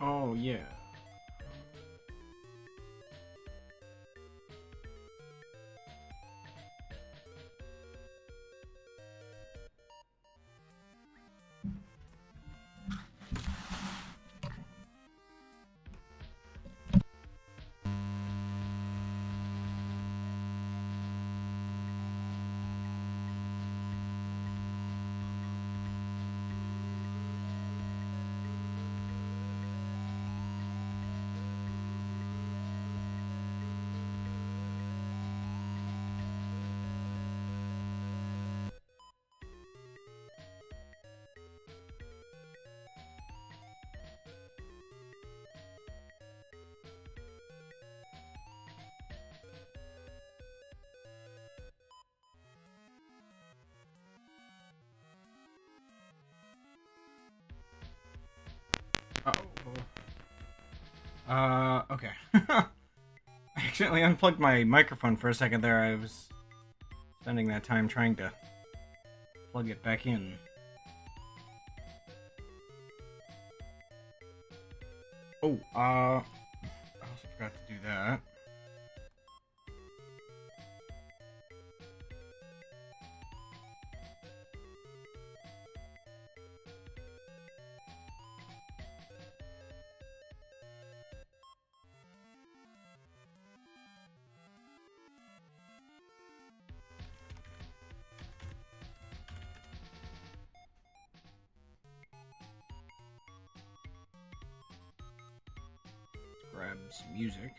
Oh, yeah. Okay. I accidentally unplugged my microphone for a second there. I was spending that time trying to plug it back in. Oh, I also forgot to do that. Grab some music.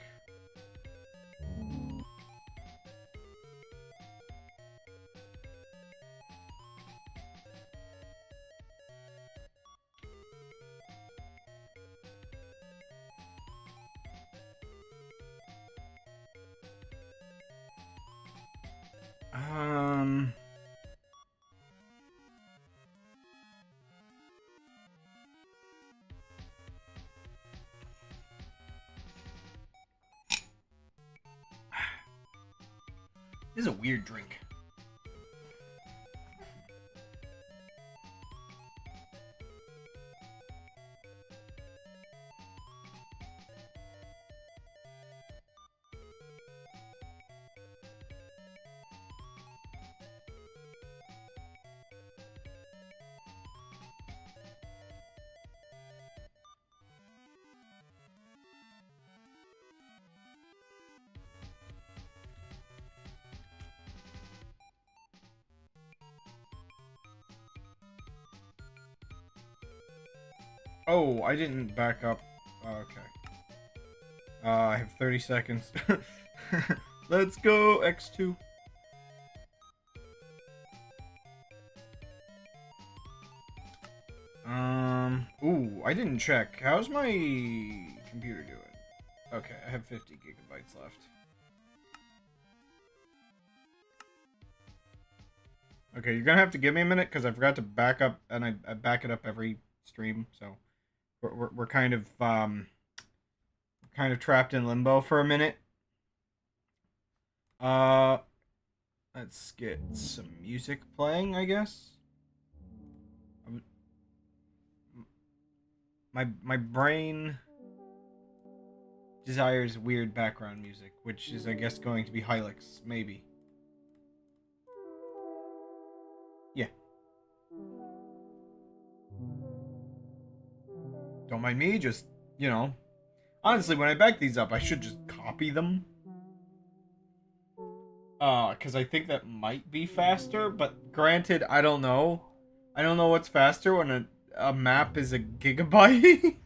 Um... This is a weird drink. Oh, I didn't back up. Okay. I have 30 seconds. Let's go, X2. Ooh, I didn't check. How's my computer doing? Okay, I have 50 gigabytes left. Okay, you're gonna have to give me a minute because I forgot to back up, and I back it up every stream, so we're kind of trapped in limbo for a minute. Uh, let's get some music playing, I guess. My brain desires weird background music, which is, I guess, going to be Hilux, maybe. Yeah. Don't mind me, just, you know. Honestly, when I back these up, I should just copy them. Because I think that might be faster, but granted, I don't know. I don't know what's faster when a map is a gigabyte.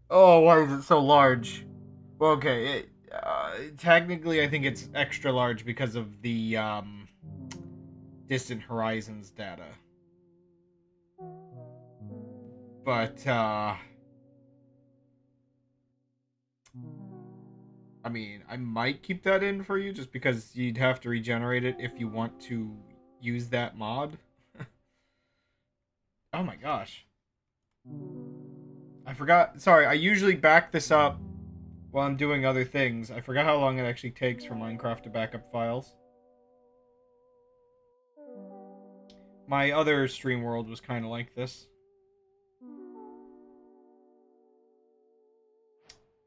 Oh, why is it so large? Well, okay, technically I think it's extra large because of the, distant horizons data. But, I mean, I might keep that in for you just because you'd have to regenerate it if you want to use that mod. Oh my gosh. I forgot. Sorry, I usually back this up while I'm doing other things. I forgot how long it actually takes for Minecraft to back up files. My other stream world was kind of like this.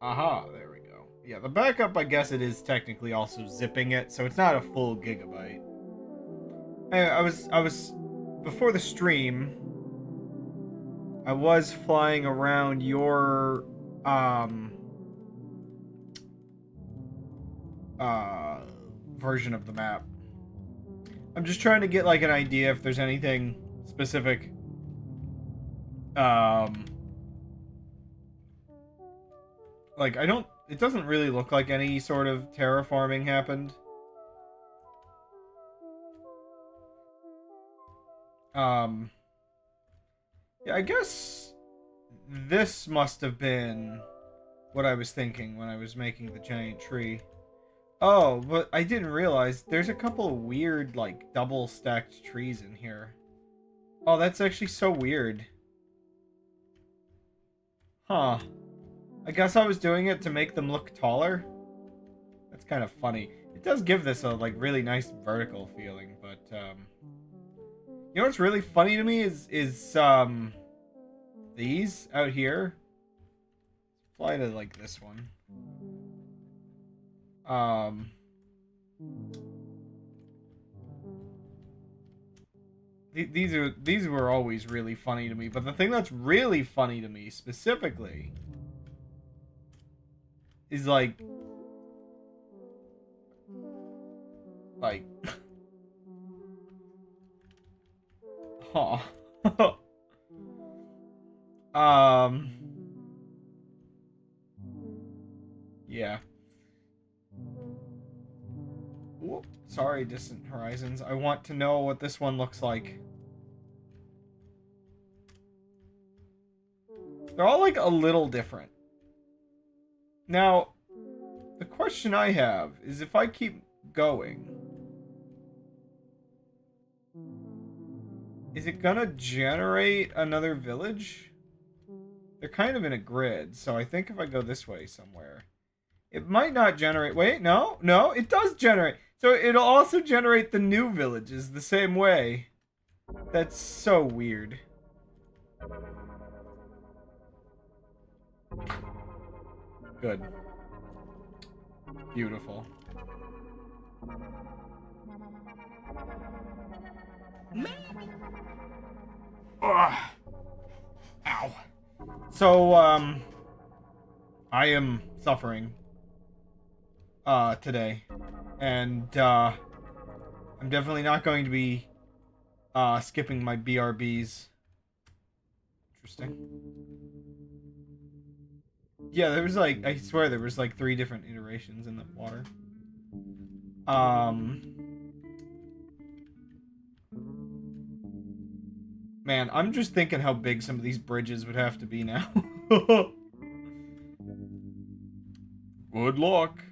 Aha, there we go. Yeah, the backup, I guess it is technically also zipping it, so it's not a full gigabyte. Anyway, I was before the stream, I was flying around your uh version of the map. I'm just trying to get like an idea if there's anything specific um like I don't it doesn't really look like any sort of terraforming happened. Um yeah, I guess this must have been what I was thinking when I was making the giant tree. Oh, but I didn't realize there's a couple of weird, like, double stacked trees in here. Oh, that's actually so weird. Huh. I guess I was doing it to make them look taller. That's kind of funny. It does give this a, like, really nice vertical feeling, but, you know what's really funny to me is these out here. Fly to, like, this one. These were always really funny to me, but the thing that's really funny to me specifically is like huh. um yeah. Whoop. Sorry, Distant Horizons. I want to know what this one looks like. They're all like a little different. Now, the question I have is if I keep going, is it gonna generate another village? They're kind of in a grid, so I think if I go this way somewhere, it might not generate. Wait, no, it does generate. So it'll also generate the new villages the same way. That's so weird. Good. Beautiful. Ugh. Ow. So, I am suffering, today. And, I'm definitely not going to be, skipping my BRBs. Interesting. Yeah, there was like, I swear there was like 3 different iterations in the water. Man, I'm just thinking how big some of these bridges would have to be now. Good luck.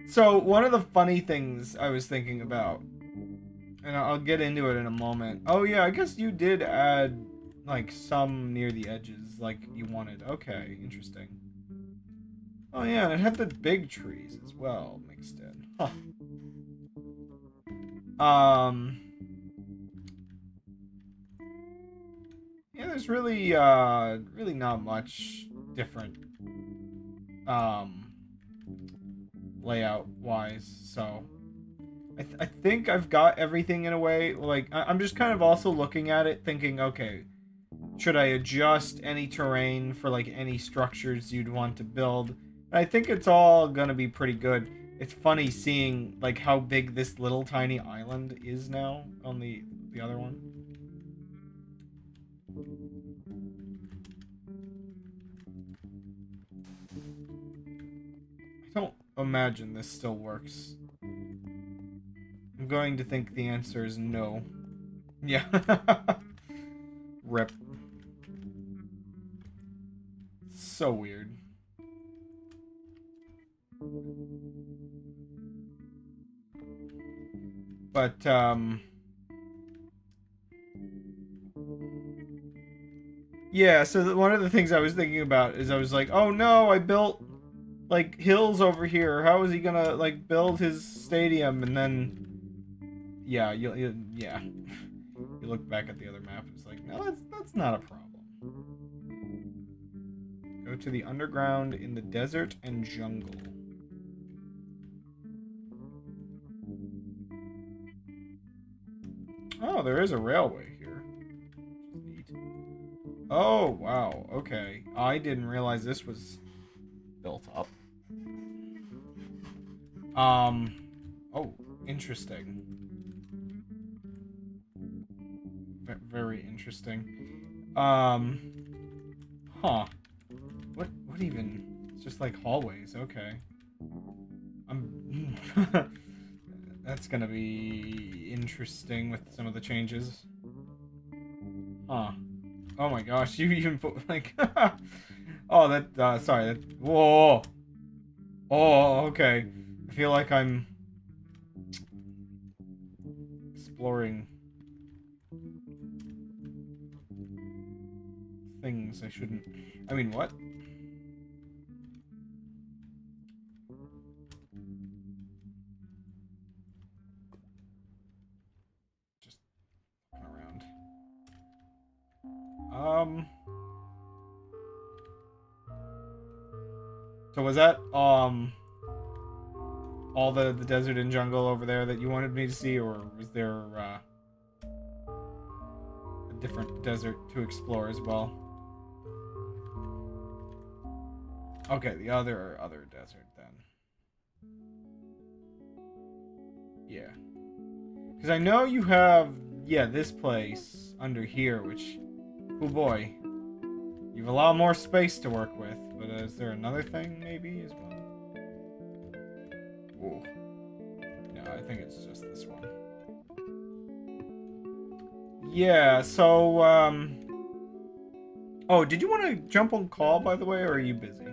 So, one of the funny things I was thinking about, and I'll get into it in a moment. Oh yeah, I guess you did add, like, some near the edges, like you wanted. Okay, interesting. Oh yeah, and it had the big trees as well mixed in. Huh. Yeah, there's really, really not much different, layout-wise, so... I think I've got everything in a way. Like, I'm just kind of also looking at it thinking, okay, should I adjust any terrain for, like, any structures you'd want to build? And I think it's all gonna be pretty good. It's funny seeing, like, how big this little tiny island is now on the other one. I don't imagine this still works. I'm going to think the answer is no. Yeah. Rip. So weird. But, yeah, so one of the things I was thinking about is I was like, oh no, I built, like, hills over here. How is he gonna, like, build his stadium? And then, yeah, yeah. You look back at the other map, and it's like, no, that's not a problem. Go to the underground in the desert and jungle. Oh, there is a railway here. Neat. Oh, wow. Okay. I didn't realize this was built up. Oh, interesting. Very interesting. Huh. What even? It's just like hallways. Okay. That's gonna be interesting with some of the changes. Huh. Oh my gosh, you even put like oh that sorry, that whoa. Oh, okay. I feel like I'm exploring things I shouldn't. I mean, what? Just looking around. So was that all the desert and jungle over there that you wanted me to see, or was there a different desert to explore as well? Okay, the other desert then. Yeah. Because I know you have, yeah, this place under here, which, oh boy, you have a lot more space to work with. But is there another thing maybe as well? Ooh. No, I think it's just this one. Yeah, so, oh, did you want to jump on call, by the way, or are you busy?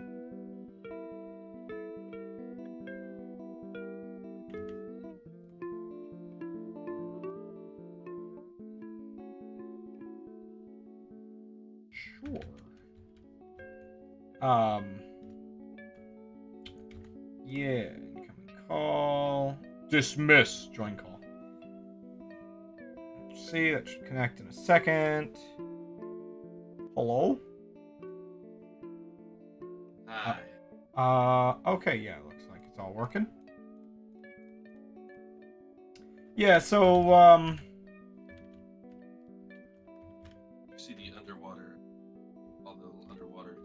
Sure. Yeah, incoming call. Dismiss. Join call. Let's see, that should connect in a second. Hello? Hi. Okay, yeah, looks like it's all working. Yeah, so, You see the underwater, all the underwater.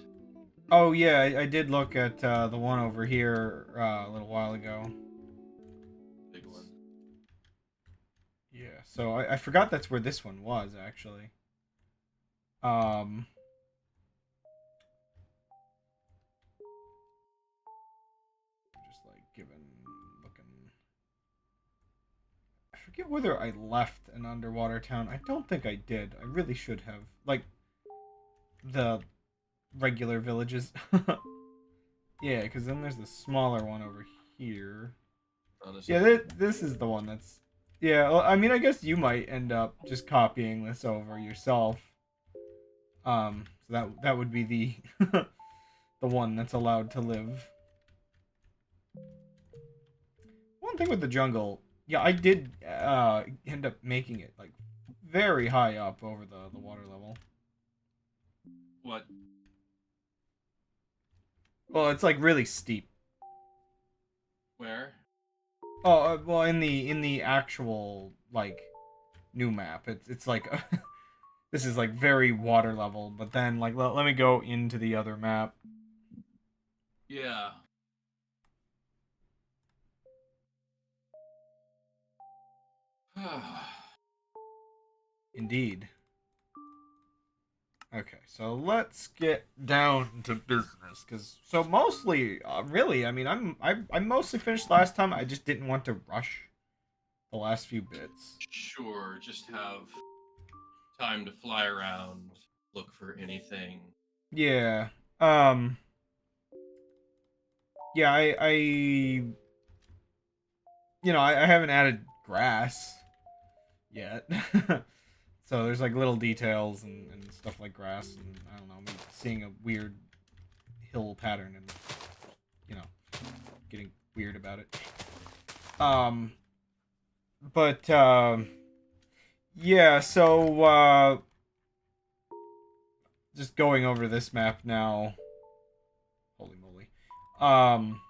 oh yeah, I did look at the one over here a little while ago. Big one. Yeah, so I forgot that's where this one was, actually. Just like looking. I forget whether I left an underwater town. I don't think I did. I really should have. Like, the regular villages. Yeah, because then there's the smaller one over here. Honestly. Yeah, this is the one that's... Yeah, well, I mean, I guess you might end up just copying this over yourself. So that would be the the one that's allowed to live. One thing with the jungle, yeah, I did end up making it like very high up over the water level. What? Well, it's like really steep. Where? Oh, well, in the actual like new map, it's like this is like very water level. But then like let me go into the other map. Yeah. Indeed. Okay, so let's get down to business, because so mostly, really, I mean, I mostly finished last time. I just didn't want to rush the last few bits. Sure. Just have time to fly around, look for anything. Yeah. Yeah, I haven't added grass yet. So there's like little details and stuff like grass, and I don't know, maybe seeing a weird hill pattern and getting weird about it. Um, but yeah, so just going over this map now. Um,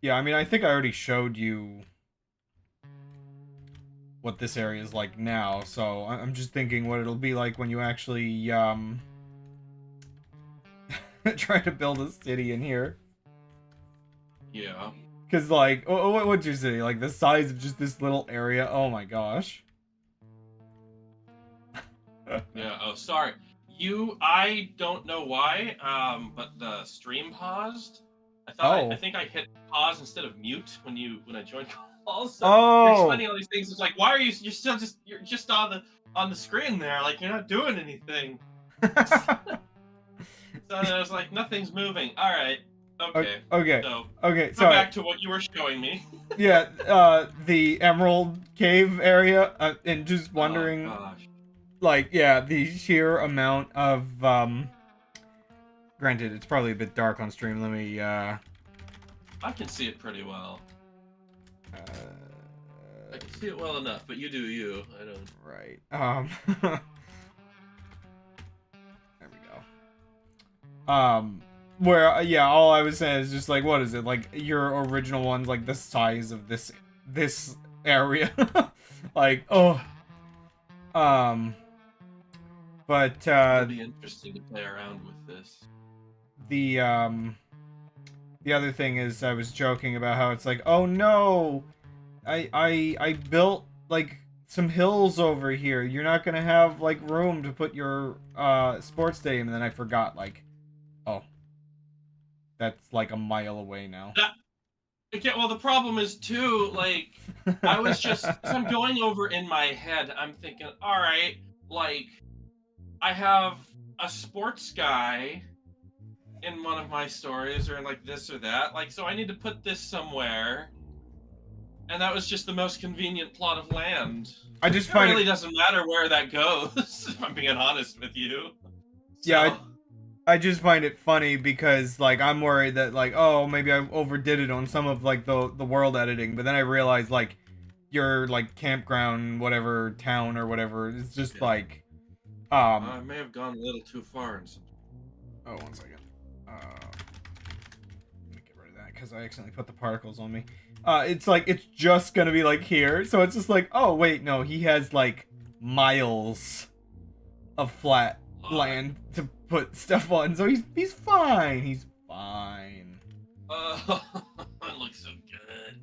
yeah, I mean, I think I already showed you what this area is like now, so I'm just thinking what it'll be like when you actually, try to build a city in here. Yeah. Because, like, what'd you say? Like, the size of just this little area? Oh my gosh. Yeah. Oh, sorry. I don't know why, but the stream paused. I Oh. think I hit pause instead of mute when I joined calls. So you're Oh! explaining all these things. It's like, why are you're just on the screen there, like you're not doing anything. So I was like, nothing's moving. All right. Okay. Okay. So Okay, go sorry. back to what you were showing me. Yeah, the Emerald Cave area, and just Oh wondering, gosh. like, yeah, the sheer amount of, granted, it's probably a bit dark on stream. Let me, I can see it pretty well. I can see it well enough, but you do you. I don't. right. There we go. Where, yeah, all I was saying is just like, what is it? Like, your original one's like the size of this area. Like, oh. Um, but, It'll be interesting to play around with this. the, the other thing is I was joking about how it's like, oh no, I built like some hills over here. You're not gonna have like room to put your sports stadium, and then I forgot like, oh, that's like a mile away now. That, okay, well, the problem is too, like, I was just, as I'm going over in my head, I'm thinking, all right, like, I have a sports guy in one of my stories, or like this or that, like, so I need to put this somewhere, and that was just the most convenient plot of land. I just It find really it, doesn't matter where that goes, if I'm being honest with you. yeah, So, I just find it funny because like I'm worried that like, oh, maybe I overdid it on some of like the world editing, but then I realized like your like campground whatever town or whatever is just yeah, like I may have gone a little too far in some. oh, one second. Let me get rid of that because I accidentally put the particles on me. It's like it's just gonna be like here, so it's just like, oh wait, no, he has like miles of flat land to put stuff on, so he's fine. He's fine. Oh, it looks so good.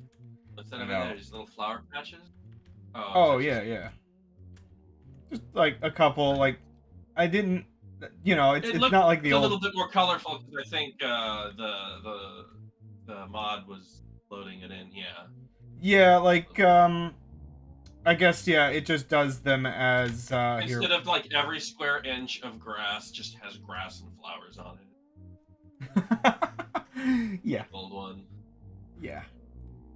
What's that I over know. there? Just little flower patches? Oh, is Oh that yeah, just... yeah. Just like a couple. Like I didn't, you know, It it's looked not like the a old. little bit more colorful because I think the mod was loading it in. Yeah. Yeah, like I guess yeah, it just does them as here. Instead of like every square inch of grass just has grass and flowers on it. Yeah, Gold one. yeah,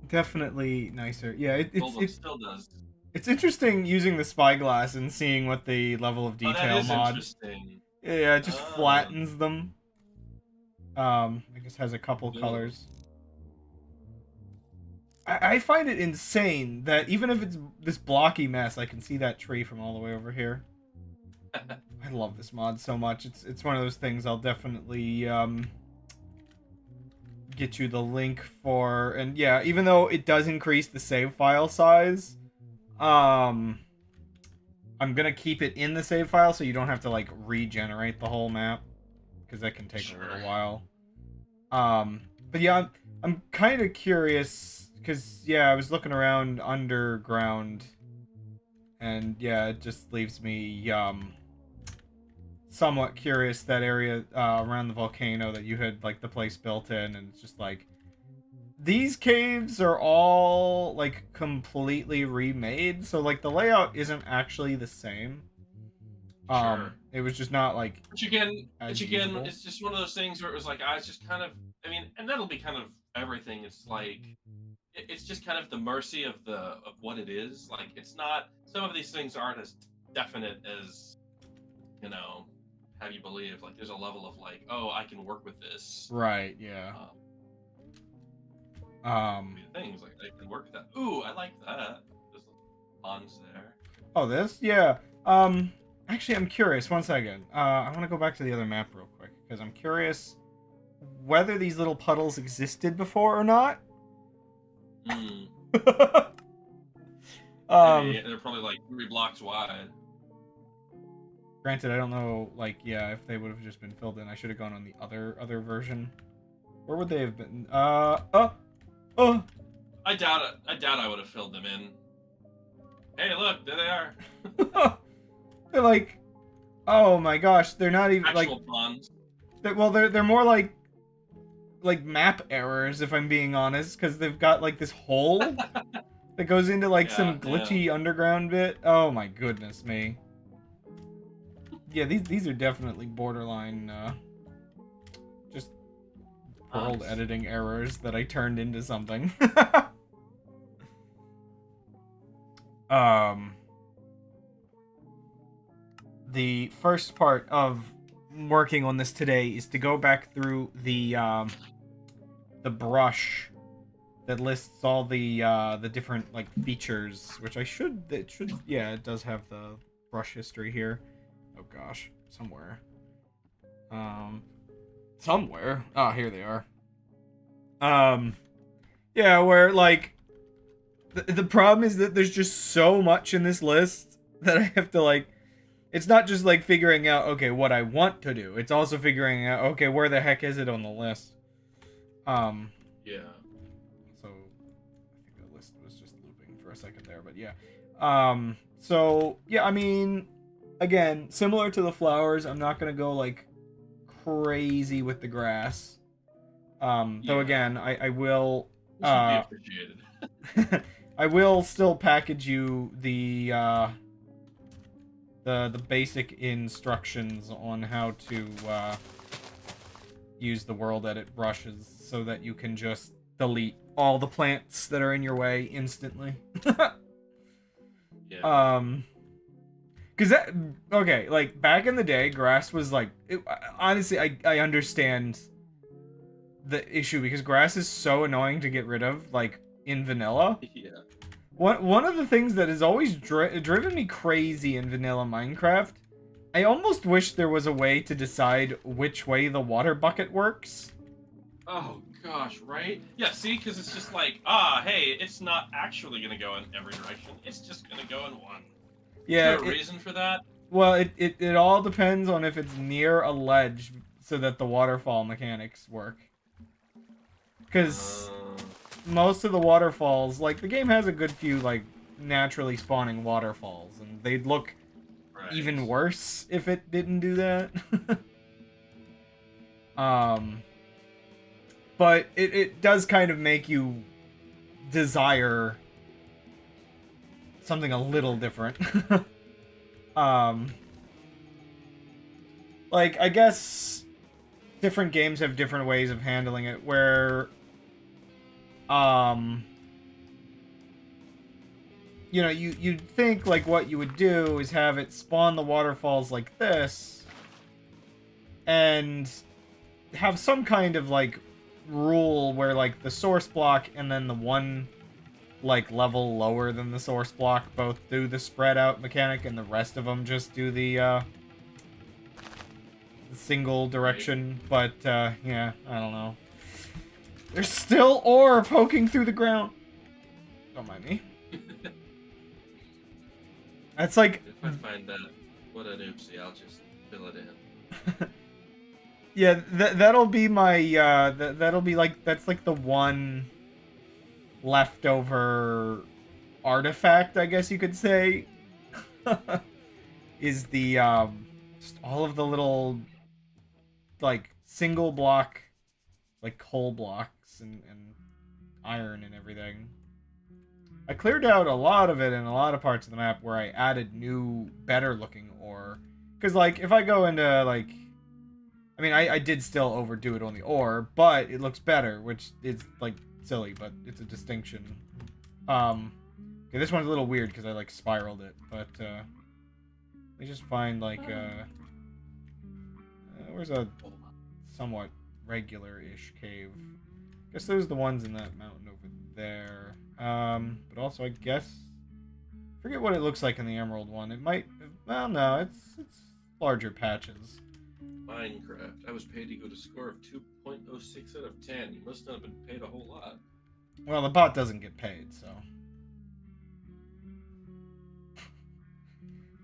definitely nicer. Yeah, Gold one still does. it's interesting using the spyglass and seeing what the level of Oh, that detail is mod. interesting. Yeah, it just Oh, flattens them. I guess has a couple cool. colors. I find it insane that even if it's this blocky mess, I can see that tree from all the way over here. I love this mod so much. It's one of those things I'll definitely get you the link for. And yeah, even though it does increase the save file size, I'm gonna keep it in the save file so you don't have to like regenerate the whole map because that can take a little while. But yeah, I'm kind of curious because yeah, I was looking around underground, and yeah, it just leaves me somewhat curious that area around the volcano that you had like the place built in, and it's just like these caves are all like completely remade, so like the layout isn't actually the same. Sure. It was just not like Which as again, usable. it's just one of those things where it was like I was just kind of. I mean, and that'll be kind of everything. It's like it's just kind of the mercy of what it is. Like it's not. Some of these things aren't as definite as you know have you believe. Like there's a level of like, oh, I can work with this. Right, yeah. Things like I can work with that. Ooh, I like that. There's ponds there. Oh, this? Yeah. Actually, I'm curious. One second. I want to go back to the other map real quick because I'm curious whether these little puddles existed before or not. Hmm. um, Maybe they're probably like 3 blocks wide. Granted, I don't know, like, yeah, if they would have just been filled in. I should have gone on the other version. Where would they have been? Oh. I doubt it. I doubt I would have filled them in. Hey, look, there they are. They're like, oh my gosh, they're not even Actual like. puns. They're more like map errors, if I'm being honest, because they've got like this hole that goes into like Yeah, some glitchy underground bit. Oh my goodness me. Yeah, these are definitely borderline just world Puns. editing errors that I turned into something. um the first part of working on this today is to go back through the brush that lists all the different like features, which it does have the brush history here. Oh gosh, somewhere. Somewhere. Ah, here they are. Yeah, where like the problem is that there's just so much in this list that I have to like. It's not just like figuring out okay what I want to do. It's also figuring out okay where the heck is it on the list. Yeah. So I think the list was just looping for a second there, but yeah. So yeah, I mean, again, similar to the flowers, I'm not gonna go like crazy with the grass. Though Yeah. again, I will. This would be appreciated. I will still package you the basic instructions on how to use the world edit brushes so that you can just delete all the plants that are in your way instantly. Yeah. Because that okay, like back in the day, grass was like honestly, I understand the issue because grass is so annoying to get rid of, like in vanilla. Yeah. One of the things that has always driven me crazy in vanilla Minecraft, I almost wish there was a way to decide which way the water bucket works. Oh gosh, right? Yeah, see, because it's just like, hey, it's not actually gonna go in every direction. It's just gonna go in one. Yeah, Is there a reason for that? well, it all depends on if it's near a ledge so that the waterfall mechanics work. Because most of the waterfalls, like, the game has a good few, like, naturally spawning waterfalls, and they'd look even worse if it didn't do that. But it does kind of make you desire something a little different. Like, I guess different games have different ways of handling it, where you know, you'd think like what you would do is have it spawn the waterfalls like this and have some kind of like rule where like the source block and then the one like level lower than the source block both do the spread out mechanic and the rest of them just do the single direction. But yeah, I don't know. There's still ore poking through the ground. Don't mind me. That's like... If I find that, what an oopsie, I'll just fill it in. Yeah, that'll be my, that'll be like, that's like the one leftover artifact, I guess you could say. Is the, just all of the little, like, single block, like, coal blocks and iron and everything. I cleared out a lot of it in a lot of parts of the map where I added new, better looking ore. Because, like, if I go into, like... I mean, I did still overdo it on the ore, but it looks better, which is, like, silly, but it's a distinction. Okay, this one's a little weird because I, like, spiraled it, but, let me just find, like, where's a somewhat regular-ish cave? Guess those are the ones in that mountain over there. But also, I guess... forget what it looks like in the emerald one. It might... well, no, it's larger patches. Minecraft. I was paid to go to score of 2.06 out of 10. You must not have been paid a whole lot. Well, the bot doesn't get paid, so.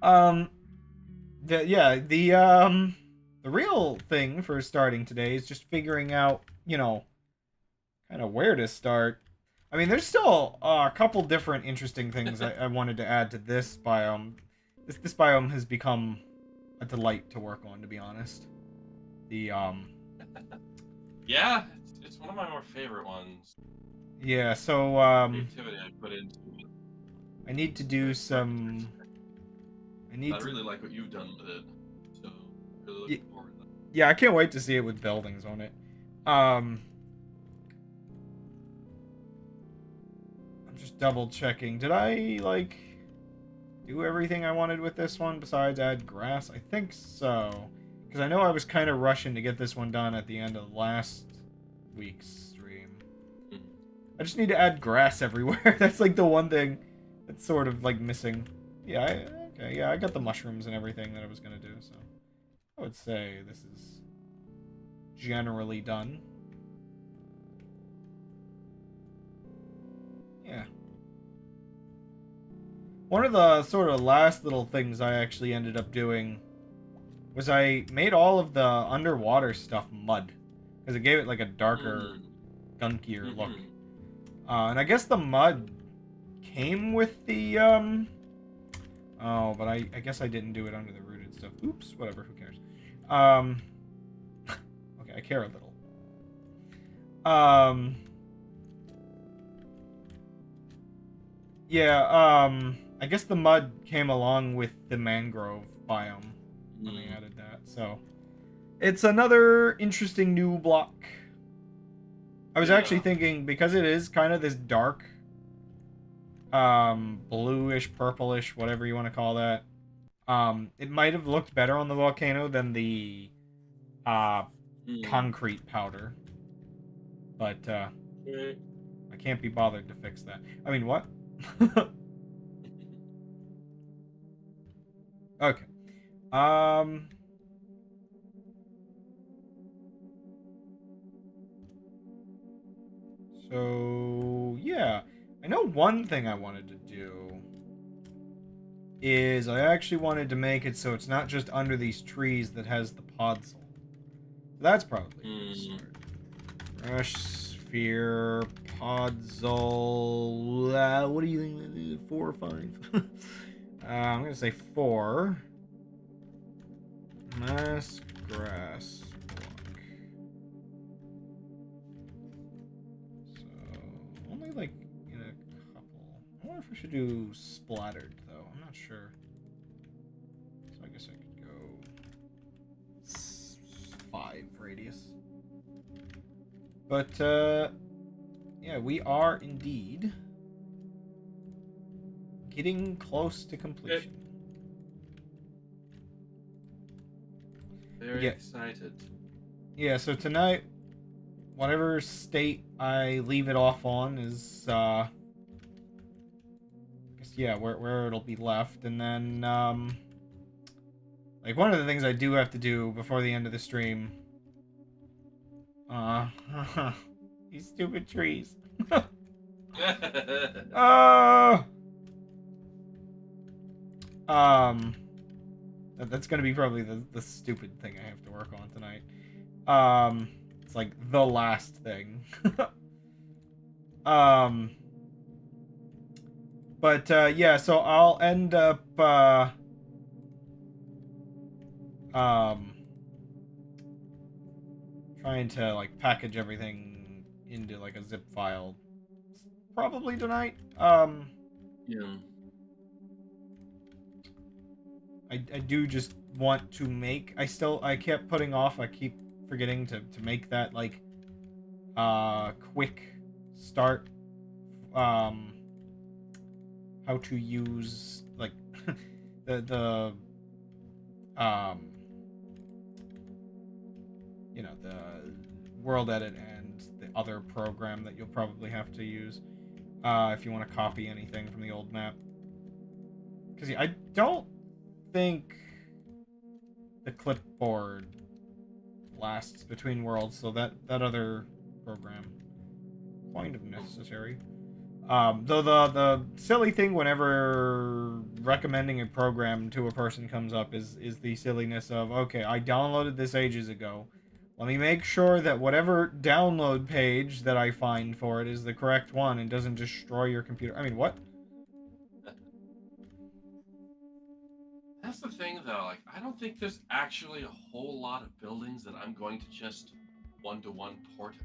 Um, the real thing for starting today is just figuring out, kind of where to start. I mean, there's still a couple different interesting things I wanted to add to this biome. This biome has become a delight to work on, to be honest. Yeah, it's one of my more favorite ones. Yeah, so Creativity I put into it. I need to do some. I really like what you've done with it, so really looking forward to that. Yeah, I can't wait to see it with buildings on it. I'm just double checking. Did I do everything I wanted with this one besides add grass? I think so. Because I know I was kind of rushing to get this one done at the end of last week's stream. Mm-hmm. I just need to add grass everywhere. That's like the one thing that's sort of like missing. Yeah, okay, yeah, I got the mushrooms and everything that I was going to do, so I would say this is generally done. Yeah. One of the sort of last little things I actually ended up doing was I made all of the underwater stuff mud. Because it gave it like a darker, gunkier look. And I guess the mud came with the, Oh, but I guess I didn't do it under the rooted stuff. Oops, whatever, who cares? Okay, I care a little. Yeah, I guess the mud came along with the mangrove biome when they added that, so it's another interesting new block. I was actually thinking, because it is kind of this dark, bluish, purplish, whatever you want to call that, it might have looked better on the volcano than the, concrete powder. But, I can't be bothered to fix that. I mean, what? Okay. So, yeah. I know one thing I wanted to do is I actually wanted to make it so it's not just under these trees that has the podzol. So that's probably a start. Rush sphere, podzol. What do you think? 4 or 5? I'm gonna say 4. Mass grass block. So only like in a couple. I wonder if we should do splattered though. I'm not sure. So I guess I could go 5 radius. But yeah, we are indeed getting close to completion. Very excited. Yeah, so tonight, whatever state I leave it off on is, I guess, yeah, where it'll be left. And then, like, one of the things I do have to do before the end of the stream, these stupid trees. That's gonna be probably the stupid thing I have to work on tonight. It's like the last thing. But yeah, so I'll end up trying to like package everything into like a zip file probably tonight. Yeah. I do just want to make. I kept putting off. I keep forgetting to make that like quick start. How to use like the you know, the world edit and the other program that you'll probably have to use if you want to copy anything from the old map. Because I don't think the clipboard lasts between worlds, so that other program kind of necessary. Though the silly thing whenever recommending a program to a person comes up is the silliness of, okay, I downloaded this ages ago. Let me make sure that whatever download page that I find for it is the correct one and doesn't destroy your computer. I mean, what? That's the thing, though. Like, I don't think there's actually a whole lot of buildings that I'm going to just one-to-one port.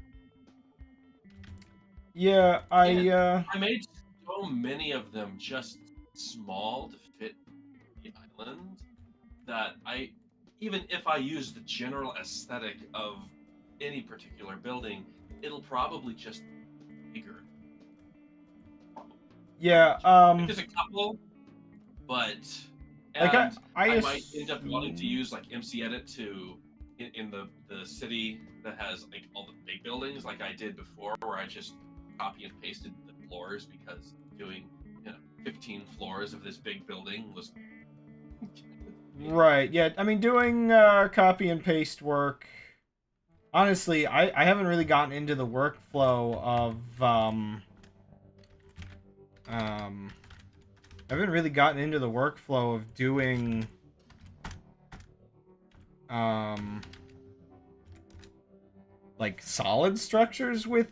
Yeah, And I made so many of them just small to fit the island that even if I use the general aesthetic of any particular building, it'll probably just be bigger. Probably. yeah, Like, there's a couple, but like and I I might end up wanting to assume... use like MC Edit to in the city that has like all the big buildings, like I did before, where I just copy and pasted the floors because doing 15 floors of this big building was Right, yeah, I mean, doing copy and paste work, honestly, I haven't really gotten into the workflow of um I haven't really gotten into the workflow of doing um like solid structures with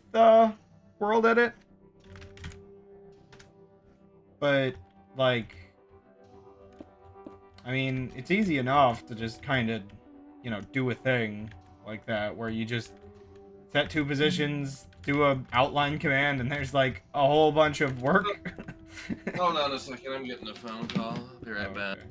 world edit, but like, I mean, it's easy enough to just kind of, do a thing like that where you just set two positions, do a outline command, and there's like a whole bunch of work. Hold on a second, I'm getting a phone call. I'll be right back. Okay.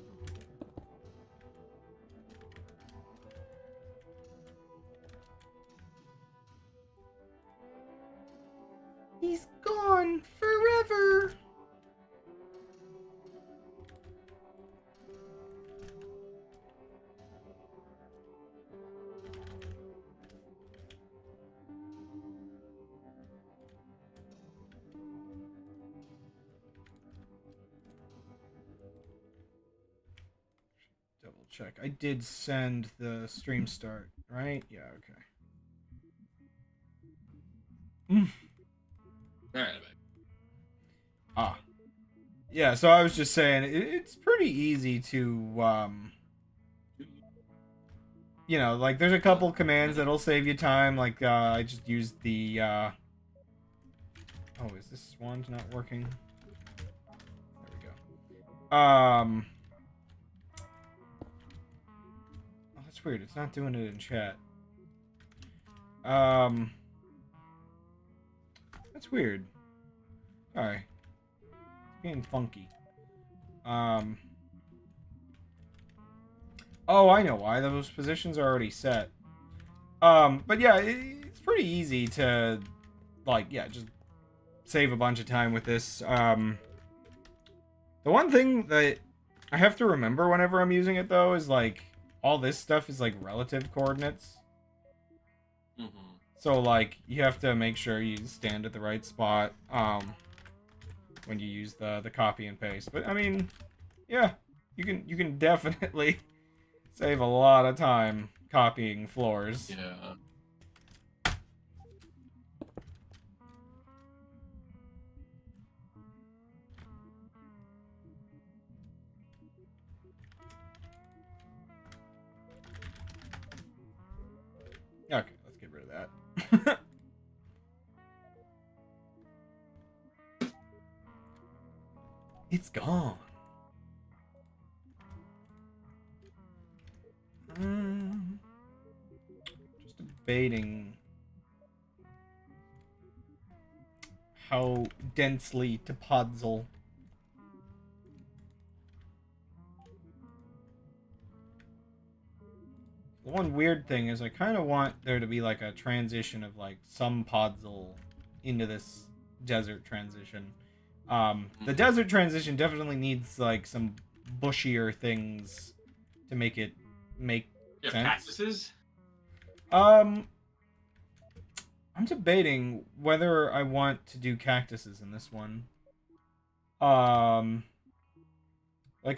He's gone forever. Double check. I did send the stream start, right? Yeah, okay. All right, Ah. Yeah, so I was just saying, it's pretty easy to, like, there's a couple commands that'll save you time, like, I just used the, oh, is this one not working? There we go. Oh, that's weird, it's not doing it in chat. That's weird. Alright. It's being funky. Oh, I know why. Those positions are already set. But yeah, it's pretty easy to, like, yeah, just save a bunch of time with this. The one thing that I have to remember whenever I'm using it, though, is, like, all this stuff is, like, relative coordinates. Mm-hmm. So, like, you have to make sure you stand at the right spot, when you use the copy and paste. But, I mean, yeah, you can definitely save a lot of time copying floors. Yeah. Okay, let's get rid of that. It's gone. Just debating how densely to puzzle. The one weird thing is I kind of want there to be like a transition of like some puzzle into this desert transition. The desert transition definitely needs like some bushier things to make it make sense. Cactuses? I'm debating whether I want to do cactuses in this one. Like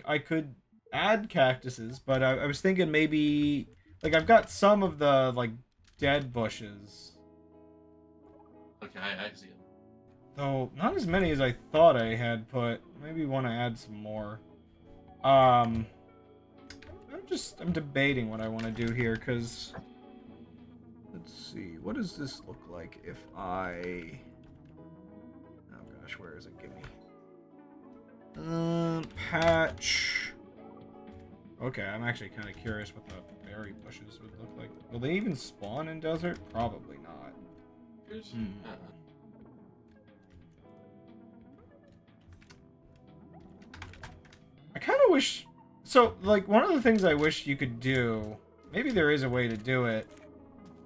I could add cactuses, but I was thinking maybe Like, I've got some of the, like, dead bushes. Okay, I see them. Though, not as many as I thought I had put. Maybe want to add some more. I'm debating what I want to do here, because... Let's see, what does this look like if I... Oh gosh, where is it? Give me... patch... Okay, I'm actually kind of curious what the berry bushes would look like. Will they even spawn in desert? Probably not. I kind of wish... So, like, one of the things I wish you could do... Maybe there is a way to do it.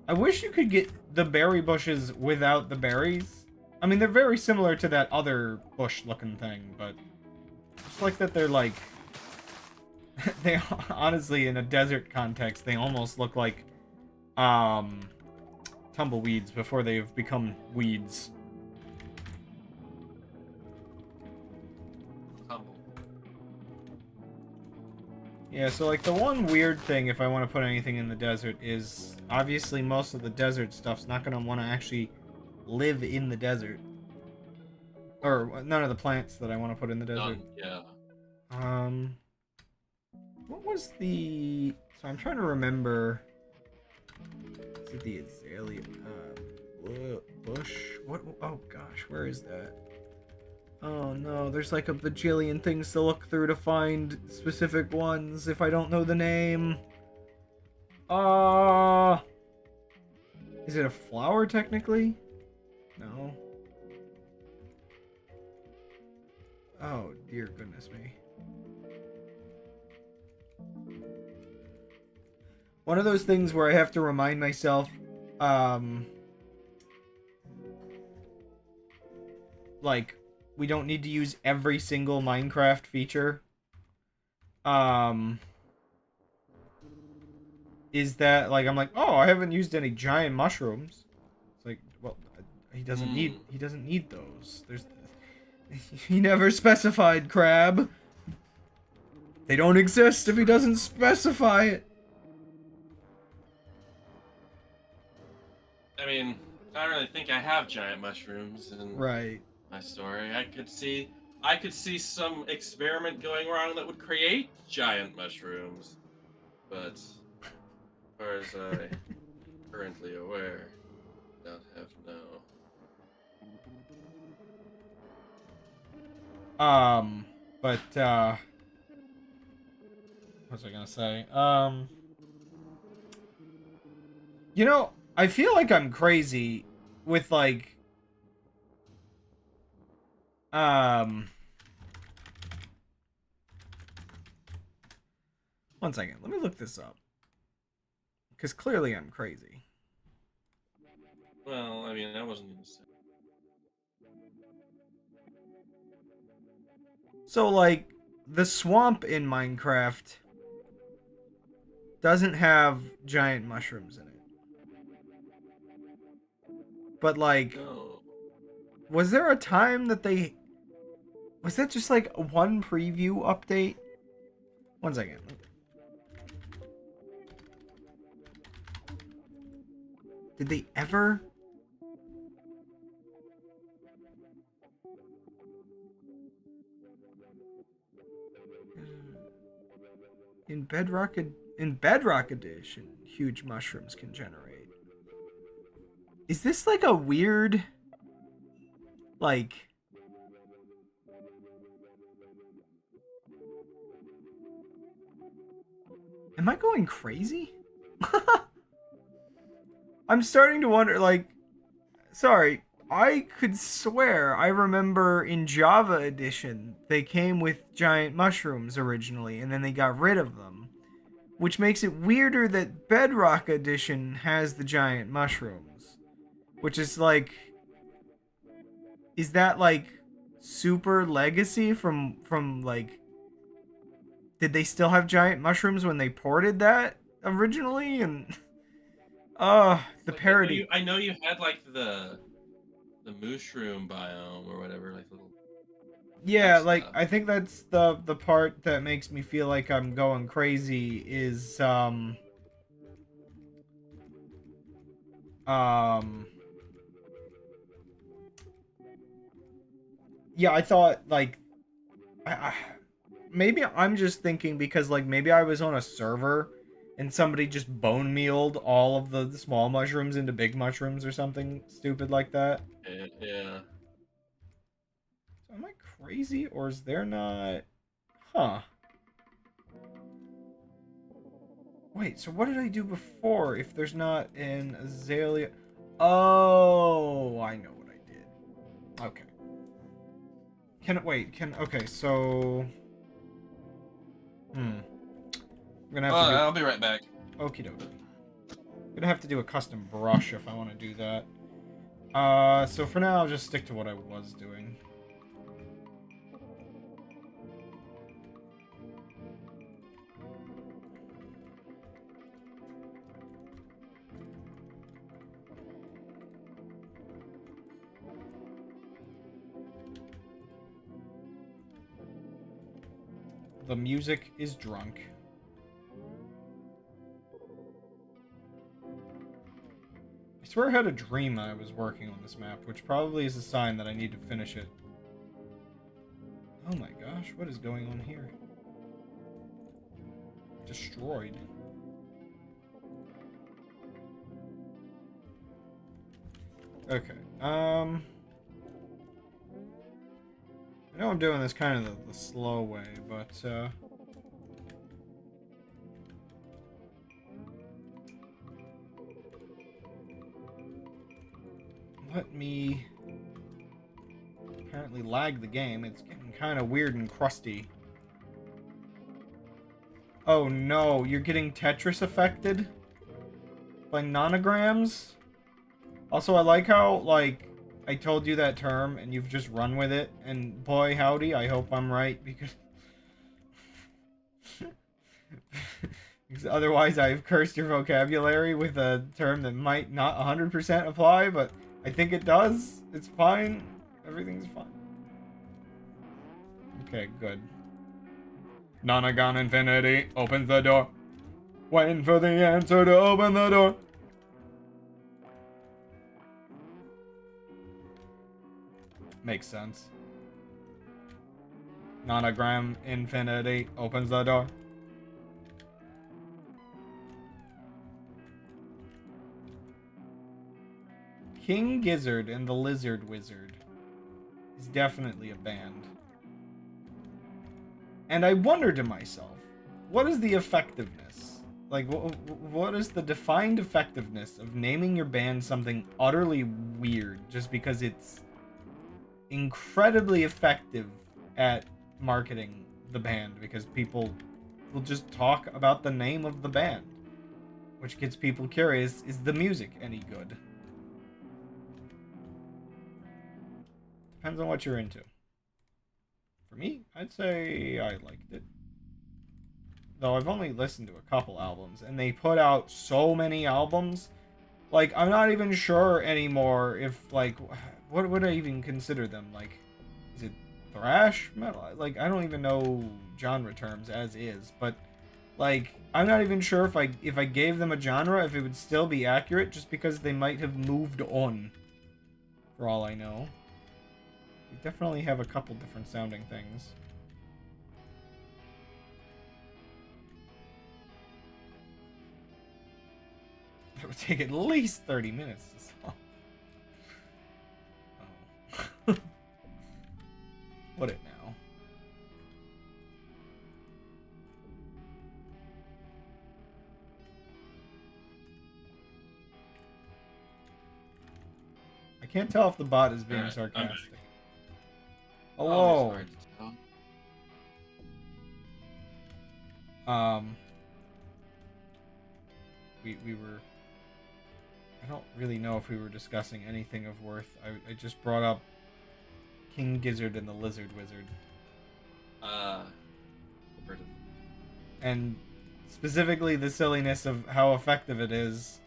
I wish you could get the berry bushes without the berries. I mean, they're very similar to that other bush-looking thing, but... It's like that they're, like... They, honestly, in a desert context, they almost look like, tumbleweeds before they've become weeds. Yeah, so, like, the one weird thing, if I want to put anything in the desert, is obviously most of the desert stuff's not going to want to actually live in the desert. Or none of the plants that I want to put in the desert. Yeah. What was the... So I'm trying to remember... Is it the azalea... bush? What? Oh gosh, where is that? Oh no, there's like a bajillion things to look through to find specific ones if I don't know the name. Is it a flower technically? No. Oh dear goodness me. One of those things where I have to remind myself, like, we don't need to use every single Minecraft feature. Is that, like, I'm like, oh, I haven't used any giant mushrooms. It's like, well, he doesn't need those. He never specified crab. They don't exist if he doesn't specify it. I mean, I don't really think I have giant mushrooms in my story. I could see some experiment going wrong that would create giant mushrooms, but as far as I currently aware, don't have no. But what was I gonna say? You know, I feel like I'm crazy with, like, one second, let me look this up. Because clearly I'm crazy. Well, I mean, I wasn't gonna say. So, like, the swamp in Minecraft doesn't have giant mushrooms in it. But, like, No. was there a time that they... Was that just, like, one preview update? One second. Did they ever... In Bedrock Edition, huge mushrooms can generate. Is this like a weird, like, am I going crazy? I'm starting to wonder, like, sorry, I could swear I remember in Java Edition they came with giant mushrooms originally and then they got rid of them, which makes it weirder that Bedrock Edition has the giant mushrooms, which is like, is that like super legacy from like, did they still have giant mushrooms when they ported that originally? And the Like, parody. I know you had like the mushroom biome or whatever, like little. Yeah, like, I think that's the part that makes me feel like I'm going crazy is Um, yeah, I thought like I maybe I'm just thinking because like maybe I was on a server and somebody just bone mealed all of the small mushrooms into big mushrooms or something stupid like that. Yeah. So am I crazy or is there not? Huh. Wait, so what did I do before if there's not an azalea? Oh, I know what I did. Okay. Okay, so I'm gonna have to do I'll be right back. okie dokie. I'm gonna have to do a custom brush if I want to do that. So for now I'll just stick to what I was doing. The music is drunk. I swear I had a dream that I was working on this map, which probably is a sign that I need to finish it. Oh my gosh, what is going on here? Destroyed. Okay, I know I'm doing this kind of the slow way, but, let me apparently lag the game. It's getting kind of weird and crusty. Oh no, you're getting Tetris affected by nanograms? Also, I like how, like, I told you that term and you've just run with it, and boy howdy, I hope I'm right, because... because otherwise I've cursed your vocabulary with a term that might not 100% apply, but I think it does. It's fine. Everything's fine. Okay, good. Nonagon Infinity opens the door. Waiting for the answer to open the door. Makes sense. Nonagram Infinity opens the door. King Gizzard and the Lizard Wizard is definitely a band. And I wonder to myself, what is the effectiveness? Like, what is the defined effectiveness of naming your band something utterly weird just because it's incredibly effective at marketing the band because people will just talk about the name of the band, which gets people curious, is the music any good? Depends on what you're into. For me, I'd say I liked it. Though I've only listened to a couple albums, and they put out so many albums. Like, I'm not even sure anymore if, like, what would I even consider them? Like, is it thrash metal? Like, I don't even know genre terms as is, but, like, I'm not even sure if I gave them a genre, if it would still be accurate, just because they might have moved on, for all I know. We definitely have a couple different sounding things. That would take at least 30 minutes to solve. Oh. What it now? I can't tell if the bot is being Alright, sarcastic. always Hello. hard to tell. We were... I don't really know if we were discussing anything of worth. I just brought up King Gizzard and the Lizard Wizard. Heard of And specifically the silliness of how effective it is.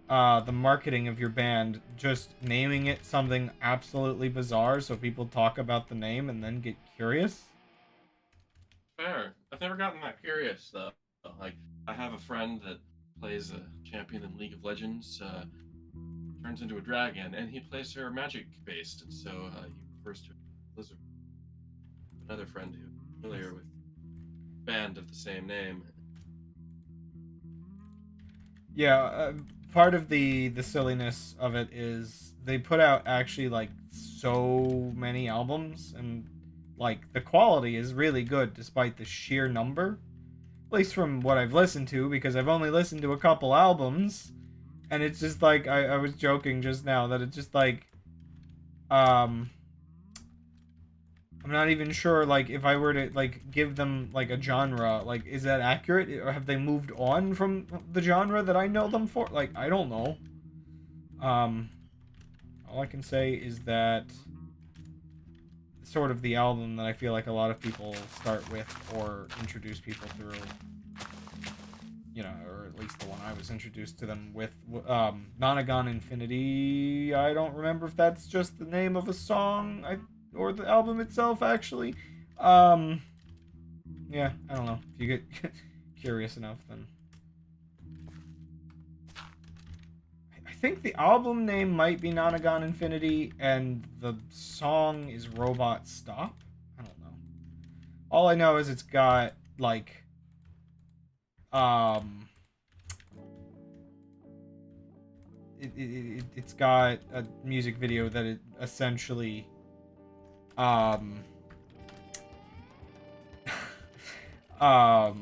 The marketing of your band, just naming it something absolutely bizarre so people talk about the name and then get curious. fair. I've never gotten that curious though. Like, I have a friend that plays a champion in League of Legends, turns into a dragon, and he plays her magic based, and so he refers to Blizzard. Another friend who's familiar with a band of the same name. Yeah, part of the silliness of it is they put out actually like so many albums, and like the quality is really good despite the sheer number. At least from what I've listened to, because I've only listened to a couple albums, and it's just like I was joking just now that it's just like um I'm not even sure like if I were to like give them like a genre, like is that accurate, or have they moved on from the genre that I know them for? Like I don't know. Um all I can say is that sort of the album that I feel like a lot of people start with or introduce people through, you know, or at least the one I was introduced to them with, Nonagon Infinity. I don't remember if that's just the name of a song, or the album itself, actually. Um, yeah, I don't know. If you get curious enough, then. I think the album name might be Nonagon Infinity, and the song is Robot Stop. I don't know. All I know is it's got, like, um, it's got a music video that it essentially um oh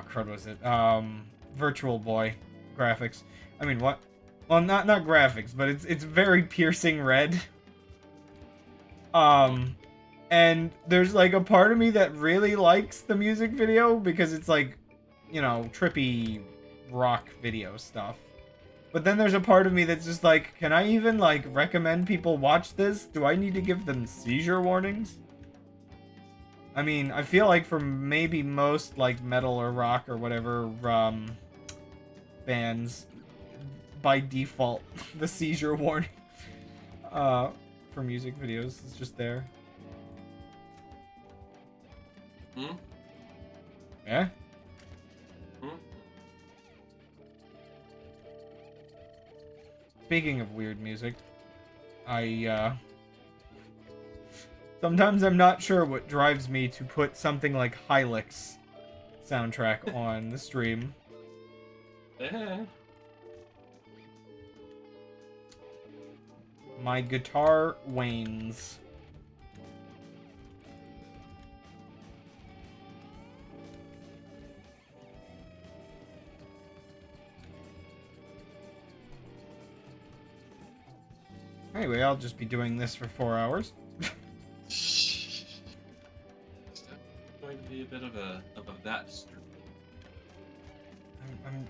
crud was it Virtual Boy graphics. I mean, what? Well, not graphics, but it's very piercing red. um and there's like a part of me that really likes the music video because it's like, you know, trippy rock video stuff. But then there's a part of me that's just like, can I even, like, recommend people watch this? Do I need to give them seizure warnings? I mean, I feel like for maybe most, like, metal or rock or whatever, bands, by default, the seizure warning, for music videos is just there. Hmm? Yeah? Hmm? Speaking of weird music, sometimes I'm not sure what drives me to put something like Hylix soundtrack on the stream. My guitar wanes. Anyway, I'll just be doing this for 4 hours. It's going to be a bit of a that stream.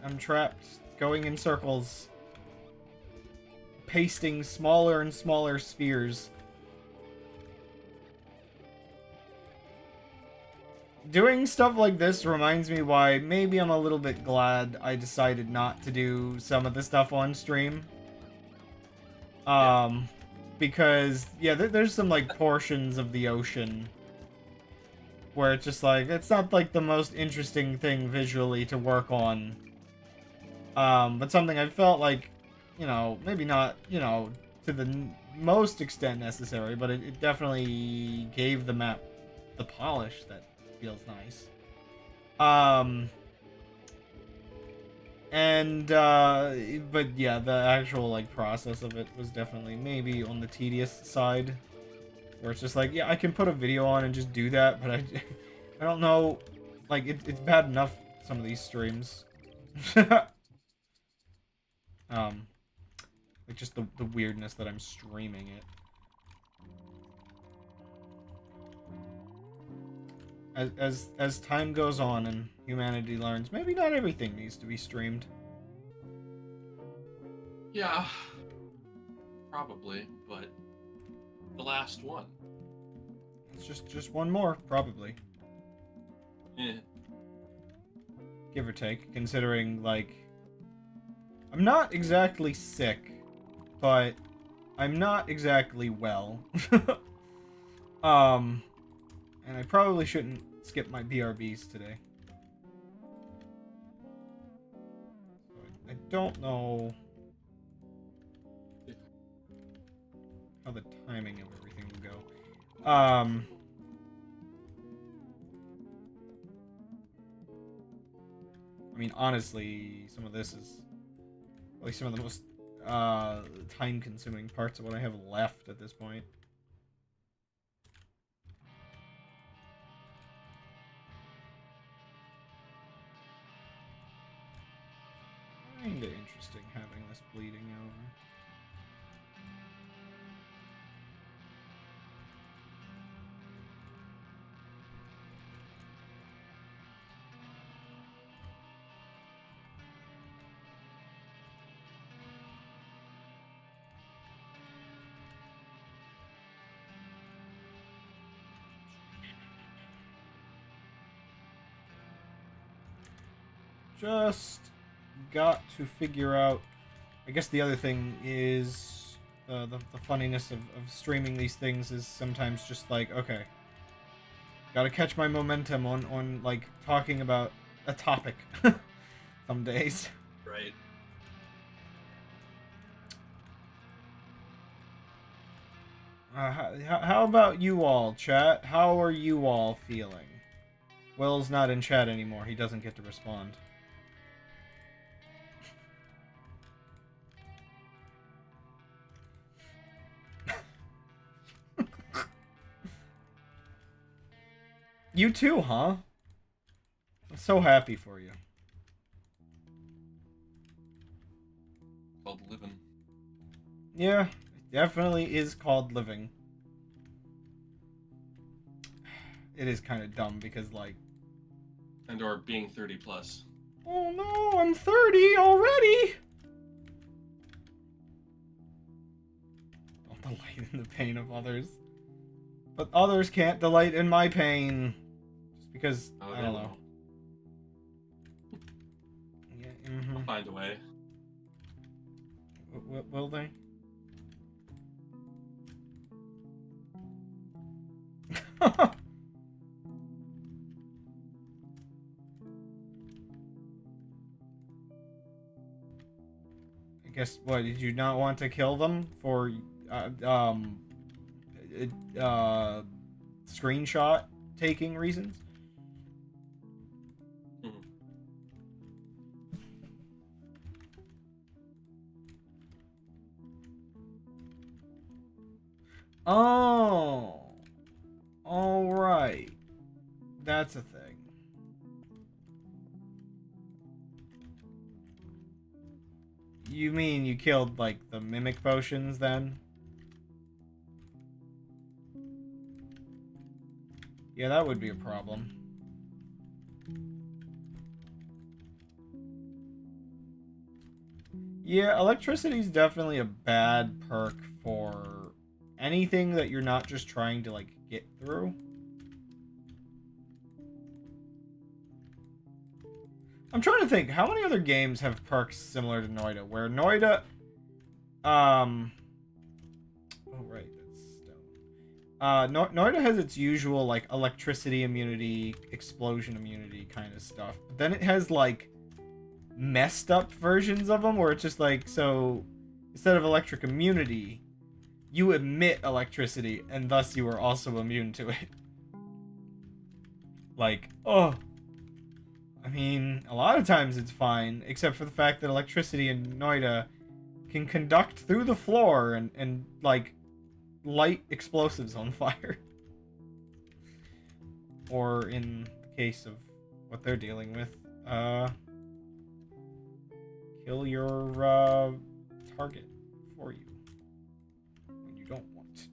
I'm trapped, going in circles, pasting smaller and smaller spheres. Doing stuff like this reminds me why maybe I'm a little bit glad I decided not to do some of the stuff on stream. Because, yeah, there's some, like, portions of the ocean where it's just, like, it's not, like, the most interesting thing visually to work on. But something I felt like, you know, maybe not, you know, to the most extent necessary, but it definitely gave the map the polish that feels nice. But yeah, the actual, like, process of it was definitely maybe on the tedious side, where it's just like, yeah, I can put a video on and just do that, but I don't know, like, it's bad enough, some of these streams. Like, just the weirdness that I'm streaming it. As time goes on and humanity learns, maybe not everything needs to be streamed. Yeah, probably, but the last one. It's just one more, probably. Yeah. Give or take, considering, like, I'm not exactly sick, but I'm not exactly well. And I probably shouldn't skip my BRBs today. don't know how the timing of everything will go. I mean, honestly, some of this is like some of the most time-consuming parts of what I have left at this point. Kinda interesting having this bleeding over. Just got to figure out. I guess the other thing is the funniness of streaming these things is sometimes just like, okay, gotta catch my momentum on like talking about a topic some days. Right. How about you all, chat? How are you all feeling? Will's not in chat anymore. He doesn't get to respond. You too, huh? I'm so happy for you. Called living. Yeah, it definitely is called living. It is kind of dumb because, like... And or being 30 plus. Oh no, I'm 30 already! Don't delight in the pain of others. But others can't delight in my pain. Just because, I don't know. Yeah, I'll find a way. Will they? I guess, what, did you not want to kill them for, screenshot taking reasons? Oh. Alright. That's a thing. You mean you killed, like, the mimic potions, then? Yeah, that would be a problem. Yeah, electricity's definitely a bad perk for anything that you're not just trying to, like, get through. I'm trying to think, how many other games have perks similar to Noida? Where Noida... Oh, right, that's stone. Noida has its usual, like, electricity immunity, explosion immunity kind of stuff. But then it has, like, messed up versions of them where it's just like, so instead of electric immunity, you emit electricity, and thus you are also immune to it. Like, oh... I mean, a lot of times it's fine, except for the fact that electricity in Noida can conduct through the floor and like, light explosives on fire. Or in the case of what they're dealing with, kill your, target for you when you don't want.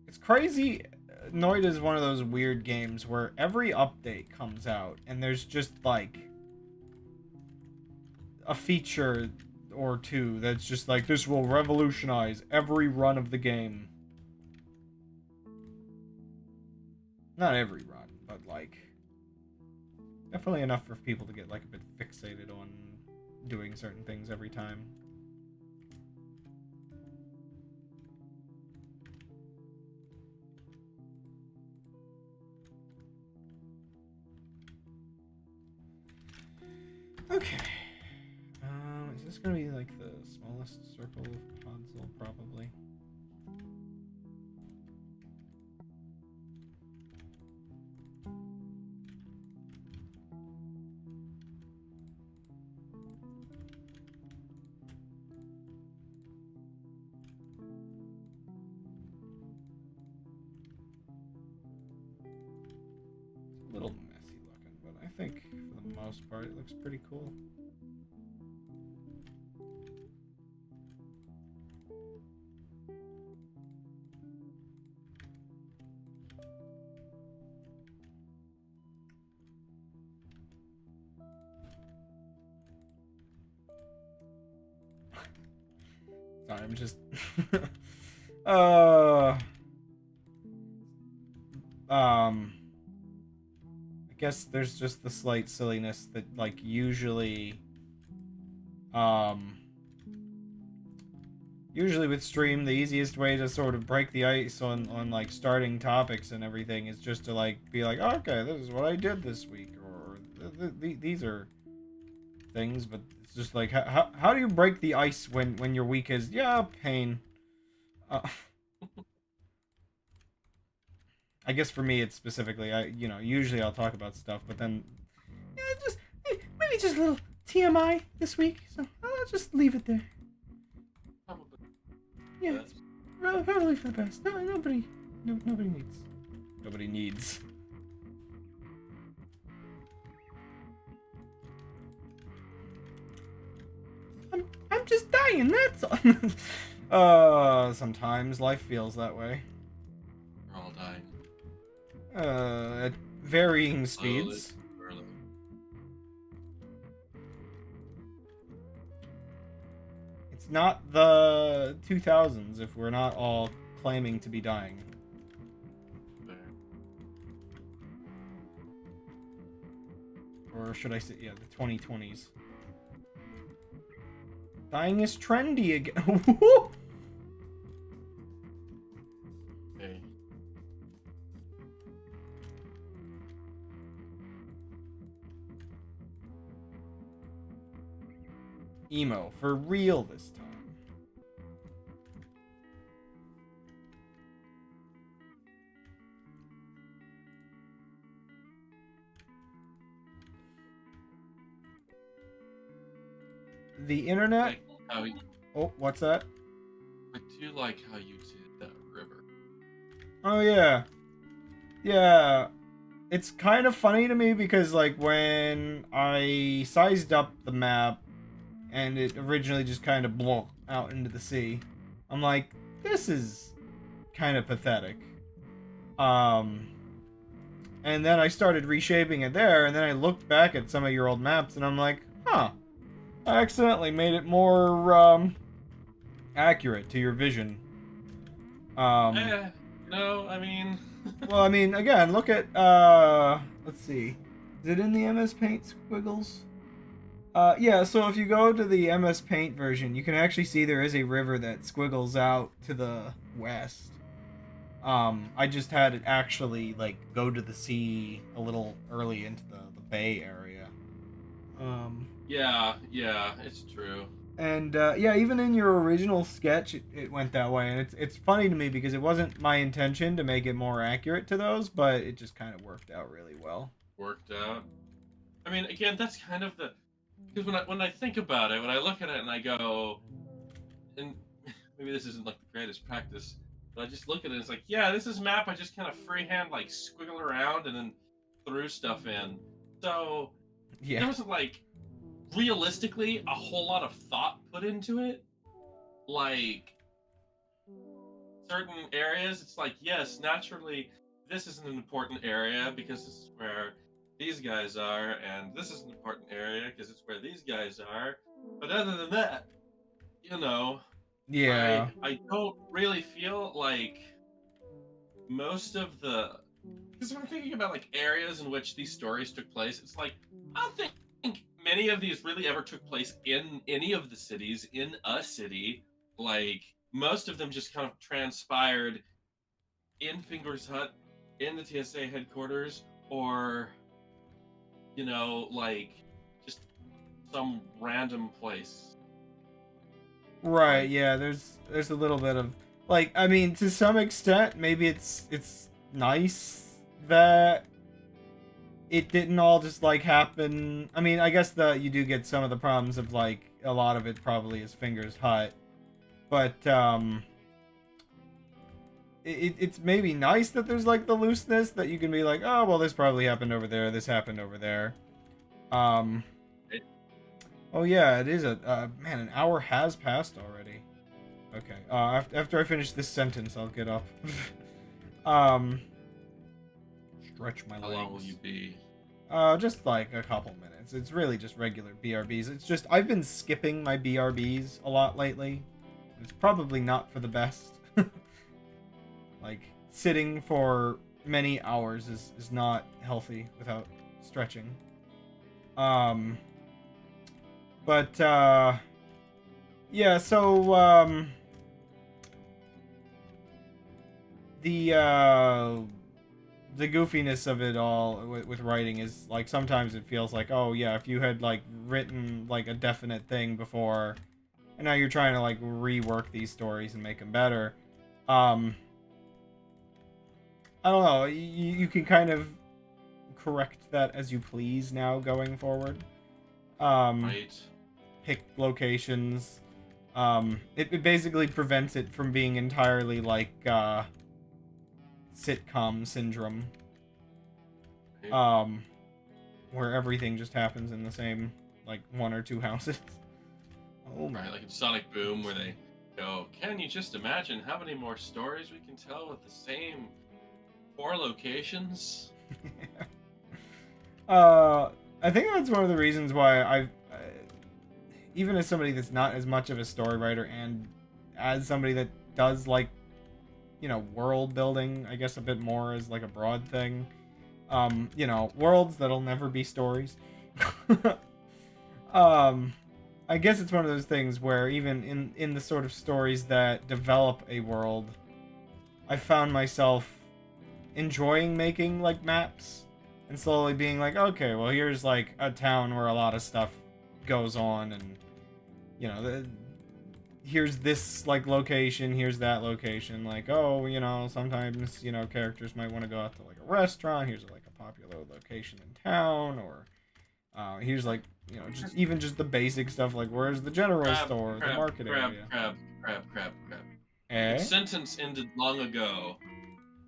It's crazy. Noid is one of those weird games where every update comes out and there's just like a feature or two that's just like, this will revolutionize every run of the game. Not every run, but like definitely enough for people to get like a bit fixated on doing certain things every time. Okay. Is this gonna be like the smallest circle of console? Probably. It's a little messy looking, but I think for the most part it looks pretty cool. Sorry, I'm just uh I guess there's just the slight silliness that like um usually with stream the easiest way to sort of break the ice on like starting topics and everything is just to like be like, oh, okay, this is what I did this week, or these are things, but it's just like how do you break the ice when your week is pain. uh, I guess for me it's specifically usually I'll talk about stuff, but then just maybe just a little TMI this week, so I'll just leave it there. Probably. Yeah, That's... probably for the best. Nobody needs. Nobody needs. I'm just dying. That's all. Sometimes life feels that way. We're all dying. At varying speeds. Slowly. It's not the 2000s if we're not all claiming to be dying. Fair. Or should I say, the 2020s. Dying is trendy again. Okay. Emo, for real this time. The internet? Oh, what's that? I do like how you did that river. Oh, yeah. Yeah. It's kind of funny to me because, like, when I sized up the map and it originally just kind of blew out into the sea, I'm like, this is kind of pathetic. And then I started reshaping it there, and then I looked back at some of your old maps, and I'm like, huh, I accidentally made it more, accurate to your vision. No, I mean... Well, I mean, again, look at, let's see. Is it in the MS Paint squiggles? Yeah, so if you go to the MS Paint version, you can actually see there is a river that squiggles out to the west. I just had it actually, like, go to the sea a little early into the bay area. Yeah, it's true. And, yeah, even in your original sketch, it went that way. And it's funny to me because it wasn't my intention to make it more accurate to those, but it just kind of worked out really well. Worked out. I mean, again, that's kind of the... Because when I think about it, when I look at it and I go... And maybe this isn't, like, the greatest practice, but I just look at it and it's like, yeah, this is map I just kind of freehand, like, squiggle around and then threw stuff in. So, Yeah. there wasn't, like, realistically a whole lot of thought put into it. Like, certain areas, it's like, yes, naturally, this is an important area because this is where these guys are, and this is an important area because it's where these guys are. But other than that, Yeah. I don't really feel like most of the... Because when I'm thinking about like areas in which these stories took place, it's like, I don't think many of these really ever took place in any of the cities, in a city. Like, most of them just kind of transpired in Finger's Hut, in the TSA headquarters, or, like, just some random place. Right, yeah, there's a little bit of like, I mean, to some extent maybe it's nice that it didn't all just like happen. I mean, I guess that you do get some of the problems of like a lot of it probably is Fingers Hut, but it's maybe nice that there's like the looseness that you can be like, oh well, this probably happened over there, this happened over there. Um, It, oh yeah, it is a man. An hour has passed already. Okay. After I finish this sentence, I'll get up. um, stretch my how legs. long will you be? Just like a couple minutes. It's really just regular BRBs. It's just I've been skipping my BRBs a lot lately. It's probably not for the best. Like sitting for many hours is not healthy without stretching. But yeah, so the goofiness of it all with writing is like sometimes it feels like, oh yeah, if you had like written like a definite thing before and now you're trying to like rework these stories and make them better. I don't know, you can kind of correct that as you please now going forward. Right. Pick locations. It basically prevents it from being entirely like sitcom syndrome. Okay. Where everything just happens in the same like one or two houses. Oh my! Right, like in Sonic Boom, where they go, can you just imagine how many more stories we can tell with the same 4 locations? I think that's one of the reasons why I've, even as somebody that's not as much of a story writer and as somebody that does like, you know, world building, I guess a bit more as like a broad thing. You know, worlds that'll never be stories. I guess it's one of those things where even in the sort of stories that develop a world, I found myself enjoying making like maps and slowly being like, okay, well here's like a town where a lot of stuff goes on, and you know, here's this like location, here's that location, like, oh, you know, sometimes, you know, characters might want to go out to like a restaurant, here's like a popular location in town, or here's like, you know, just even just the basic stuff like where's the general store, the market area. Crab. Its Eh? sentence ended long ago.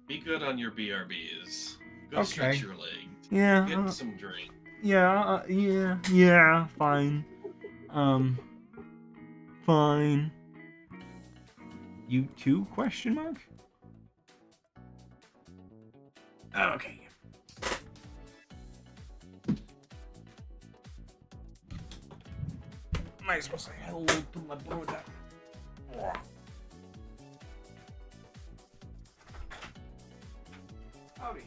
Be good on your BRBs. Go stretch Okay. your legs. Yeah. Get some drink. Yeah, fine. Fine. You too? Question mark. Okay. Might as well say hello to my brother. Howdy.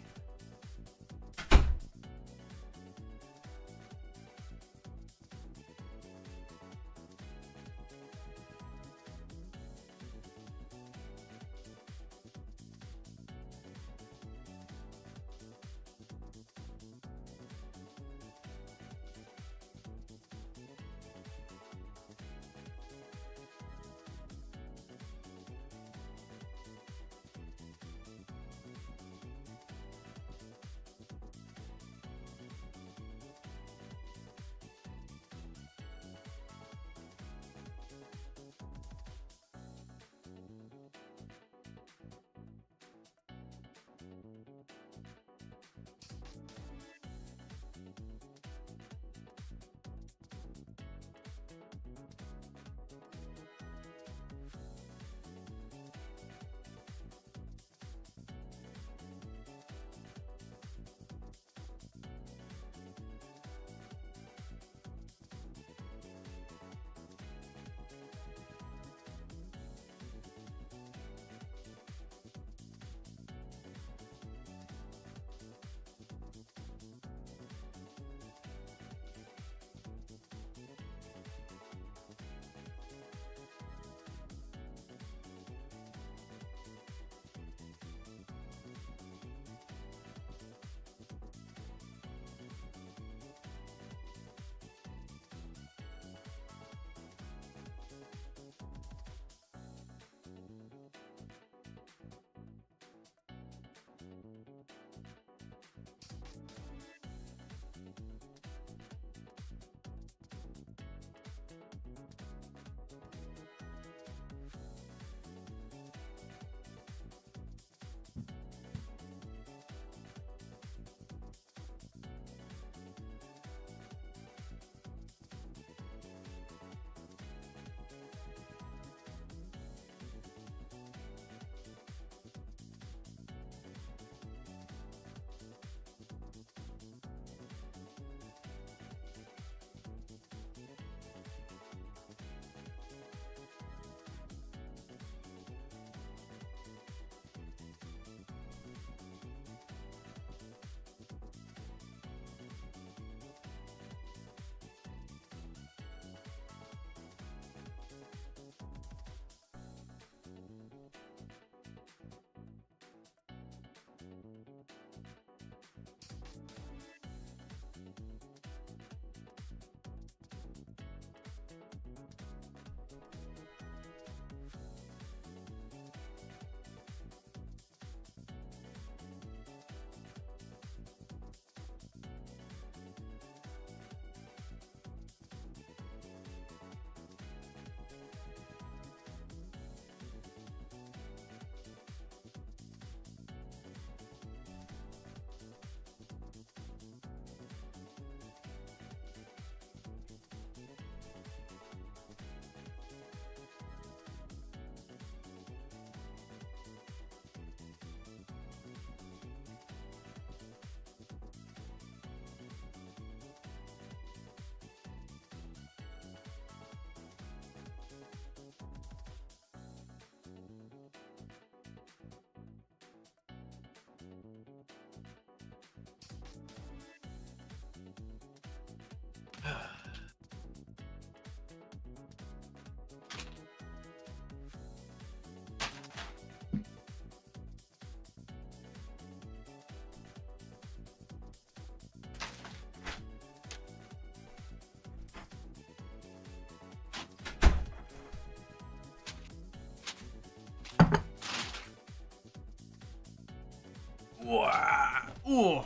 Wow. Ooh.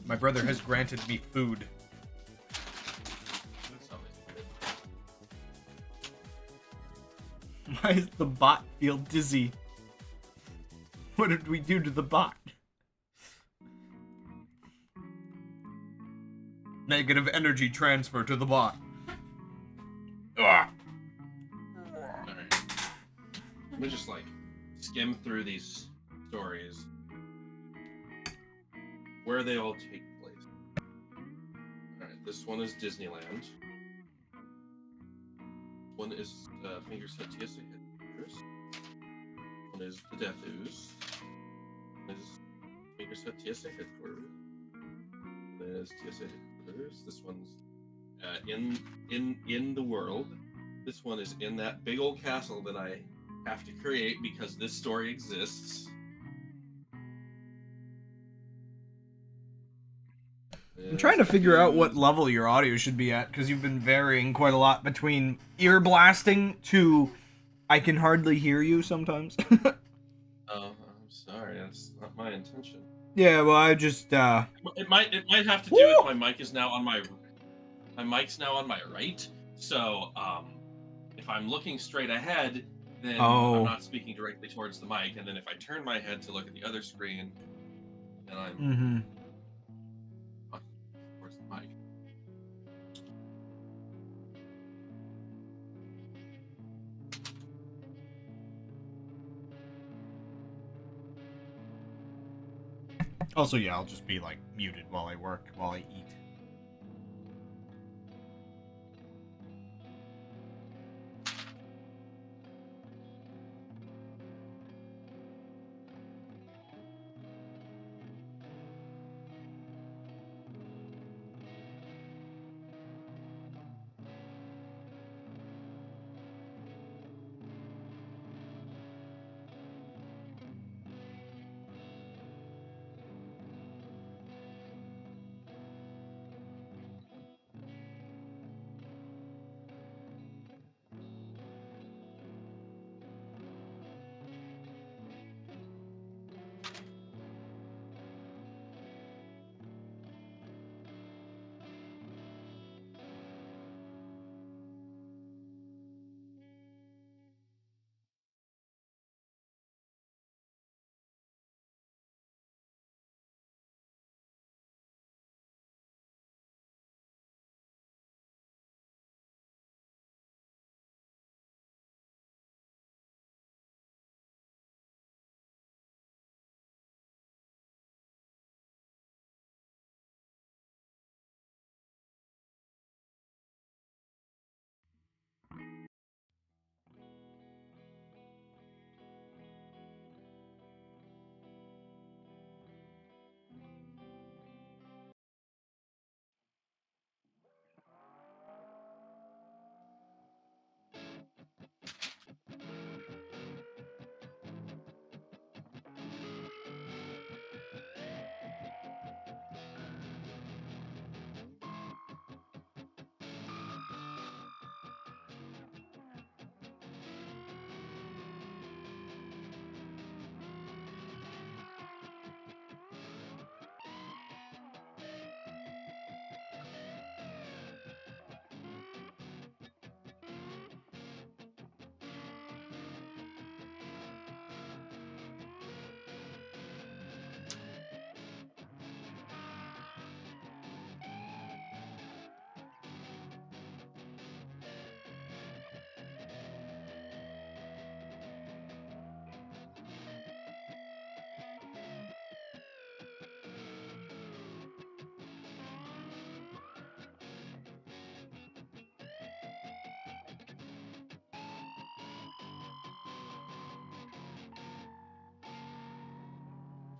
My brother has granted me food. That's always good. Why does the bot feel dizzy? What did we do to the bot? Negative energy transfer to the bot. Ah. Alright. Let me just like skim through these stories. Where they all take place. Alright, this one is Disneyland. One is Fingers Hut TSA headquarters. One is the Death Ooze. One is Fingers Hut TSA headquarters. One is TSA headquarters. This one's in the world. This one is in that big old castle that I have to create because this story exists. I'm trying to figure out what level your audio should be at, because you've been varying quite a lot between ear blasting to I can hardly hear you sometimes. Oh, I'm sorry. That's not my intention. Yeah, well, I just, It might have to do with my mic is now on my mic's now on my right. So if I'm looking straight ahead, then I'm not speaking directly towards the mic. And then if I turn my head to look at the other screen, then I'm towards the mic. Also, yeah, I'll just be, like, muted while I work, while I eat.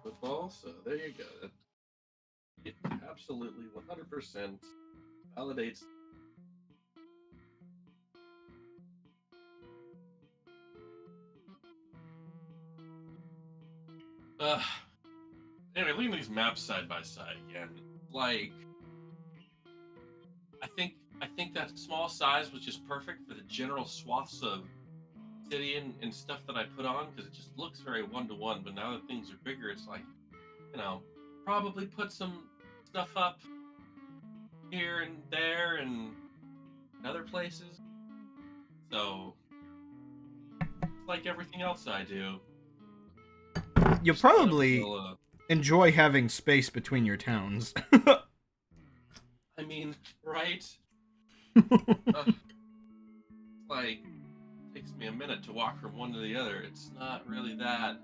Football, so there you go. It absolutely 100% Validates. Uh, anyway, looking at these maps side by side again, like I think that small size was just perfect for the general swaths of city and stuff that I put on because it just looks very one to one. But now that things are bigger, it's like, you know, probably put some stuff up here and there and other places. So it's like everything else I do. You'll Just kind of probably will, enjoy having space between your towns. I mean, right? Like, takes me a minute to walk from one to the other. It's not really that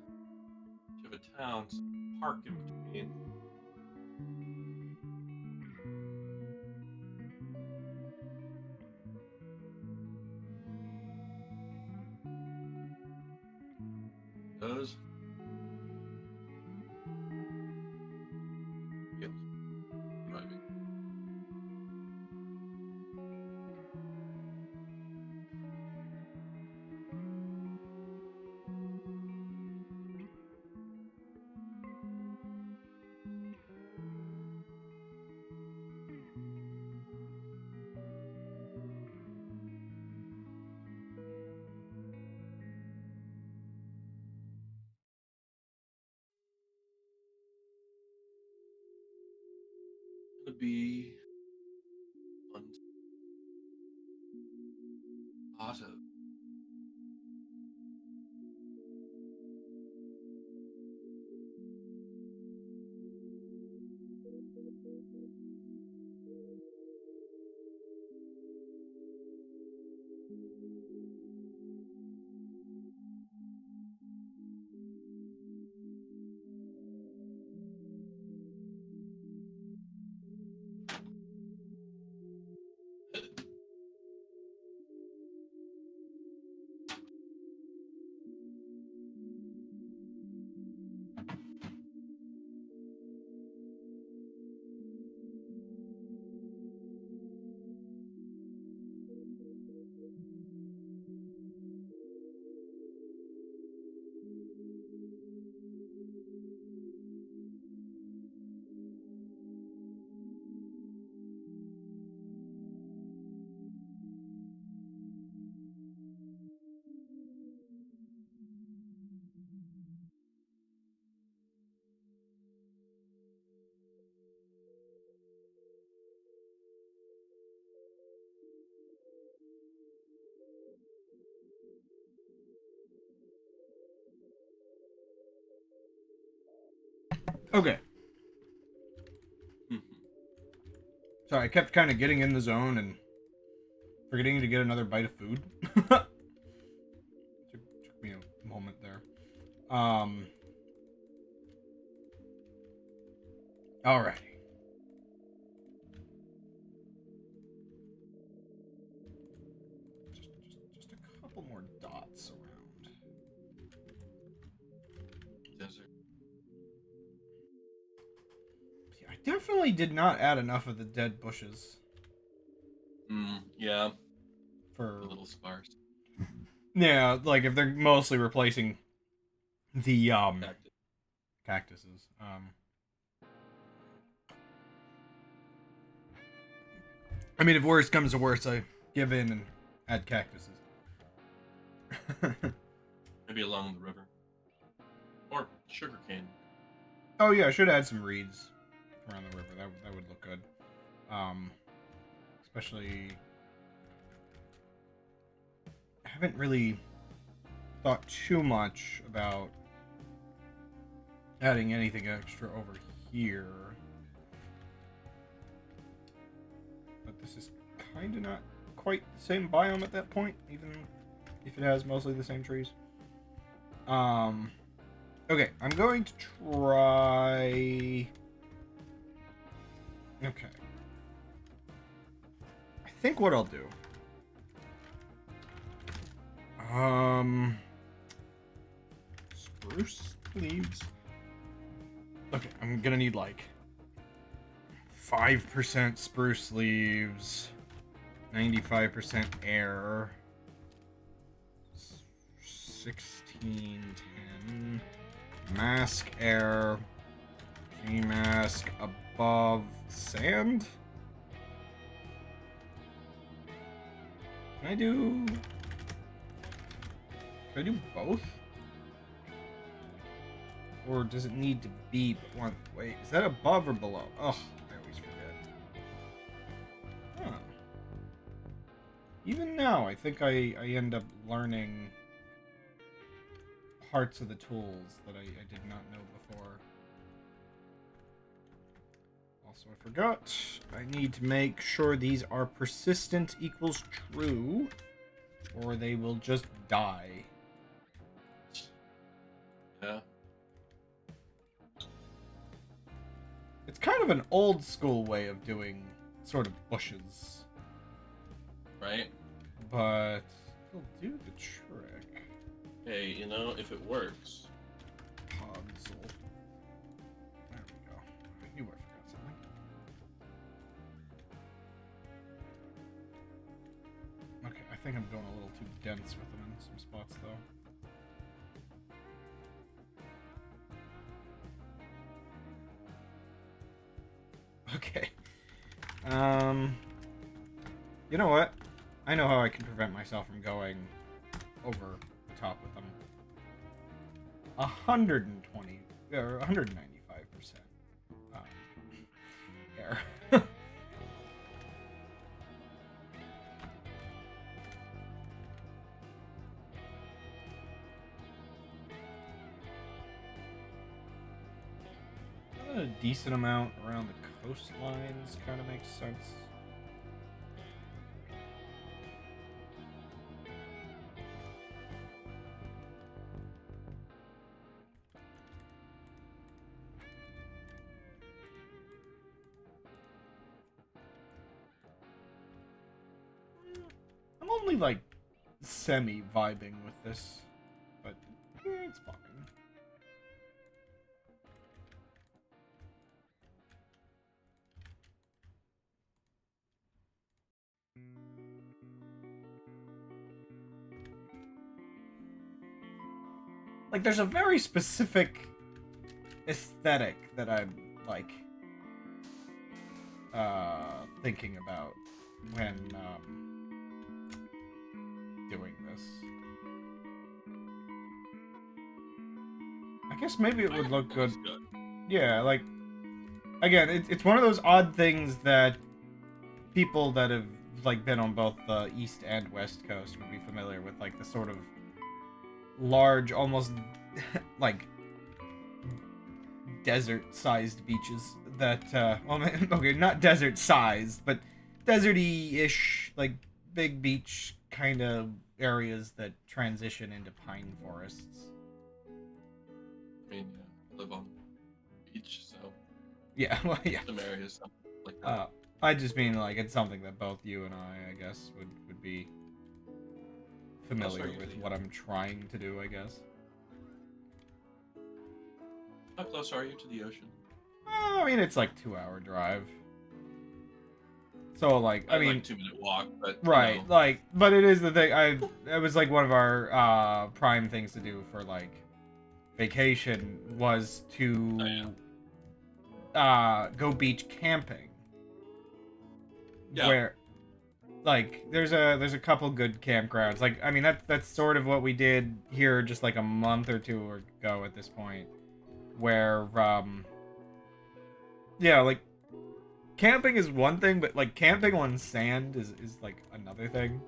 much of a town. It's a park in between. Those feels driving. Gonna be on auto. Okay. Sorry, I kept kind of getting in the zone and forgetting to get another bite of food. took me a moment there. Alrighty. Just a couple more dots around. Desert. I definitely did not add enough of the dead bushes Yeah, for a little sparse. Yeah, like if they're mostly replacing the Cactus. cactuses. I mean, if worse comes to worse, I give in and add cactuses. Maybe along the river. Or sugarcane. Oh yeah, I should add some reeds around the river. That would look good. Especially, I haven't really thought too much about adding anything extra over here. But this is kind of not quite the same biome at that point, even if it has mostly the same trees. Okay, I'm going to try... Okay. I think what I'll do... Spruce leaves... Okay, I'm gonna need, like, 5% spruce leaves, 95% air, 1610, mask air, G-mask above sand? Can I do both? Or does it need to be one? Wait, is that above or below? Oh, I always forget. Huh. Even now, I think I end up learning parts of the tools that I did not know before. Also, I forgot. I need to make sure these are persistent equals true, or they will just die. Yeah. It's kind of an old school way of doing sort of bushes. Right? But it'll do the trick. Hey, you know, if it works. Podzol. There we go. I knew I forgot something. Okay, I think I'm going a little too dense with them in some spots, though. Okay. You know what? I know how I can prevent myself from going over the top with them. 120 or 195% air. A decent amount around the coastlines kind of makes sense. I'm only like semi vibing with this, but it's fine. Like, there's a very specific aesthetic that I'm like thinking about when doing this. I guess maybe it would look good. Yeah, like, again, it's one of those odd things that people that have like been on both the east and west coast would be familiar with, like the sort of large, almost like desert-sized beaches that well, okay, not desert-sized, but deserty-ish, like big beach kind of areas that transition into pine forests. I mean, yeah, I live on the beach, so Yeah, well, yeah. some areas like that. I just mean like it's something that both you and I guess, would be familiar with what I'm trying to do, I guess. How close are you to the ocean? I mean, it's like 2-hour drive. So like, I mean, like 2-minute walk, but right, you know. like, but it is the thing. It was like one of our prime things to do for like vacation was to go beach camping. Yeah. Where like there's a couple good campgrounds. Like, I mean, that's sort of what we did here just like a month or two ago at this point, where yeah, like camping is one thing, but like camping on sand is like another thing.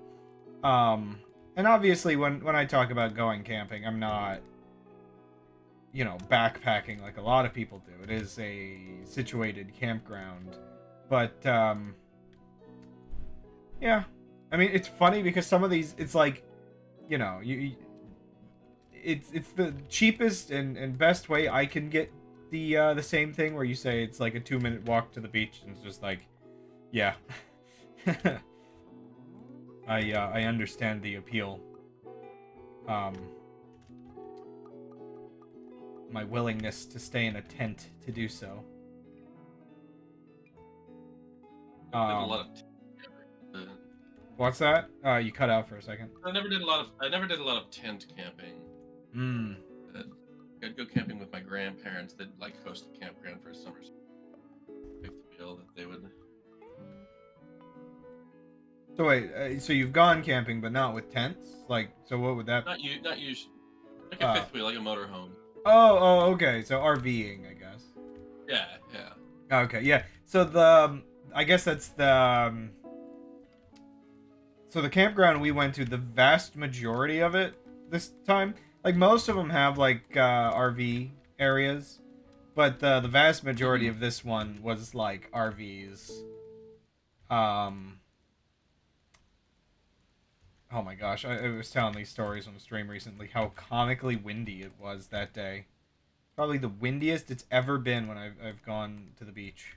And obviously when I talk about going camping, I'm not, you know, backpacking like a lot of people do. It is a situated campground. But yeah. I mean, it's funny because some of these, it's like, you know, it's the cheapest and best way I can get the same thing where you say it's like a 2-minute walk to the beach, and it's just like, yeah. I understand the appeal. My willingness to stay in a tent to do so. I did a lot of What's that? You cut out for a second. I never did a lot of tent camping. Hmm. I'd go camping with my grandparents. They'd like host a campground for summer. Fifth wheel that they would. So wait, so you've gone camping, but not with tents? Like, so what would that? Not use like a fifth wheel, like a motorhome. Oh, okay. So RVing, I guess. Yeah, yeah. Okay, yeah. So the, I guess that's the. So the campground we went to, the vast majority of it this time, like most of them have like RV areas, but the vast majority of this one was like RVs. Oh my gosh, I was telling these stories on the stream recently how comically windy it was that day. Probably the windiest it's ever been when I've gone to the beach.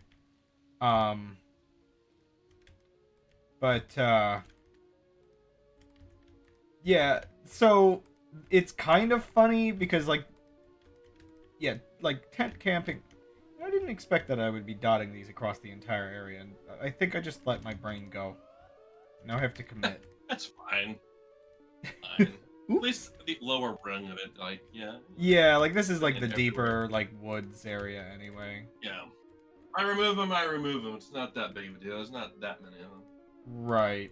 But yeah, so it's kind of funny because like yeah, like tent camping. I didn't expect that I would be dotting these across the entire area, and I think I just let my brain go. Now I have to commit. That's fine. Fine. At least the lower rung of it, like, yeah. Yeah, like this is like the Everywhere. deeper like woods area anyway. Yeah. I remove them. It's not that big of a deal. There's not that many of them. Right.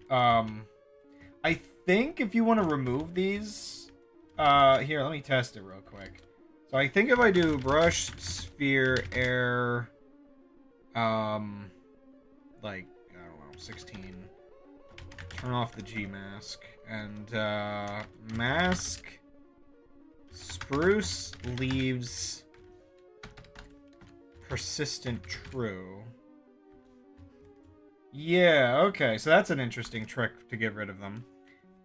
I think if you want to remove these, here, let me test it real quick. So I think if I do brush, sphere, air, like, I don't know, 16, turn off the G mask, and, mask, spruce, leaves, persistent, true. Yeah, okay, so that's an interesting trick to get rid of them.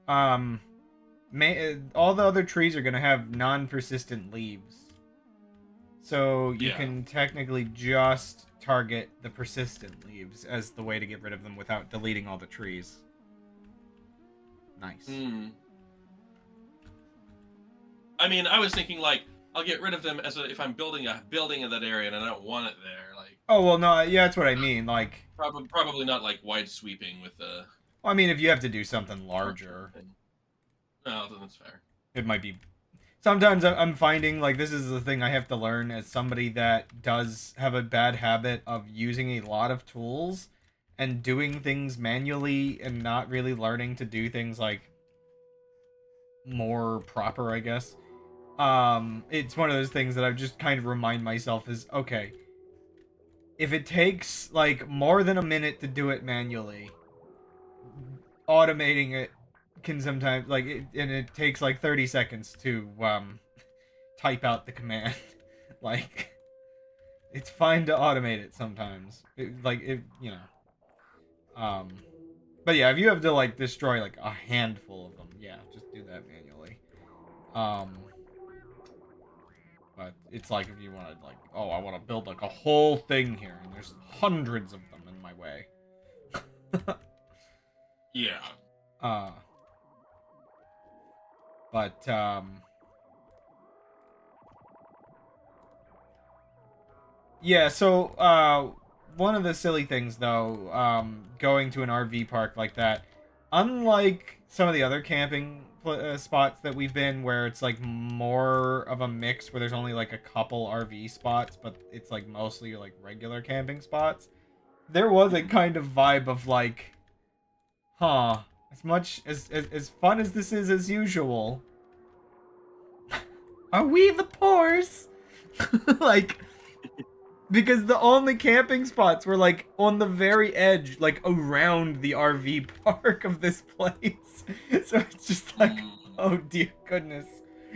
All the other trees are gonna have non-persistent leaves. So you can technically just target the persistent leaves as the way to get rid of them without deleting all the trees. Nice. I mean, I was thinking like I'll get rid of them if I'm building a building in that area and I don't want it there. Like. Oh well, no, yeah, that's what I mean. Like probably not like wide sweeping with the. Well, I mean, if you have to do something larger, no, that's fair. It might be. Sometimes I'm finding like this is the thing I have to learn as somebody that does have a bad habit of using a lot of tools and doing things manually and not really learning to do things like more proper, I guess. It's one of those things that I've just kind of remind myself is okay. If it takes like more than a minute to do it manually, automating it can sometimes and it takes like 30 seconds to type out the command. Like it's fine to automate it sometimes. But yeah, if you have to like destroy like a handful of them, yeah, just do that manually. But it's like if you want to like, oh, I want to build like a whole thing here and there's hundreds of them in my way. Yeah. But yeah, so one of the silly things though, going to an RV park like that, unlike some of the other camping spots that we've been where it's like more of a mix where there's only like a couple RV spots, but it's like mostly like regular camping spots, there was a kind of vibe of like, huh, as much as fun as this is as usual, are we the pores? Like, because the only camping spots were like on the very edge, like around the RV park of this place. So it's just like, oh dear goodness,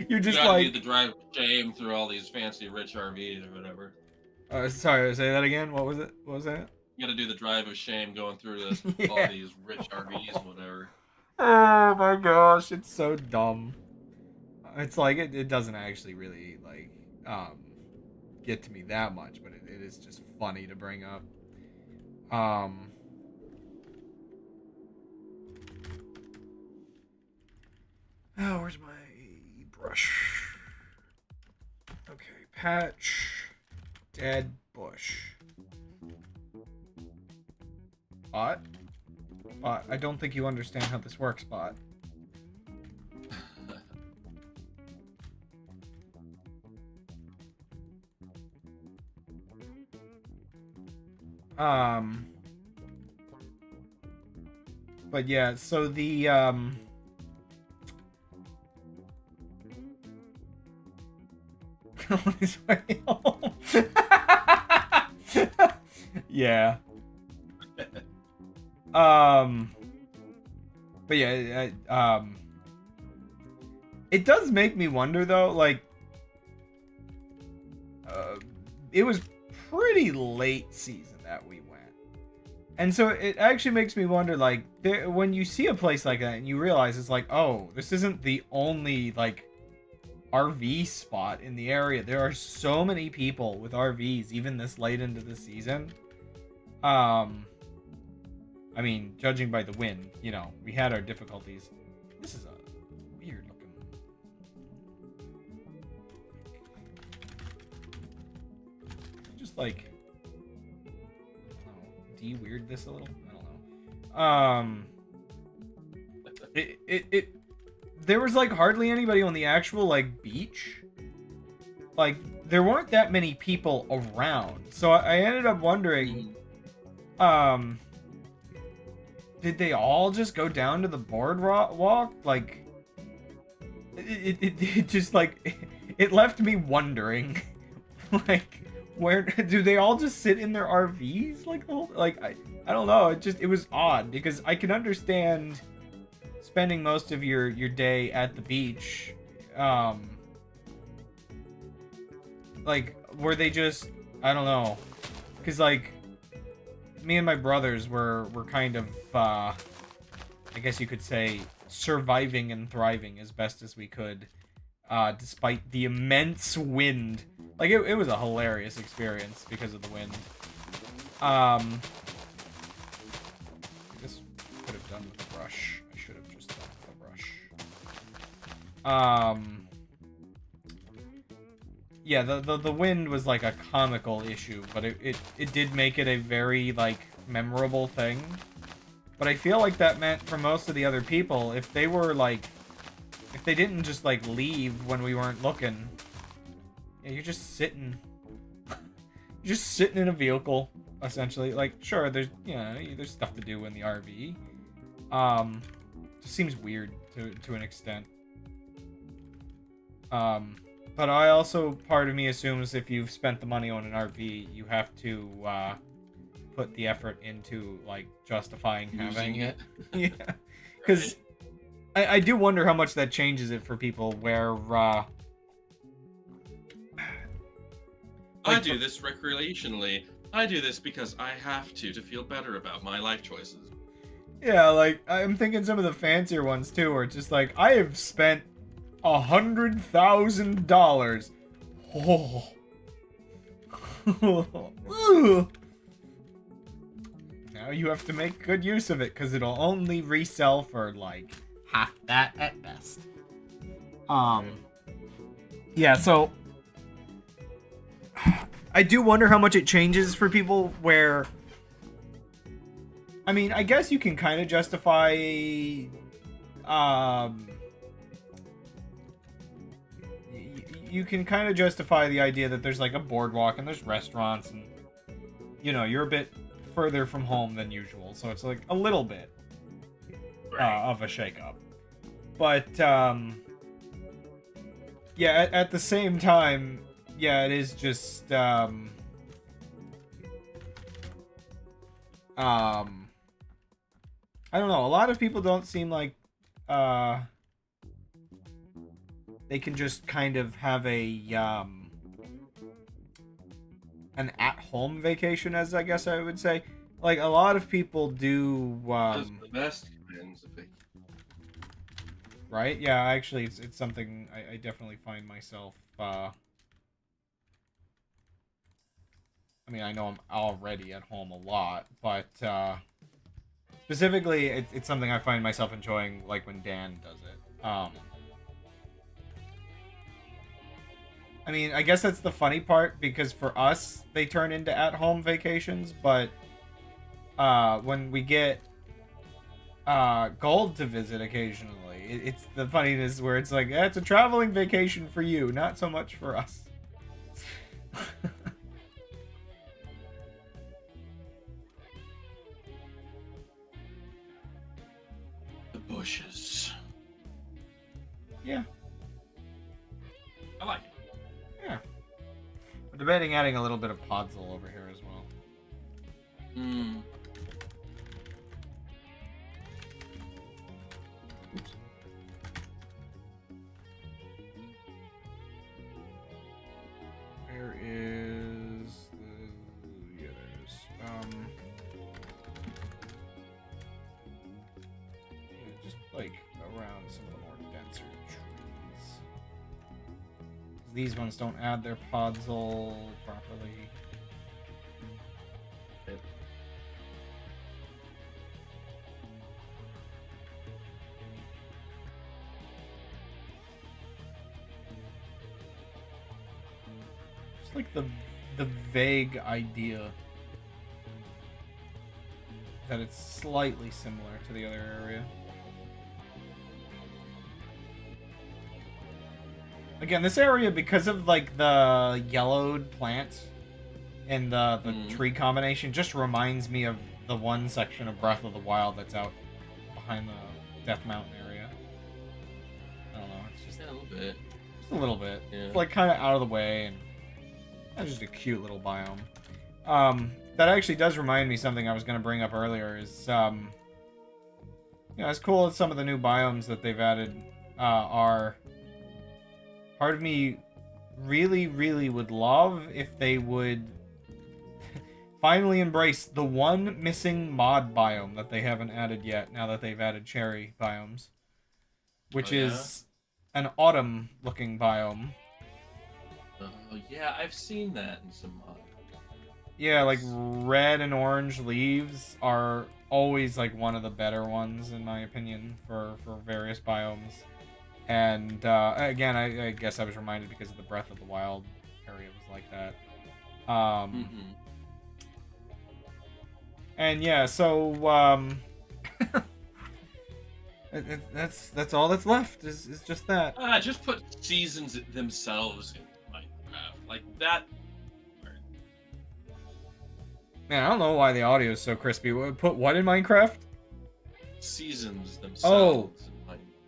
you're just you gotta like do the drive of shame through all these fancy rich RVs or whatever. Sorry, say that again. What was it? What was that? You gotta do the drive of shame going through all these rich RVs and whatever. Oh my gosh, it's so dumb. It's like it doesn't actually really like get to me that much, but it is just funny to bring up. Oh, where's my brush? Okay, patch, dead bush. Spot. Spot. I don't think you understand how this works, Spot. But yeah, so the on his way home. Yeah. But yeah, it does make me wonder though, like, it was pretty late season that we went, and so it actually makes me wonder, like, when you see a place like that and you realize it's like, oh, this isn't the only like RV spot in the area. There are so many people with RVs even this late into the season. I mean, judging by the wind, you know, we had our difficulties. This is a weird looking. Just like, I don't know, de-weird this a little. I don't know. There was like hardly anybody on the actual like beach. Like there weren't that many people around, so I ended up wondering, did they all just go down to the boardwalk? Like, it just like it left me wondering, like, where do they all just sit in their RVs? Like, I don't know. It was odd because I can understand spending most of your day at the beach. Like, were they just, I don't know, because like me and my brothers were kind of, I guess you could say, surviving and thriving as best as we could, despite the immense wind. Like, it was a hilarious experience because of the wind. This could have done with the brush. I should have just done with the brush. Yeah, the wind was like a comical issue, but it did make it a very like memorable thing. But I feel like that meant for most of the other people, if they were like, if they didn't just like leave when we weren't looking, yeah, you're just sitting, you're just sitting in a vehicle essentially. Like, sure, there's, you know, there's stuff to do in the RV. Just seems weird to an extent. But I also, part of me assumes if you've spent the money on an RV, you have to put the effort into like justifying having it. Yeah, because I do wonder how much that changes it for people. Where I do this recreationally. I do this because I have to feel better about my life choices. Yeah, like I'm thinking some of the fancier ones too, where it's just like I have spent $100,000. Oh. Now you have to make good use of it because it'll only resell for like half that at best. Yeah, so I do wonder how much it changes for people where, I mean, I guess you can kind of justify you can kind of justify the idea that there's like a boardwalk and there's restaurants and, you know, you're a bit further from home than usual, so it's like a little bit of a shakeup. But yeah, at the same time, yeah, it is just I don't know, a lot of people don't seem like they can just kind of have a an at-home vacation, as I guess I would say. Like a lot of people do. That's the best kinds of vacation. Right? Yeah, actually, it's something I definitely find myself. I mean, I know I'm already at home a lot, but specifically, it's something I find myself enjoying, like when Dan does it. I mean, I guess that's the funny part, because for us, they turn into at-home vacations, but when we get gold to visit occasionally. It's the funniness where it's like, yeah, it's a traveling vacation for you, not so much for us. The bushes. Yeah. I like it. Yeah. We're debating adding a little bit of podzol over here as well. Hmm. Oops. Where is the... Yeah, there's... Yeah, just, like, around some of the more denser trees. These ones don't add their podzol properly. Just like the vague idea that it's slightly similar to the other area. Again, this area, because of like the yellowed plants and the tree combination, just reminds me of the one section of Breath of the Wild that's out behind the Death Mountain area. I don't know, it's just a little bit. Just a little bit. Yeah. It's like kind of out of the way, and that's just a cute little biome. That actually does remind me something I was going to bring up earlier is, you know, as cool as some of the new biomes that they've added are, part of me really, really would love if they would finally embrace the one missing mod biome that they haven't added yet, now that they've added cherry biomes, which is an autumn-looking biome. Oh, yeah, I've seen that in some mod. Yeah, like red and orange leaves are always like one of the better ones in my opinion for various biomes. And again, I guess I was reminded because of the Breath of the Wild area was like that. And yeah, so that's all that's left is just that. Just put seasons themselves in Minecraft like that. Man, I don't know why the audio is so crispy. Put what in Minecraft? Seasons themselves. Oh.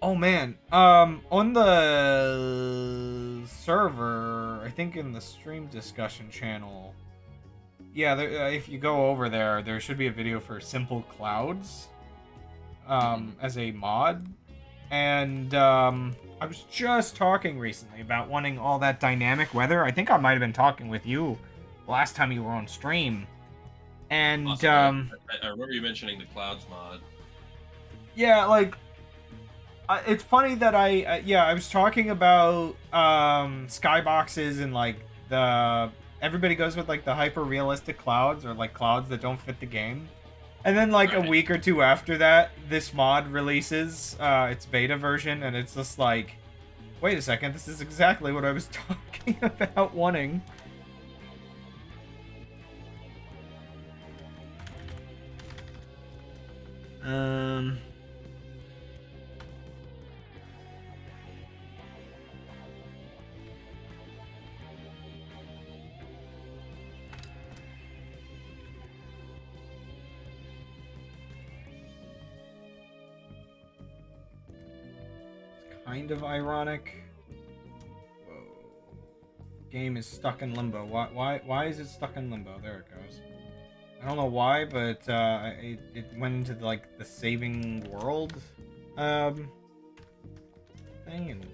Oh man. On the server, I think in the stream discussion channel, yeah, if you go over there, there should be a video for Simple Clouds, as a mod, and I was just talking recently about wanting all that dynamic weather. I think I might have been talking with you last time you were on stream. And awesome. I remember you mentioning the clouds mod. Yeah, like it's funny that I was talking about skyboxes and like everybody goes with like the hyper realistic clouds or like clouds that don't fit the game. And then like a week or two after that, this mod releases its beta version, and it's just like, wait a second, this is exactly what I was talking about wanting. It's kind of ironic. Whoa. Game is stuck in limbo. Why is it stuck in limbo? There it goes. I don't know why, but it went into like the saving world thing and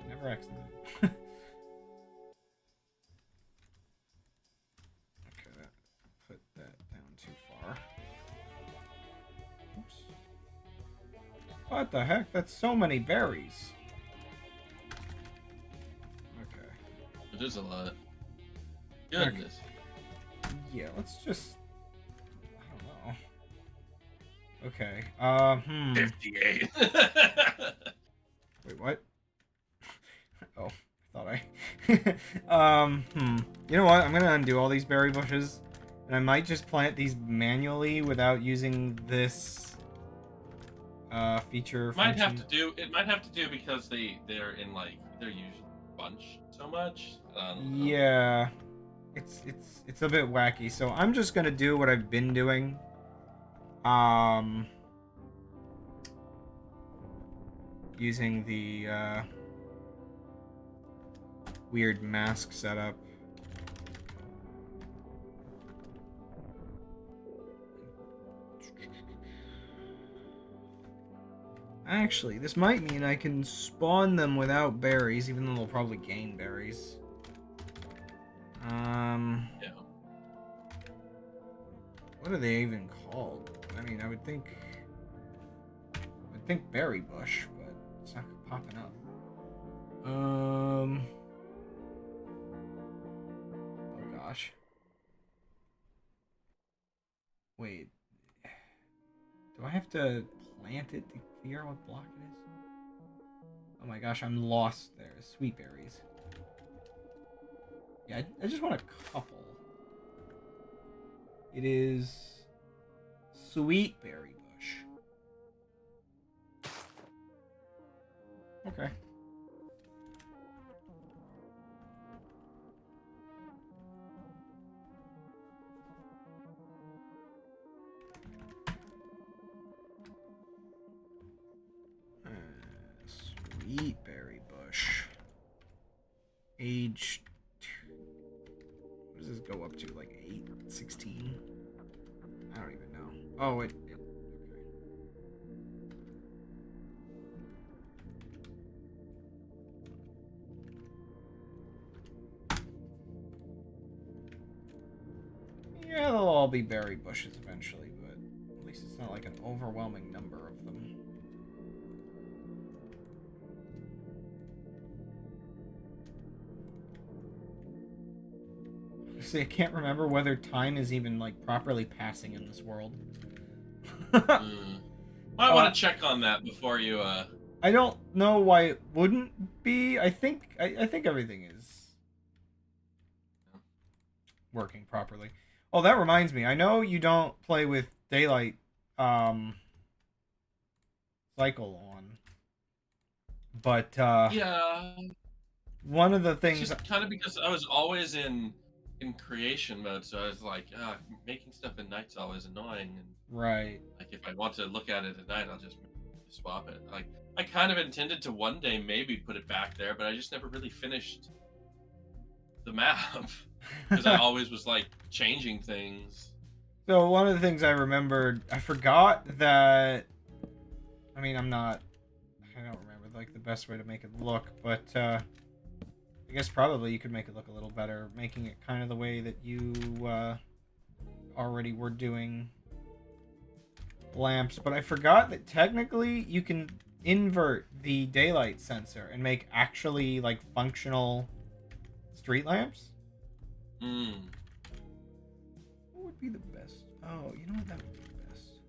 never exited. Okay, put that down too far. Oops. What the heck? That's so many berries. Okay. It is a lot. Goodness. Okay. Yeah, let's just. Okay. 58. Wait, what? Oh, I thought I. You know what? I'm gonna undo all these berry bushes, And I might just plant these manually without using this feature Might have function. to do. It might have to do because they're in like they're usually bunch so much. I don't know. Yeah. It's a bit wacky. So I'm just gonna do what I've been doing. Using the weird mask setup. Actually, this might mean I can spawn them without berries, even though they'll probably gain berries. Yeah. What are they even called? I mean, I would think berry bush, but it's not popping up. Oh gosh. Wait. Do I have to plant it to figure out what block it is? Oh my gosh, I'm lost there. Sweet berries. Yeah, I just want a couple. It is sweet berry bush. Okay. Sweet berry bush. Age 2. What does this go up to? Like 8? 16? I don't even know. Oh, okay. Yeah, they'll all be berry bushes eventually, but at least it's not like an overwhelming number of them. See, I can't remember whether time is even like properly passing in this world. Might want to check on that before you. I don't know why it wouldn't be. I think everything is working properly. Oh, that reminds me. I know you don't play with daylight cycle on, but Yeah. one of the It's things. just kind of because I was always in creation mode, so I was like, making stuff at night's always annoying, and Right. like if I want to look at it at night, I'll just swap it. Like I kind of intended to one day maybe put it back there, but I just never really finished the map because I always was like changing things. So one of the things I remembered, I forgot that. I mean, I don't remember like the best way to make it look, but I guess probably you could make it look a little better, making it kind of the way that you already were doing lamps. But I forgot that technically you can invert the daylight sensor and make actually like functional street lamps. Mm. What would be the best? Oh, you know what? That would be the best.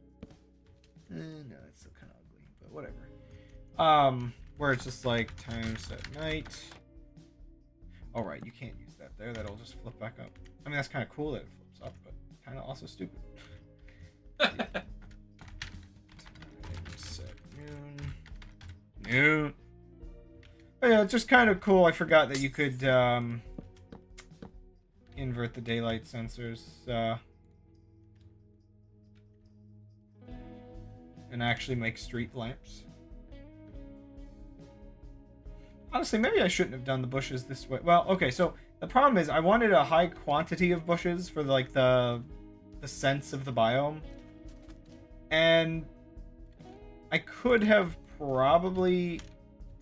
No, it's still kind of ugly, but whatever. Where it's just like time set night. All right, you can't use that there. That'll just flip back up. I mean, that's kind of cool that it flips up, but kind of also stupid. Time set noon. Oh, yeah, it's just kind of cool. I forgot that you could invert the daylight sensors and actually make street lamps. Honestly, maybe I shouldn't have done the bushes this way. Well, okay, so the problem is I wanted a high quantity of bushes for like the sense of the biome. And I could have probably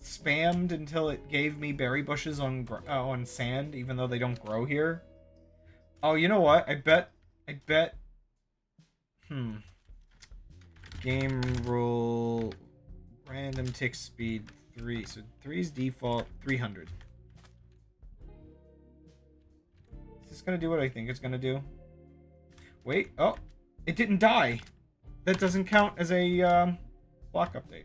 spammed until it gave me berry bushes on sand, even though they don't grow here. Oh, you know what? I bet game rule random tick speed 3. So 3's default 300. Is this gonna do what I think it's gonna do? Wait, oh, it didn't die. That doesn't count as a block update.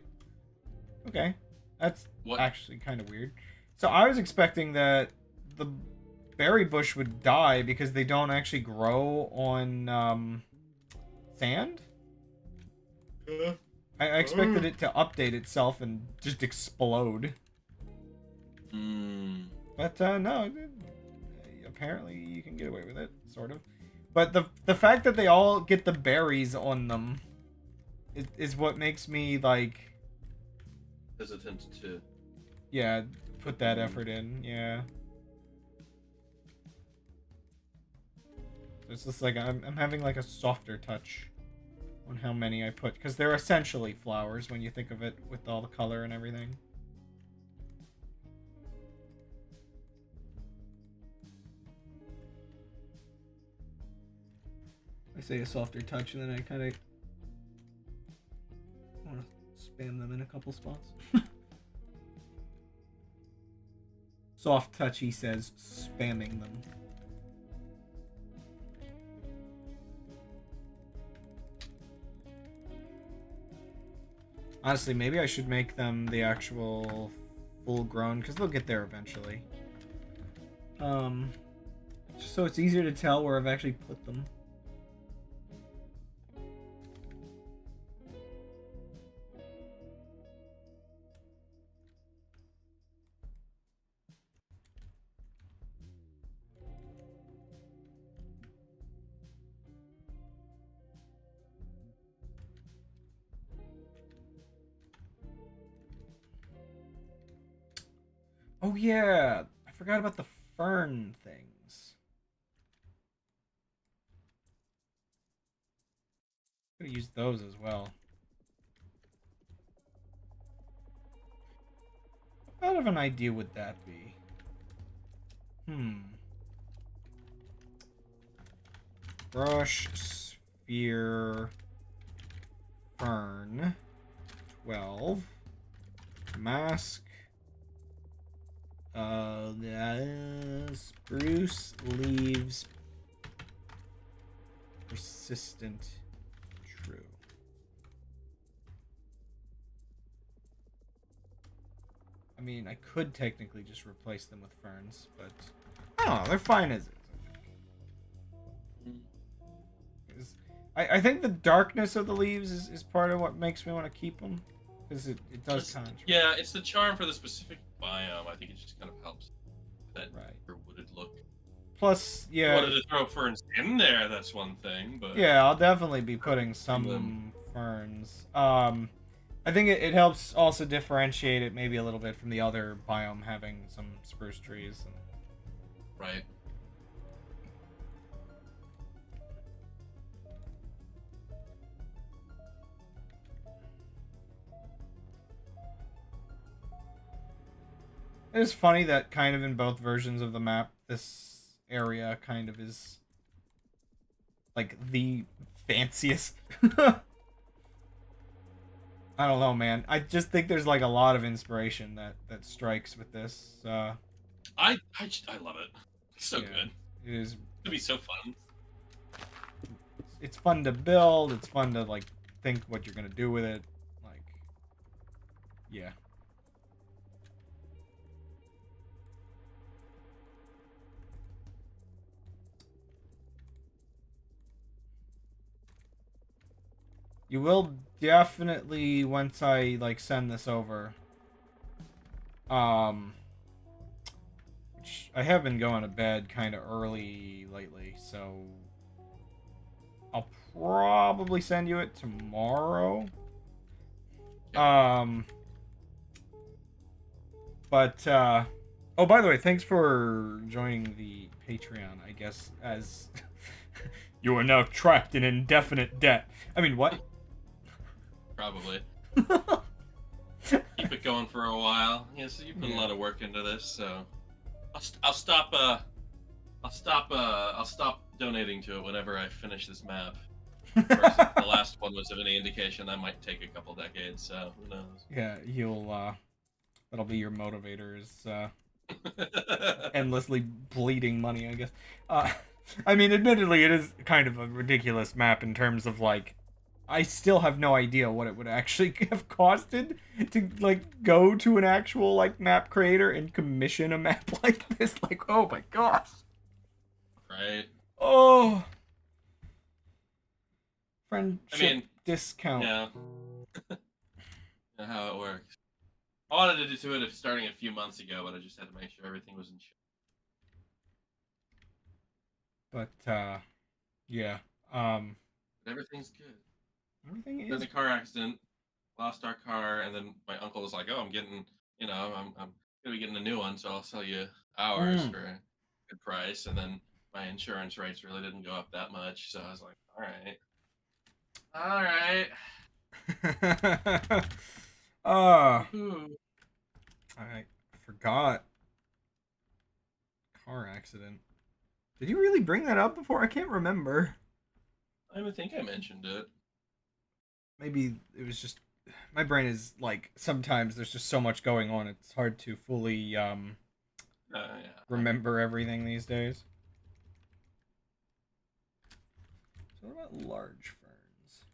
Okay, that's actually kind of weird. So I was expecting that berry bush would die because they don't actually grow on sand. I expected it to update itself and just explode. But no, apparently you can get away with it, sort of. But the fact that they all get the berries on them is what makes me like hesitant to. Yeah, put that effort in. Yeah. It's just like I'm having like a softer touch on how many I put, because they're essentially flowers when you think of it with all the color and everything. I say a softer touch, and then I kind of want to spam them in a couple spots. Soft touch, he says, spamming them. Honestly, maybe I should make them the actual full-grown, because they'll get there eventually. Just so it's easier to tell where I've actually put them. Oh yeah, I forgot about the fern things. Could use those as well. What kind of an idea would that be? Brush, sphere, fern, 12, mask, spruce, leaves, persistent, true. I mean, I could technically just replace them with ferns, but I don't know, they're fine as is. I think the darkness of the leaves is part of what makes me want to keep them, because it does contrast. Yeah, it's the charm for the specific biome. I think it just kind of helps that wooded look. Plus, yeah. If you wanted to throw ferns in there, that's one thing, but yeah, I'll definitely be putting some ferns. I think it helps also differentiate it maybe a little bit from the other biome having some spruce trees. And... Right. It's funny that kind of in both versions of the map, this area kind of is like the fanciest. I don't know, man. I just think there's like a lot of inspiration that strikes with this. I love it. It's so good. It is. It'll be so fun. It's fun to build. It's fun to like think what you're gonna do with it. Like, yeah. You will definitely, once I like send this over, which I have been going to bed kind of early lately, so I'll probably send you it tomorrow. But oh, by the way, thanks for joining the Patreon, I guess, as you are now trapped in indefinite debt. I mean, what? Probably. Keep it going for a while. Yeah, so you put a lot of work into this, so I'll stop donating to it whenever I finish this map. If the last one was of any indication, that might take a couple decades, so who knows. Yeah, you'll that'll be your motivators, endlessly bleeding money, I guess. I mean, admittedly, it is kind of a ridiculous map in terms of like, I still have no idea what it would actually have costed to like go to an actual like map creator and commission a map like this. Like, oh my gosh. Right. Oh, I friendship mean, discount. yeah. How it works. I wanted to do it starting a few months ago, but I just had to make sure everything was in shape. But yeah. Um, But everything's good. everything Then is. the car accident, lost our car, and then my uncle was like, "Oh, I'm getting, I'm gonna be getting a new one, so I'll sell you ours Mm. for a good price." And then my insurance rates really didn't go up that much, so I was like, all right, Ah, woohoo. I forgot. Car accident. Did you really bring that up before? I can't remember. I don't think I mentioned it. Maybe it was just my brain is like sometimes there's just so much going on. It's hard to fully Yeah. remember everything these days. So what about large ferns?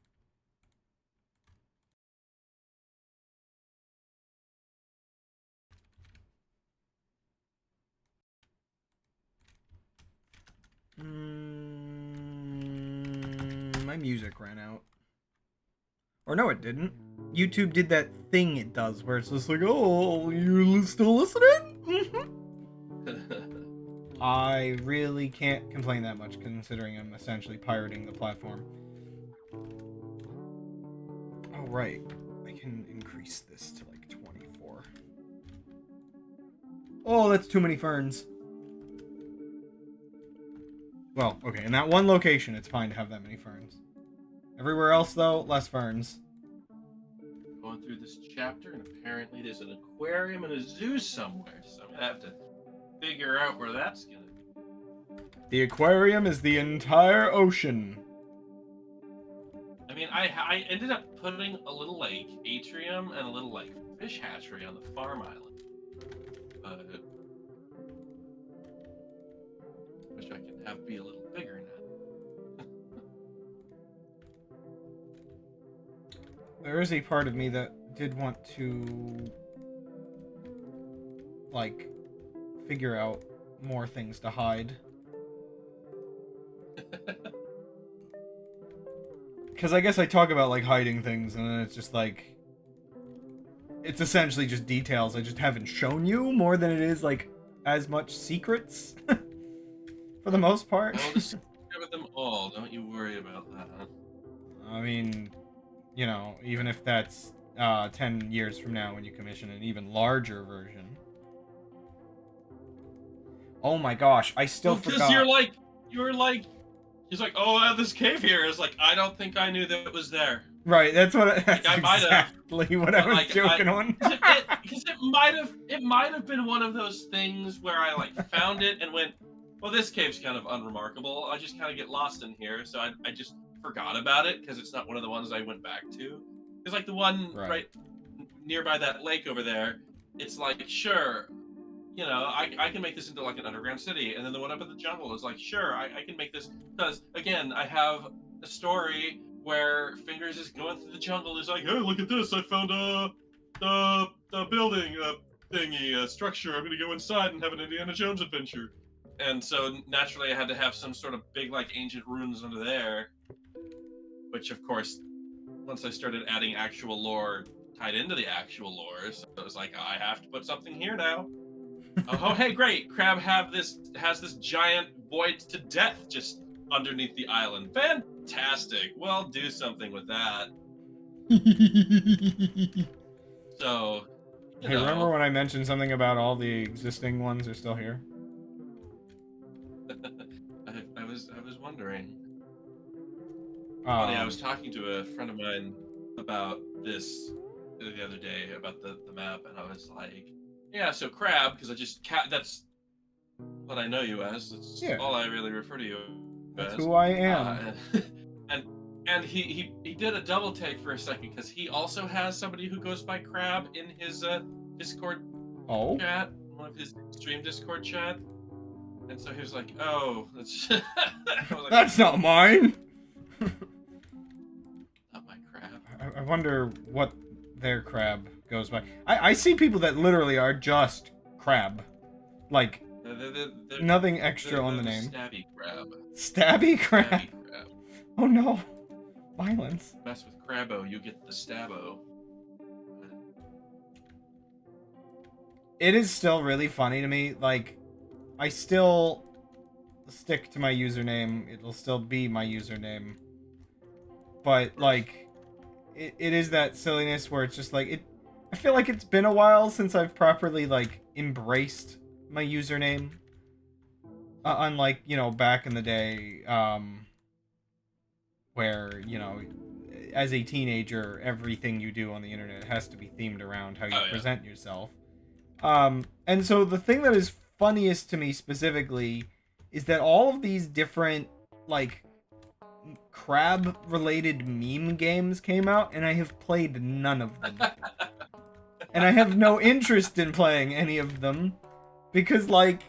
My music ran out. Or no, it didn't. YouTube did that thing it does where it's just like, oh, you're still listening? I really can't complain that much considering I'm essentially pirating the platform. Oh, right. I can increase this to like 24. Oh, that's too many ferns. Well, okay, in that one location, it's fine to have that many ferns. Everywhere else, though, less ferns. Going through this chapter, and apparently there's an aquarium and a zoo somewhere, so I'm gonna have to figure out where that's gonna be. The aquarium is the entire ocean. I mean, I ended up putting a little like atrium and a little like fish hatchery on the farm island, but wish I could have be a little bigger now. There is a part of me that did want to, like, figure out more things to hide. Because I guess I talk about, like, hiding things, and then it's just, like... It's essentially just details I just haven't shown you more than it is, like, as much secrets. For the most part. I will discover them all. Don't you worry about that. I mean, you know, even if that's 10 years from now when you commission an even larger version. Oh my gosh, I still Well, because forgot. he's like, oh, I have this cave here. It's like, I don't think I knew that it was there. Right, that's what that's I might have, exactly what I but was joking on. because it might have been one of those things where I like found it and went, well, this cave's kind of unremarkable. I just kind of get lost in here, so I just forgot about it because it's not one of the ones I went back to. Because like the one right nearby that lake over there, it's like, sure, I can make this into like an underground city. And then the one up in the jungle is like, sure, I can make this because again, I have a story where Fingers is going through the jungle. He's like, hey, look at this! I found a building, thingy, a structure. I'm gonna go inside and have an Indiana Jones adventure. And so naturally, I had to have some sort of big like ancient ruins under there. Which of course, once I started adding actual lore tied into the actual lore, so it was like, I have to put something here now. Oh, hey, great! Crab has this giant void to death just underneath the island. Fantastic! Well, do something with that. So, hey, remember when I mentioned something about all the existing ones are still here? I was wondering. Funny, I was talking to a friend of mine about this the other day about the map, and I was like, yeah, so Crab, because that's what I know you as. That's all I really refer to you That's as. who I am. And he did a double take for a second because he also has somebody who goes by Crab in his Discord chat, one of his stream Discord chat. And so he was like, "Oh, that's like, that's not mine." Not my Crab. I wonder what their Crab goes by. I see people that literally are just Crab, like Nothing extra on the The name. stabby crab. Stabby crab. Stabby crab. Oh no. Violence. Mess with Crabbo, you get the stabbo. It is still really funny to me. Like, I still stick to my username. It'll still be my username. But, like, it is that silliness where it's just like, I feel like it's been a while since I've properly, like, embraced my username. Unlike, you know, back in the day, where, you know, as a teenager, everything you do on the internet has to be themed around how you present yourself. And so the thing that is funniest to me specifically is that all of these different, like, crab-related meme games came out, and I have played none of them. And I have no interest in playing any of them, because, like,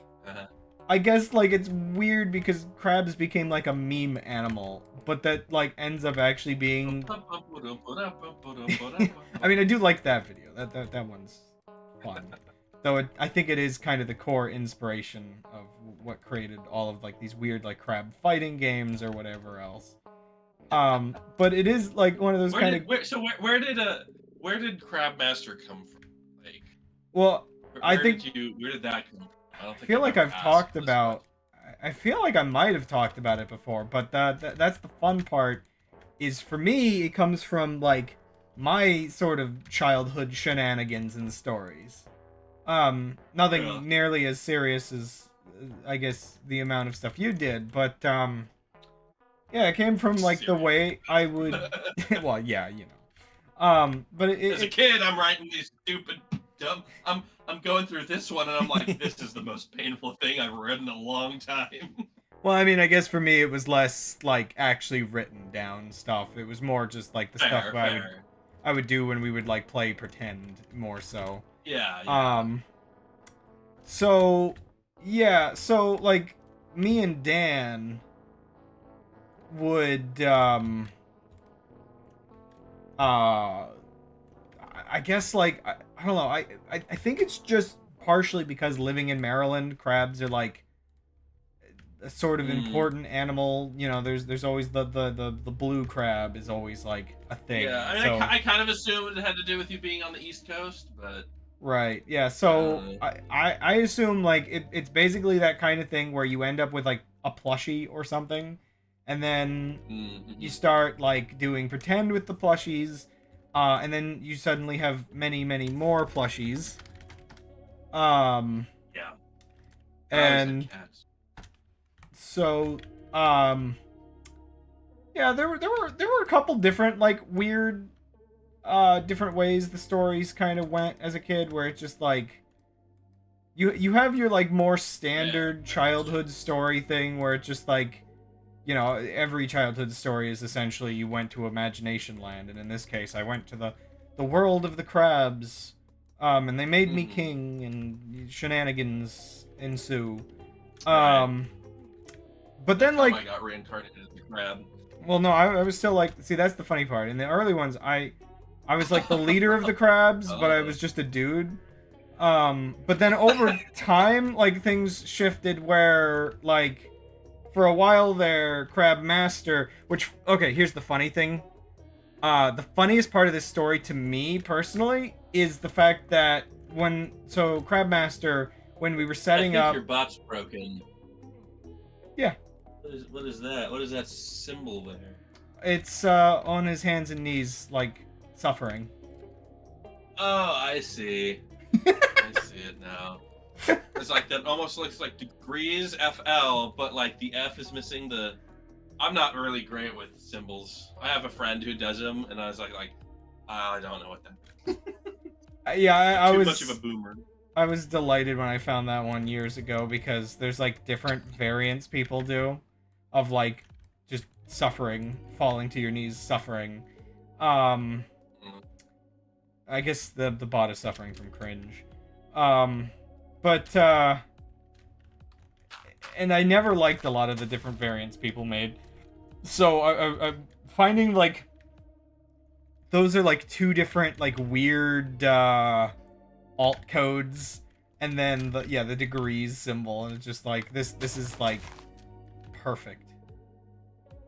I guess, like, it's weird because crabs became, like, a meme animal, but that, like, ends up actually being... I mean, I do like that video. That one's fun. Though I think it is kind of the core inspiration of what created all of, like, these weird, like, crab fighting games or whatever else. But it is, like, one of those kind of... Where did Crabmaster come from? Like, well, where did that come from? I feel like I've talked about... I feel like I might have talked about it before, but that's the fun part, is for me, it comes from, like, my sort of childhood shenanigans and stories. Nothing nearly as serious as, I guess, the amount of stuff you did, but, yeah, it came from, like, the way I would... well, yeah, you know. But as a kid, I'm writing these stupid, dumb... I'm going through this one, and I'm like, this is the most painful thing I've read in a long time. Well, I mean, I guess for me, it was less, like, actually written down stuff. It was more just, like, the stuff I would do when we would, like, play pretend, more so. Yeah. So, yeah, so, like, me and Dan would, I guess, like, I don't know, I think it's just partially because living in Maryland, crabs are, like, a sort of important animal. You know, there's always the blue crab is always, like, a thing. Yeah, I mean, so, I kind of assumed it had to do with you being on the East Coast, but... Right, yeah, so I assume, like, it's basically that kind of thing where you end up with, like, a plushie or something, and then you start, like, doing pretend with the plushies, and then you suddenly have many, many more plushies. Yeah. And so, yeah, there were a couple different, like, weird, different ways the stories kind of went as a kid, where it's just, like, you have your, like, more standard childhood story thing, where it's just, like, you know, every childhood story is essentially you went to Imagination Land, and in this case, I went to the world of the crabs, and they made me king, and shenanigans ensue. But then, like, I got reincarnated as a crab. Well, no, I was still, like, see, that's the funny part. In the early ones, I was, like, the leader of the crabs, but I was just a dude. But then over time, like, things shifted where, like, for a while there, Crabmaster, which, okay, here's the funny thing. The funniest part of this story to me, personally, is the fact that Crabmaster, when we were setting up... your bot's broken. Yeah. What is that? What is that symbol there? It's, on his hands and knees, like, suffering. Oh, I see. I see it now. It's like that almost looks like degrees FL, but like the F is missing the... I'm not really great with symbols. I have a friend who does them, and I was like I don't know what that... Yeah, I was... Too much of a boomer. I was delighted when I found that one years ago, because there's, like, different variants people do of, like, just suffering, falling to your knees, suffering. I guess the bot is suffering from cringe. But, and I never liked a lot of the different variants people made. So, I'm finding, like, those are, like, two different, like, weird, alt codes, and then the degrees symbol, and it's just like this is like perfect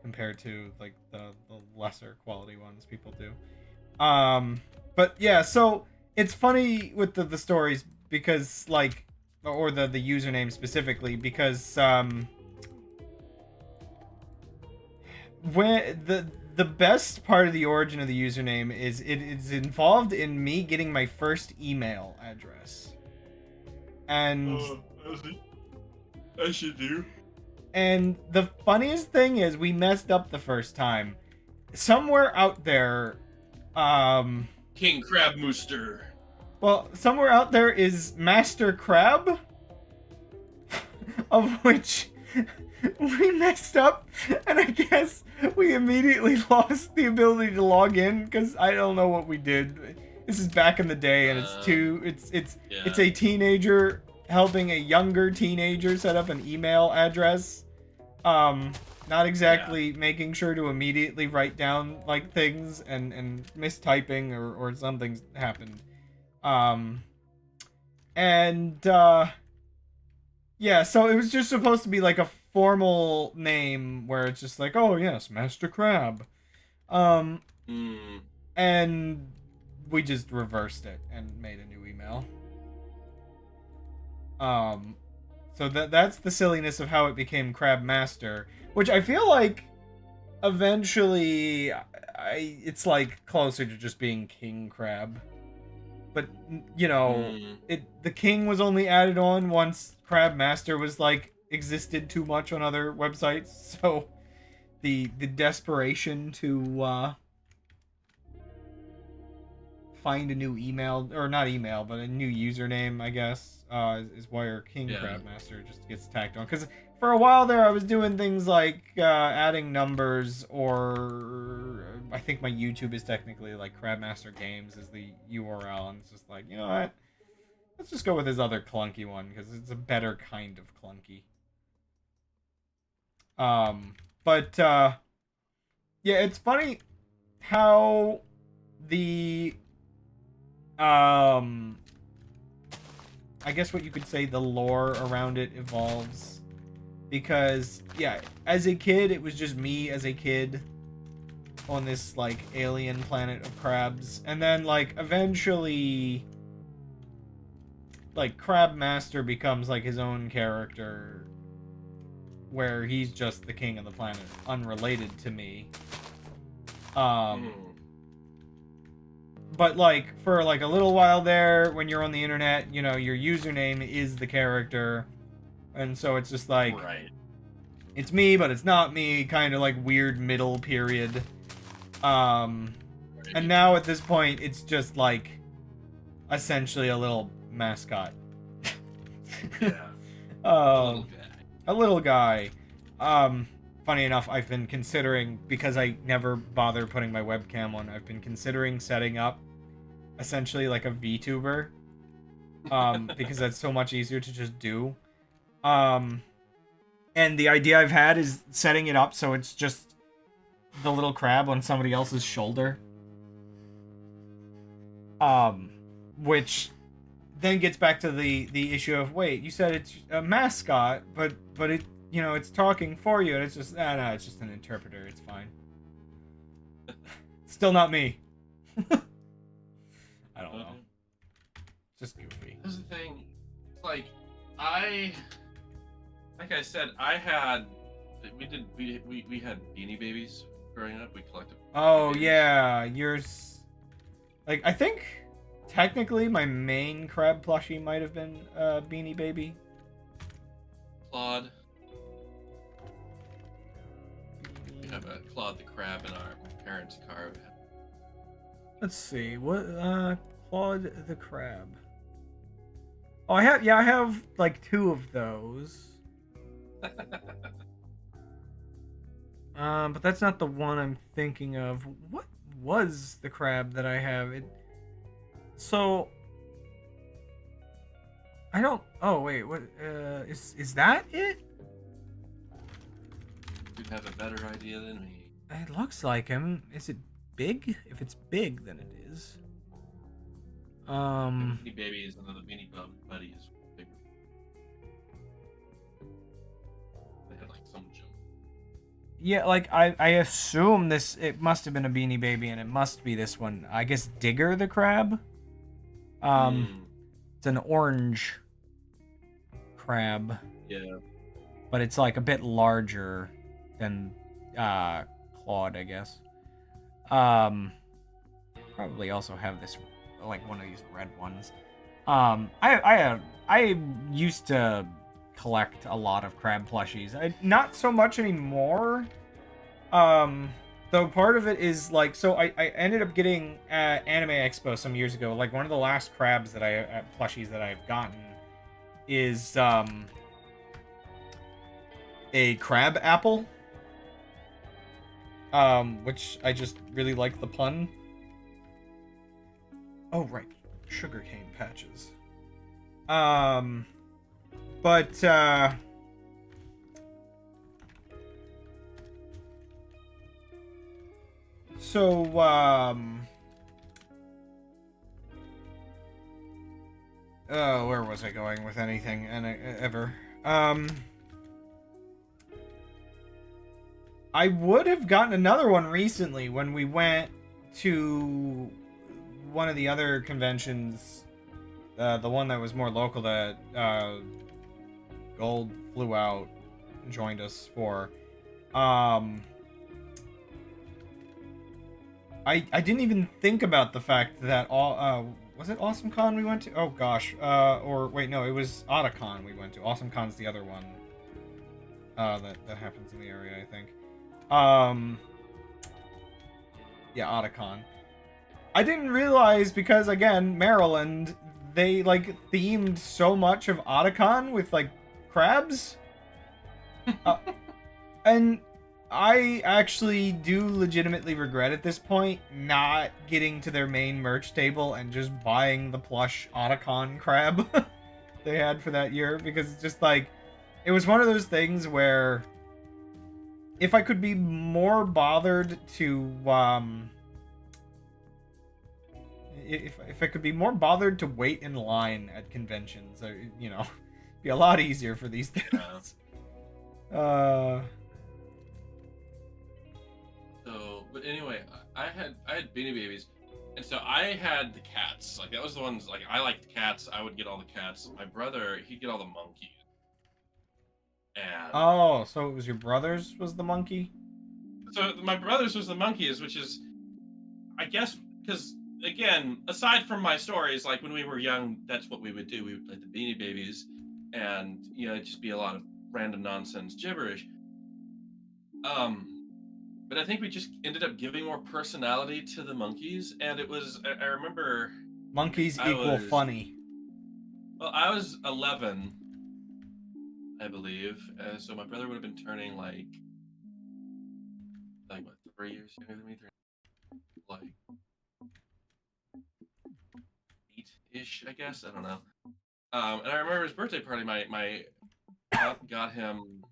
compared to like the lesser quality ones people do. But yeah, so it's funny with the stories because like, or the username specifically, because when the best part of the origin of the username is it is involved in me getting my first email address. And as you do. And the funniest thing is we messed up the first time. Somewhere out there, KingCrabmaster. well, somewhere out there is Master Crab, of which we messed up, and I guess we immediately lost the ability to log in because I don't know what we did. This is back in the day, and it's a teenager helping a younger teenager set up an email address. Not exactly making sure to immediately write down like things and mistyping or something happened. Yeah, so it was just supposed to be like a formal name where it's just like, oh yes, Master Crab. And we just reversed it and made a new email. So that's the silliness of how it became Crabmaster, which I feel like eventually it's like closer to just being King Crab. But you know, the king was only added on once Crabmaster was like existed too much on other websites. So the desperation to find a new email, or not email, but a new username, I guess, is where KingCrabmaster just gets tacked on. Because for a while there, I was doing things like adding numbers, or I think my YouTube is technically like Crabmaster Games is the URL, and it's just like, you know what? Let's just go with his other clunky one because it's a better kind of clunky. But yeah, it's funny how the I guess what you could say the lore around it evolves, because yeah, as a kid it was just me as a kid on this like alien planet of crabs, and then like eventually like Crabmaster becomes like his own character where he's just the king of the planet, unrelated to me. But like for like a little while there, when you're on the internet, you know, your username is the character, and so it's just like it's me, but it's not me, kind of like weird middle period. And now at this point, it's just like essentially a little mascot. A little guy. Funny enough, I've been considering, because I never bother putting my webcam on, I've been considering setting up essentially like a VTuber, because that's so much easier to just do. And the idea I've had is setting it up so it's just the little crab on somebody else's shoulder. Which then gets back to the issue of, wait, you said it's a mascot, but it, you know, it's talking for you, and it's just, no, it's just an interpreter, it's fine. Still not me. I don't know. Just goofy. That's the thing. Like, like I said, we had Beanie Babies growing up. We collected. Oh yeah, yours. Like, I think technically my main crab plushie might have been Beanie Baby. Claude. We have a Claude the crab in our parents' car. Let's see, what Claude the crab. Oh, I have like 2 of those. But that's not the one I'm thinking of. What was the crab that I have? So I don't. Oh wait, what? Is that it? You'd have a better idea than me. It looks like him. Is it big? If it's big, then it is. Beanie Baby is another Beanie Buddies. They had like some jump. Yeah, like I assume it must have been a Beanie Baby, and it must be this one. I guess Digger the crab. Mm, It's an orange crab, yeah. but it's like a bit larger than Claude, I guess. Probably also have this like one of these red ones. I used to collect a lot of crab plushies. Not so much anymore. Though part of it is like, so I ended up getting at Anime Expo some years ago. Like one of the last crabs that plushies that I've gotten is a crab apple. Which I just really like the pun. Oh right, sugarcane patches. But so oh, where was I going with anything and ever? I would have gotten another one recently when we went to one of the other conventions, the one that was more local that Gold flew out and joined us for. I didn't even think about the fact that all was it Awesome Con we went to? Oh gosh, or wait, no, it was Otacon we went to. Awesome Con's the other one. That happens in the area, I think. Yeah, Otacon. I didn't realize because again, Maryland, they like themed so much of Otacon with like crabs. And I actually do legitimately regret at this point not getting to their main merch table and just buying the plush Otacon crab they had for that year, because it's just like, it was one of those things where if I could be more bothered to if I could be more bothered to wait in line at conventions, you know, be a lot easier for these things. So, but anyway, I had Beanie Babies, and so I had the cats. Like that was the ones. Like I liked cats. I would get all the cats. My brother, he'd get all the monkeys. And Oh, so it was your brother's was the monkey? so my brother's was the monkeys, which is, I guess, because again, aside from my stories, like when we were young, that's what we would do. We would play the Beanie Babies, and you know, it'd just be a lot of random nonsense gibberish. But I think we just ended up giving more personality to the monkeys, and it was. I remember Monkeys I equal was funny. well, I was 11, I believe, so my brother would have been turning like what, 3 years younger than me, like 8-ish, I guess. I don't know. And I remember his birthday party. My aunt got him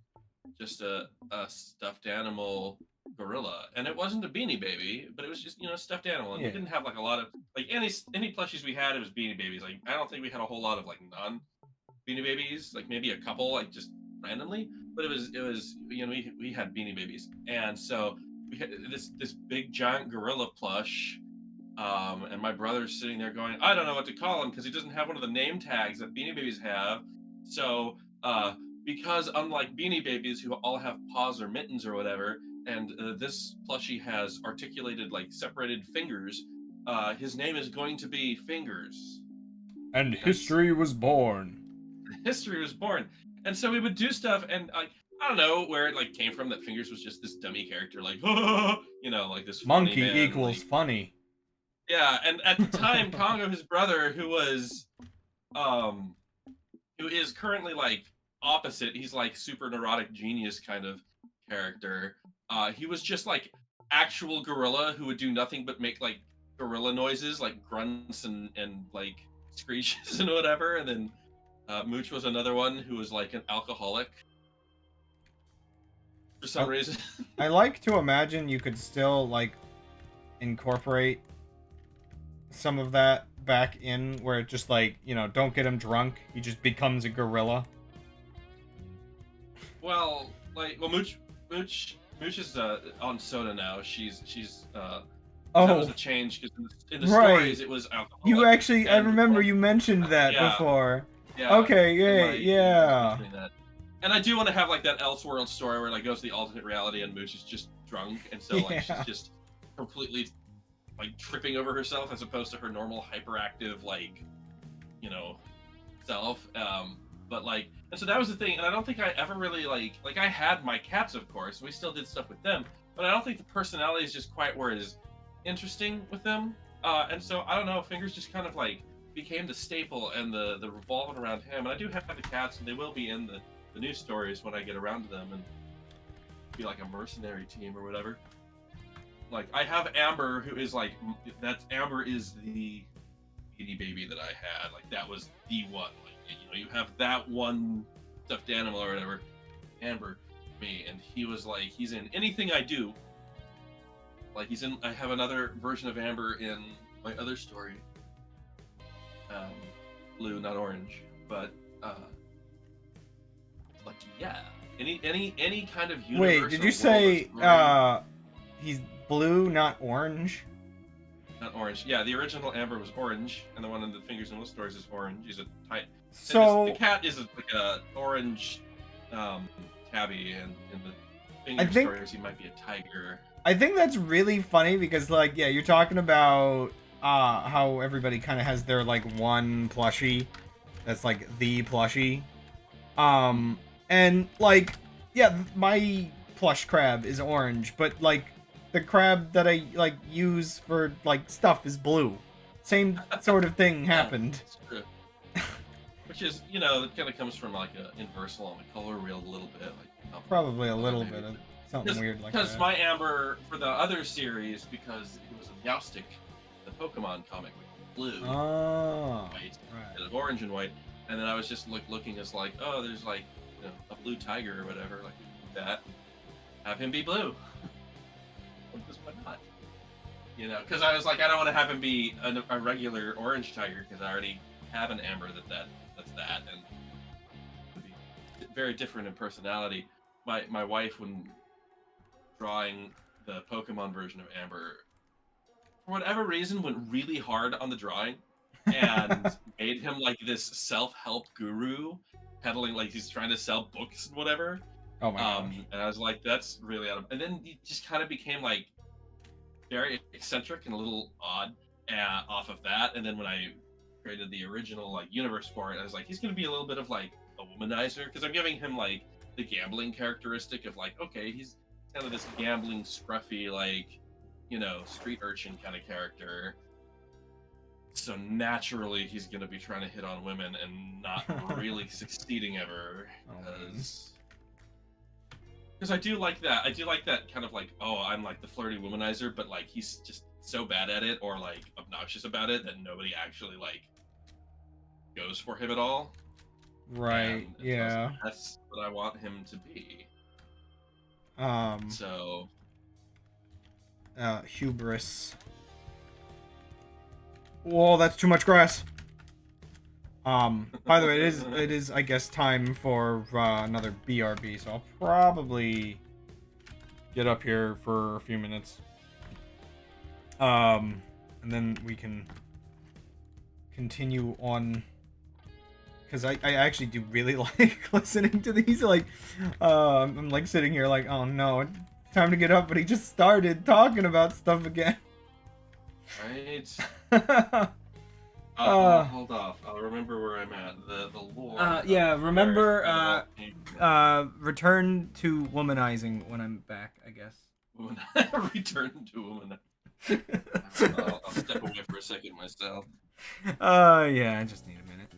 just a stuffed animal gorilla, and it wasn't a Beanie Baby, but it was just, you know, a stuffed animal. And Yeah. we didn't have like a lot of like any plushies we had. It was Beanie Babies. Like I don't think we had a whole lot of like non Beanie Babies. Like maybe a couple, like just randomly. But it was you know, we had Beanie Babies, and so we had this big giant gorilla plush. And my brother's sitting there going, I don't know what to call him because he doesn't have one of the name tags that Beanie Babies have. So, because unlike Beanie Babies, who all have paws or mittens or whatever, and this plushie has articulated, like separated fingers, his name is going to be Fingers. And Because history was born. history was born. And so we would do stuff, and like, I don't know where it like came from that Fingers was just this dummy character, like, you know, like this funny Monkey man, equals like, funny. yeah. And at the time, Congo, his brother, um who is currently like opposite, he's like super neurotic genius kind of character. He was just like actual gorilla who would do nothing but make like gorilla noises, like grunts and like screeches and whatever. And then Mooch was another one who was like an alcoholic for some I, reason. I like to imagine you could still like incorporate some of that back in where it just like, you know, don't get him drunk, he just becomes a gorilla. Well, like, well, Mooch is on soda now. She's that was Oh, a change because in the right. stories it was You alcoholic, actually, I and remember you mentioned that yeah, before. yeah, Okay, in yeah, my yeah, I was yeah. mentioning that. And I do want to have like that Elseworld story where like goes to the alternate reality and Mooch is just drunk, and so like she's Yeah. just completely like tripping over herself as opposed to her normal hyperactive like you know self. But like, and so that was the thing, and I don't think I ever really like I had my cats, of course, we still did stuff with them, but I don't think the personalities just quite were as interesting with them. And so I don't know, Fingers just kind of like became the staple and the revolving around him. And I do have the cats, and they will be in the new stories when I get around to them and be like a mercenary team or whatever. Like I have Amber, who is like Amber is the Beanie Baby that I had. Like that was the one. Like you have that one stuffed animal or whatever. Amber, me, and he was like he's in anything I do. Like he's in. I have another version of Amber in my other story. Blue, not orange, but like yeah, any kind of universe. Wait, did or you world say or story, he's blue, not orange? not orange. Yeah, the original Amber was orange, and the one in the Fingers and Little Stories is orange. He's a type. The So cat is like a orange tabby, and in the I Finger think Stories he might be a tiger. I think that's really funny because like yeah, you're talking about how everybody kind of has their like one plushie that's like the plushie. And like yeah, my plush crab is orange, but like the crab that I like use for like stuff is blue. Same sort of thing Yeah, happened. it's true. Which is, it kind of comes from like a inversal on the color wheel a little bit, like Probably a little maybe. bit of something weird like Because that. my Amber for the other series, because it was a Meowstic, the Pokemon comic, blue, Oh, white, right. and orange and white, and then I was just looking as like, oh, there's like a blue tiger or whatever, like that. Have him be blue. Because why not? Because I was like, I don't want to have him be a regular orange tiger because I already have an Amber that's that, and it would be very different in personality. My wife, when drawing the Pokemon version of Amber, for whatever reason, went really hard on the drawing and made him like this self-help guru, peddling like he's trying to sell books and whatever. Oh my gosh. And I was like, that's really out of. And then he just kind of became like very eccentric and a little odd off of that. And then when I created the original like universe for it, I was like, he's gonna be a little bit of like a womanizer because I'm giving him like the gambling characteristic of like, okay, he's kind of this gambling, scruffy, like street urchin kind of character. So naturally, he's gonna be trying to hit on women and not really succeeding ever, because I do like that. I do like that kind of like, oh, I'm like the flirty womanizer, but like he's just so bad at it or like obnoxious about it that nobody actually like goes for him at all. Right. And Yeah. so that's what I want him to be. So. Hubris. Whoa, that's too much grass. By the way, it is I guess time for another BRB, so I'll probably get up here for a few minutes. And then we can continue on, because I actually do really like listening to these. Like, I'm like sitting here like, oh no, it's time to get up, but he just started talking about stuff again. Right. Hold off. I'll remember where I'm at. The lore. Yeah. Remember. Return to womanizing when I'm back, I guess. Return to woman. I'll step away for a second myself. Yeah. I just need a minute.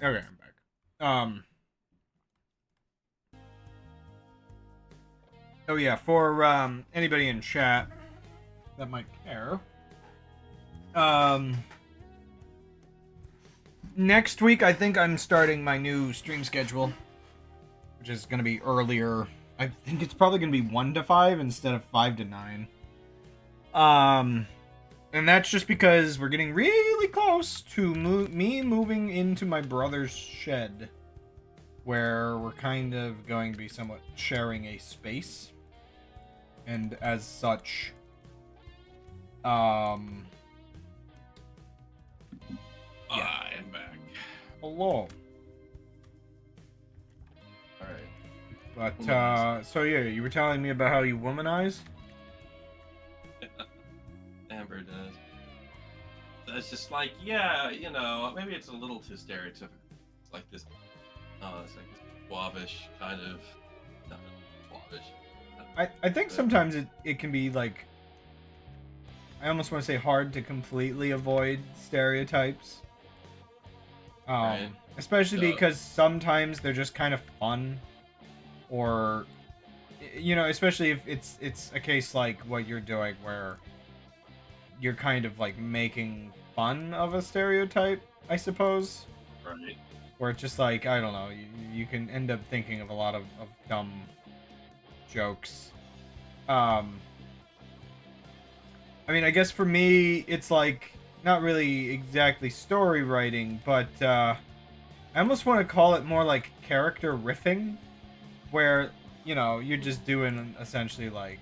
Okay, I'm back. Oh yeah, for anybody in chat that might care. Next week I think I'm starting my new stream schedule, which is gonna be earlier. I think it's probably gonna be 1 to 5 instead of 5 to 9. And that's just because we're getting really close to me moving into my brother's shed, where we're kind of going to be somewhat sharing a space. And as such, I am back. Hello. Alright. But, so yeah, you were telling me about how you womanize? Amber does. It's just like, yeah, you know, maybe it's a little too stereotypical. It's like this, it's like this suavish kind of, not suavish. I think sometimes it can be like, I almost want to say hard to completely avoid stereotypes. Right. Especially because sometimes they're just kind of fun, or, you know, especially if it's a case like what you're doing where you're kind of like making fun of a stereotype, I suppose. Right. Where it's just like, I don't know, you can end up thinking of a lot of dumb jokes. I mean, I guess for me, it's like, not really exactly story writing, but I almost want to call it more like character riffing, where, you know, you're just doing essentially like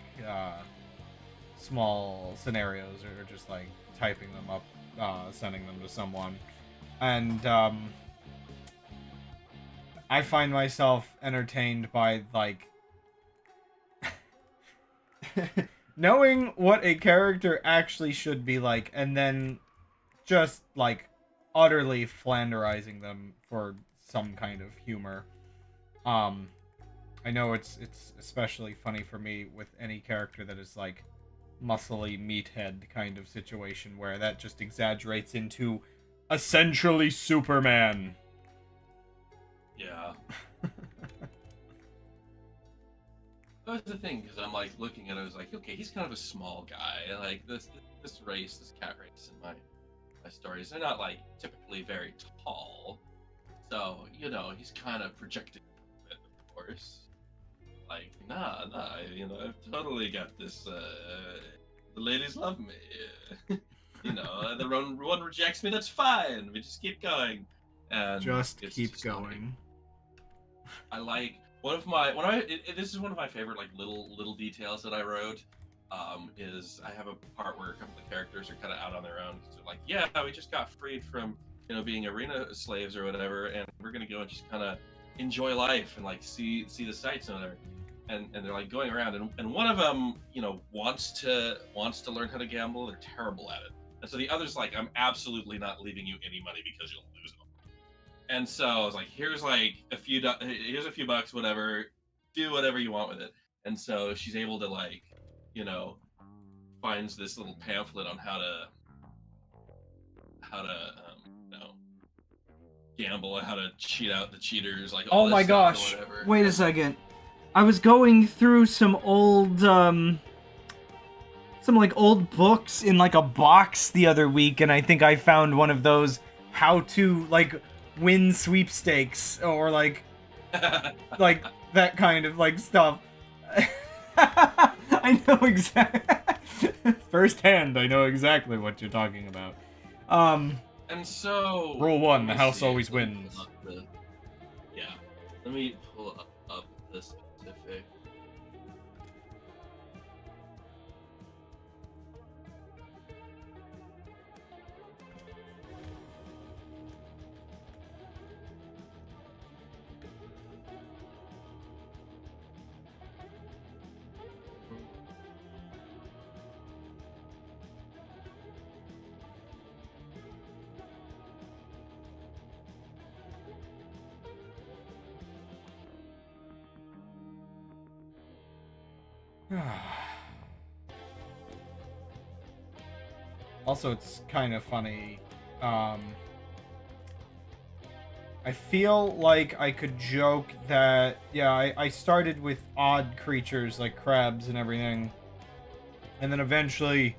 small scenarios, or just like typing them up, sending them to someone, and I find myself entertained by like knowing what a character actually should be like, and then just like utterly flanderizing them for some kind of humor. I know it's especially funny for me with any character that is like muscly meathead kind of situation, where that just exaggerates into essentially Superman. Yeah. That was the thing, because I'm like looking at it, I was like, okay, he's kind of a small guy. Like this race, this cat race in my stories, they're not like typically very tall. So, you know, he's kind of projected a bit, of course. Like, nah, you know, I've totally got this, the ladies love me. You know, the one rejects me, that's fine. We just keep going. And Just it's keep just going. I like this is one of my favorite like little details that I wrote. Is I have a part where a couple of characters are kind of out on their own. So like, yeah, we just got freed from, you know, being arena slaves or whatever, and we're gonna go and just kind of enjoy life and like see the sights and whatever. And they're like going around, and one of them, you know, wants to learn how to gamble. They're terrible at it, and so the other's like, I'm absolutely not leaving you any money because you'll lose it. And so I was like, here's a few bucks, whatever, do whatever you want with it. And so she's able to like, you know, finds this little pamphlet on how to you know, gamble, how to cheat out the cheaters, like all Oh this my stuff gosh! or whatever. Wait a second. I was going through some old like old books in like a box the other week, and I think I found one of those how to like win sweepstakes, or like like that kind of like stuff. I know exactly firsthand. I know exactly what you're talking about. And so Rule 1: the house always wins. Yeah, let me pull up the specific. Also, it's kind of funny. I feel like I could joke that, yeah, I started with odd creatures like crabs and everything. And then eventually,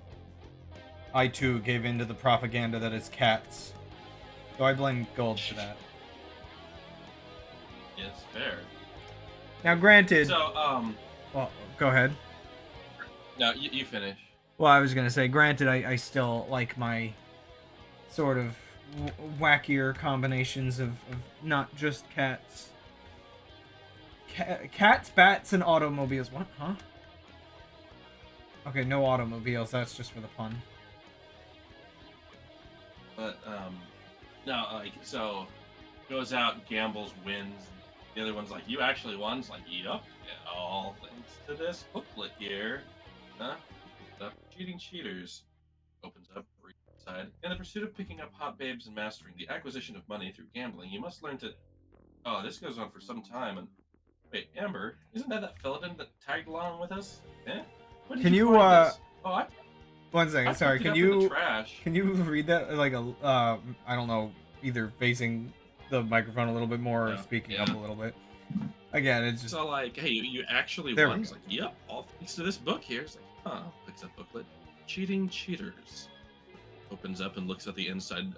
I too gave in to the propaganda that it's cats. So I blame Gold for that. It's fair. Now, granted... So, Well, go ahead. no, you finish. Well, I was gonna say, granted, I still like my sort of wackier combinations of not just cats. Cats, bats, and automobiles. What? Huh? Okay, no automobiles. That's just for the pun. But, no, like, so, goes out, gambles, wins. The other one's like, you actually won? It's like, yup, all thanks to this booklet here. Huh? Stop cheating cheaters. Opens up, reads inside. In the pursuit of picking up hot babes and mastering the acquisition of money through gambling, you must learn to... Oh, this goes on for some time, and... Wait, Amber, isn't that Philodin that tagged along with us? Eh? When did Can you, find this? Oh, One second, I sorry. picked it Can up in the you trash. read that like a I don't know, either facing the microphone a little bit more or Yeah, speaking yeah. up a little bit? Again, it's just So like, hey, you actually There we won? It's go. like, yep, all thanks to this book here. It's like, huh, picks up booklet. Cheating cheaters. Opens up and looks at the inside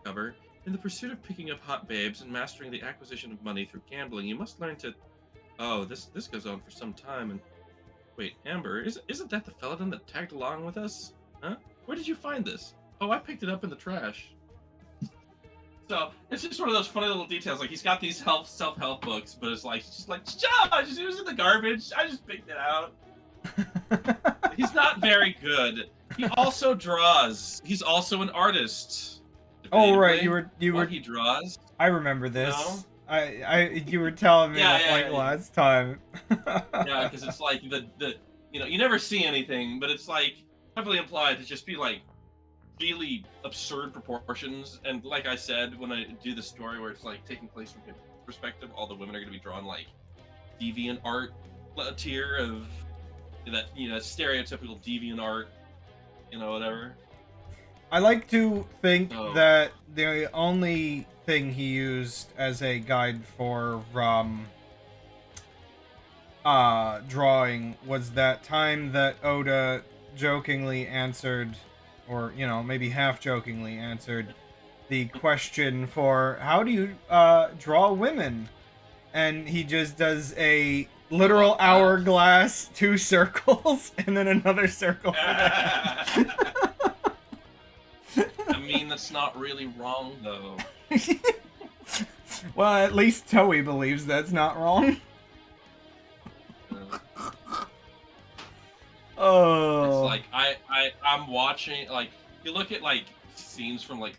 cover. In the pursuit of picking up hot babes and mastering the acquisition of money through gambling, you must learn to... Oh, this goes on for some time, and... Wait, Amber, isn't that the Philodin that tagged along with us? Huh? Where did you find this? Oh, I picked it up in the trash. So it's just one of those funny little details. Like he's got these self-help books, but it's like just like it was in the garbage. I just picked it out. He's not very good. He also draws. He's also an artist. Oh right, Debatably, you were what he draws. I remember this. No? You were telling me Yeah, like yeah. last time. Yeah, because it's like the you never see anything, but it's like heavily implied to just be like really absurd proportions. And like I said, when I do the story where it's like taking place from his perspective, all the women are going to be drawn like deviant art tier of that stereotypical deviant art, whatever. I like to think Oh. that the only thing he used as a guide for drawing was that time that Oda jokingly answered, or maybe half jokingly answered, the question for how do you draw women, and he just does a literal hourglass, 2 circles, and then another circle. I mean, that's not really wrong though. Well, at least Toei believes that's not wrong. Oh. It's like I'm watching, like, you look at like scenes from like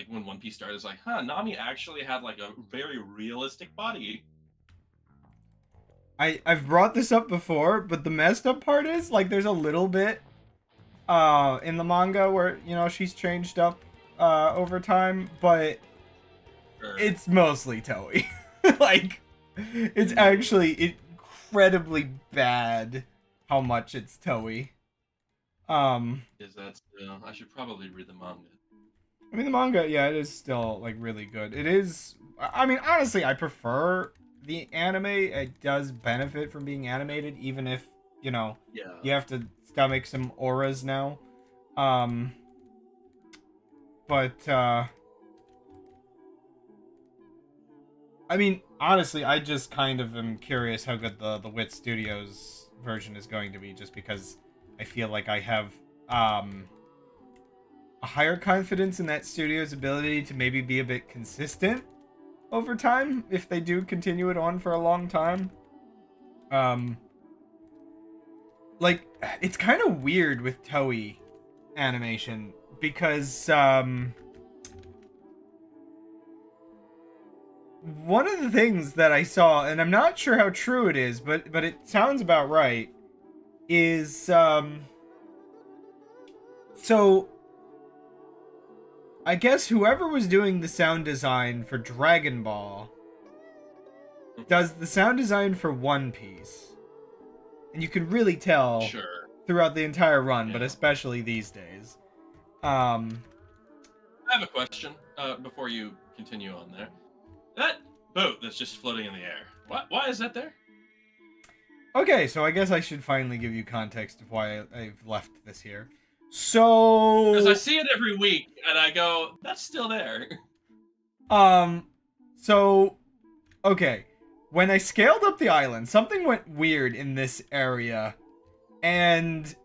when One Piece started. It's like, huh, Nami actually had like a very realistic body. I've brought this up before, but the messed up part is like there's a little bit in the manga where she's changed up over time, but Sure. it's mostly Toei. Like it's actually incredibly bad how much it's Toei. Is that still? I should probably read the manga. I mean the manga, yeah, it is still like really good. It is. I mean, honestly, I prefer the anime. It does benefit from being animated, even if Yeah. you have to stomach some auras now. But I mean, honestly, I just kind of am curious how good the Wit Studios version is going to be, just because I feel like I have a higher confidence in that studio's ability to maybe be a bit consistent over time if they do continue it on for a long time. Like, it's kind of weird with Toei animation because one of the things that I saw, and I'm not sure how true it is, but it sounds about right, is so I guess whoever was doing the sound design for Dragon Ball does the sound design for One Piece. And you can really tell throughout the entire run, but especially these days. I have a question. before you continue on there. That boat that's just floating in the air. Why is that there? Okay, so I guess I should finally give you context of why I've left this here. So, Because I see it every week, and I go, "That's still there." um, so, okay, when I scaled up the island, something went weird in this area, and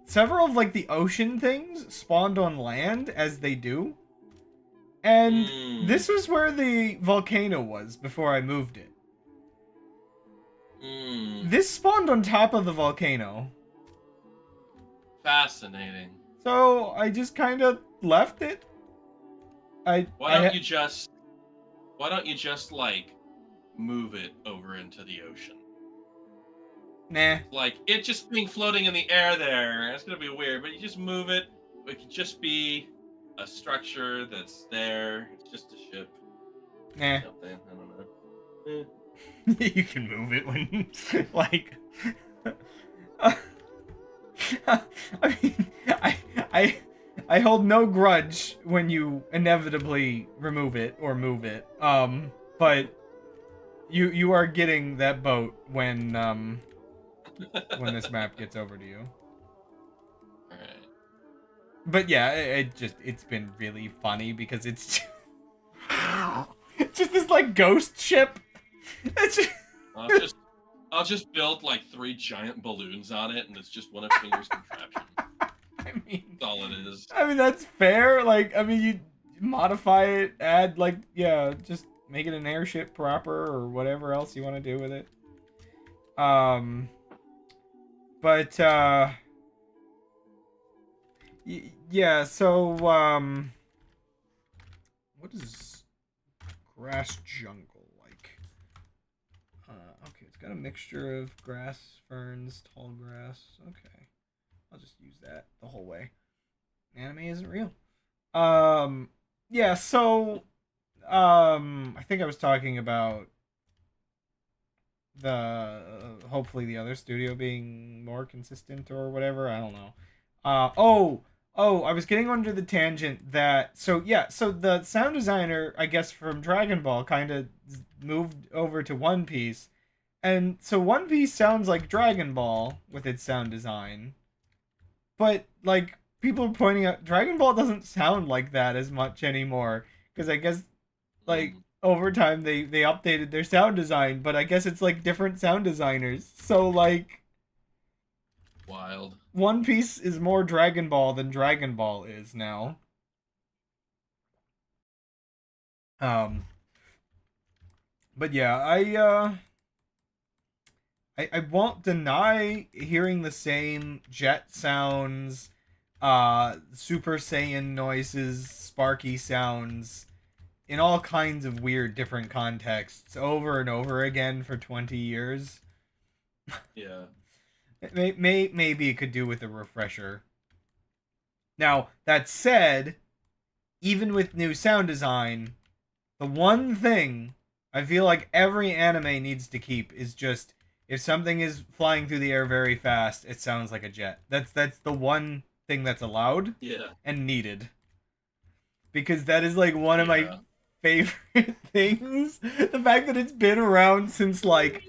several of like the ocean things spawned on land as they do, and Mm, this was where the volcano was before I moved it. mm, This spawned on top of the volcano. fascinating. So I just kind of left it. Why don't you just like move it over into the ocean? Nah. Like it just being floating in the air there, it's gonna be weird. But you just move it. It could just be a structure that's there. It's just a ship. Nah. Something. I don't know. Eh. You can move it when, like, I mean, I hold no grudge when you inevitably remove it or move it. But you are getting that boat when this map gets over to you. All right. But yeah, it's been really funny because it's it's just this like ghost ship. It's just... I'll just build like 3 giant balloons on it, and it's just one of Finger's contraption. I mean, That's all it is. I mean that's fair. Like, I mean, you modify it, add like, yeah, just make it an airship proper or whatever else you want to do with it. But yeah. So what is grass jungle like? Okay, it's got a mixture of grass, ferns, tall grass. Okay, I'll just use that the whole way. Anime isn't real. Yeah, so I think I was talking about the hopefully the other studio being more consistent or whatever. I don't know. I was getting under the tangent that so yeah, so the sound designer, I guess from Dragon Ball, kind of moved over to One Piece, and so One Piece sounds like Dragon Ball with its sound design, but like people are pointing out Dragon Ball doesn't sound like that as much anymore because I guess like over time they updated their sound design, but I guess it's like different sound designers. So like Wild. One Piece is more Dragon Ball than Dragon Ball is now. Um but yeah, I won't deny hearing the same jet sounds, Super Saiyan noises, Sparky sounds in all kinds of weird different contexts over and over again for 20 years. Yeah. Maybe it could do with a refresher. Now, that said, even with new sound design, the one thing I feel like every anime needs to keep is just if something is flying through the air very fast, it sounds like a jet. That's the one thing that's allowed and needed. Because that is like one of my favorite things. The fact that it's been around since like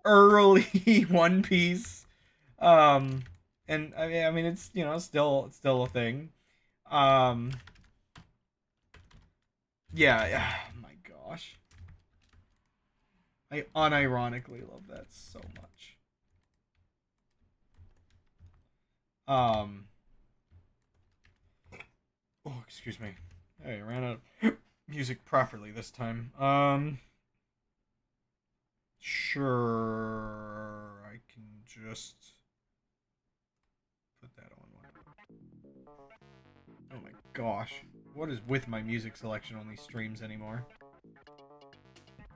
early One Piece. And I mean it's, you know, still a thing. Yeah, oh my gosh. I unironically love that so much. Oh, excuse me. I ran out of music properly this time. Sure, I can just put that on. Oh my gosh. What is with my music selection on these streams anymore?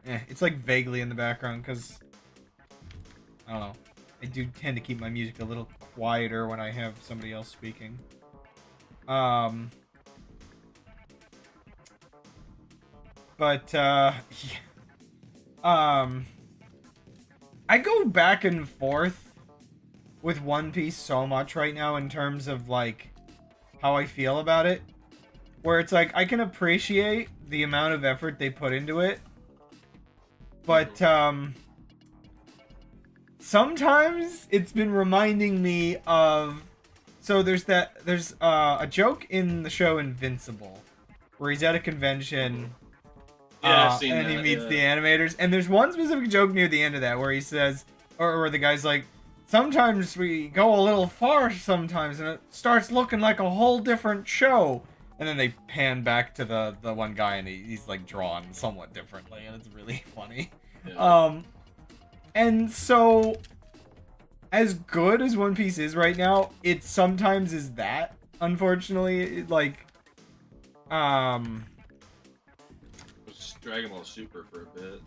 It's like vaguely in the background because I don't know. I do tend to keep my music a little quieter when I have somebody else speaking. But yeah. I go back and forth with One Piece so much right now in terms of like how I feel about it. where it's like I can appreciate the amount of effort they put into it, but sometimes it's been reminding me of. So there's a joke in the show Invincible where he's at a convention. Yeah, I've seen and that, he meets yeah. the animators, and there's one specific joke near the end of that where he says, or the guy's like, sometimes we go a little far sometimes, and it starts looking like a whole different show. And then they pan back to the one guy, and he's like drawn somewhat differently, and it's really funny. Yeah. And so, as good as One Piece is right now, it sometimes is that. Unfortunately, like, Was Dragon Ball Super for a bit.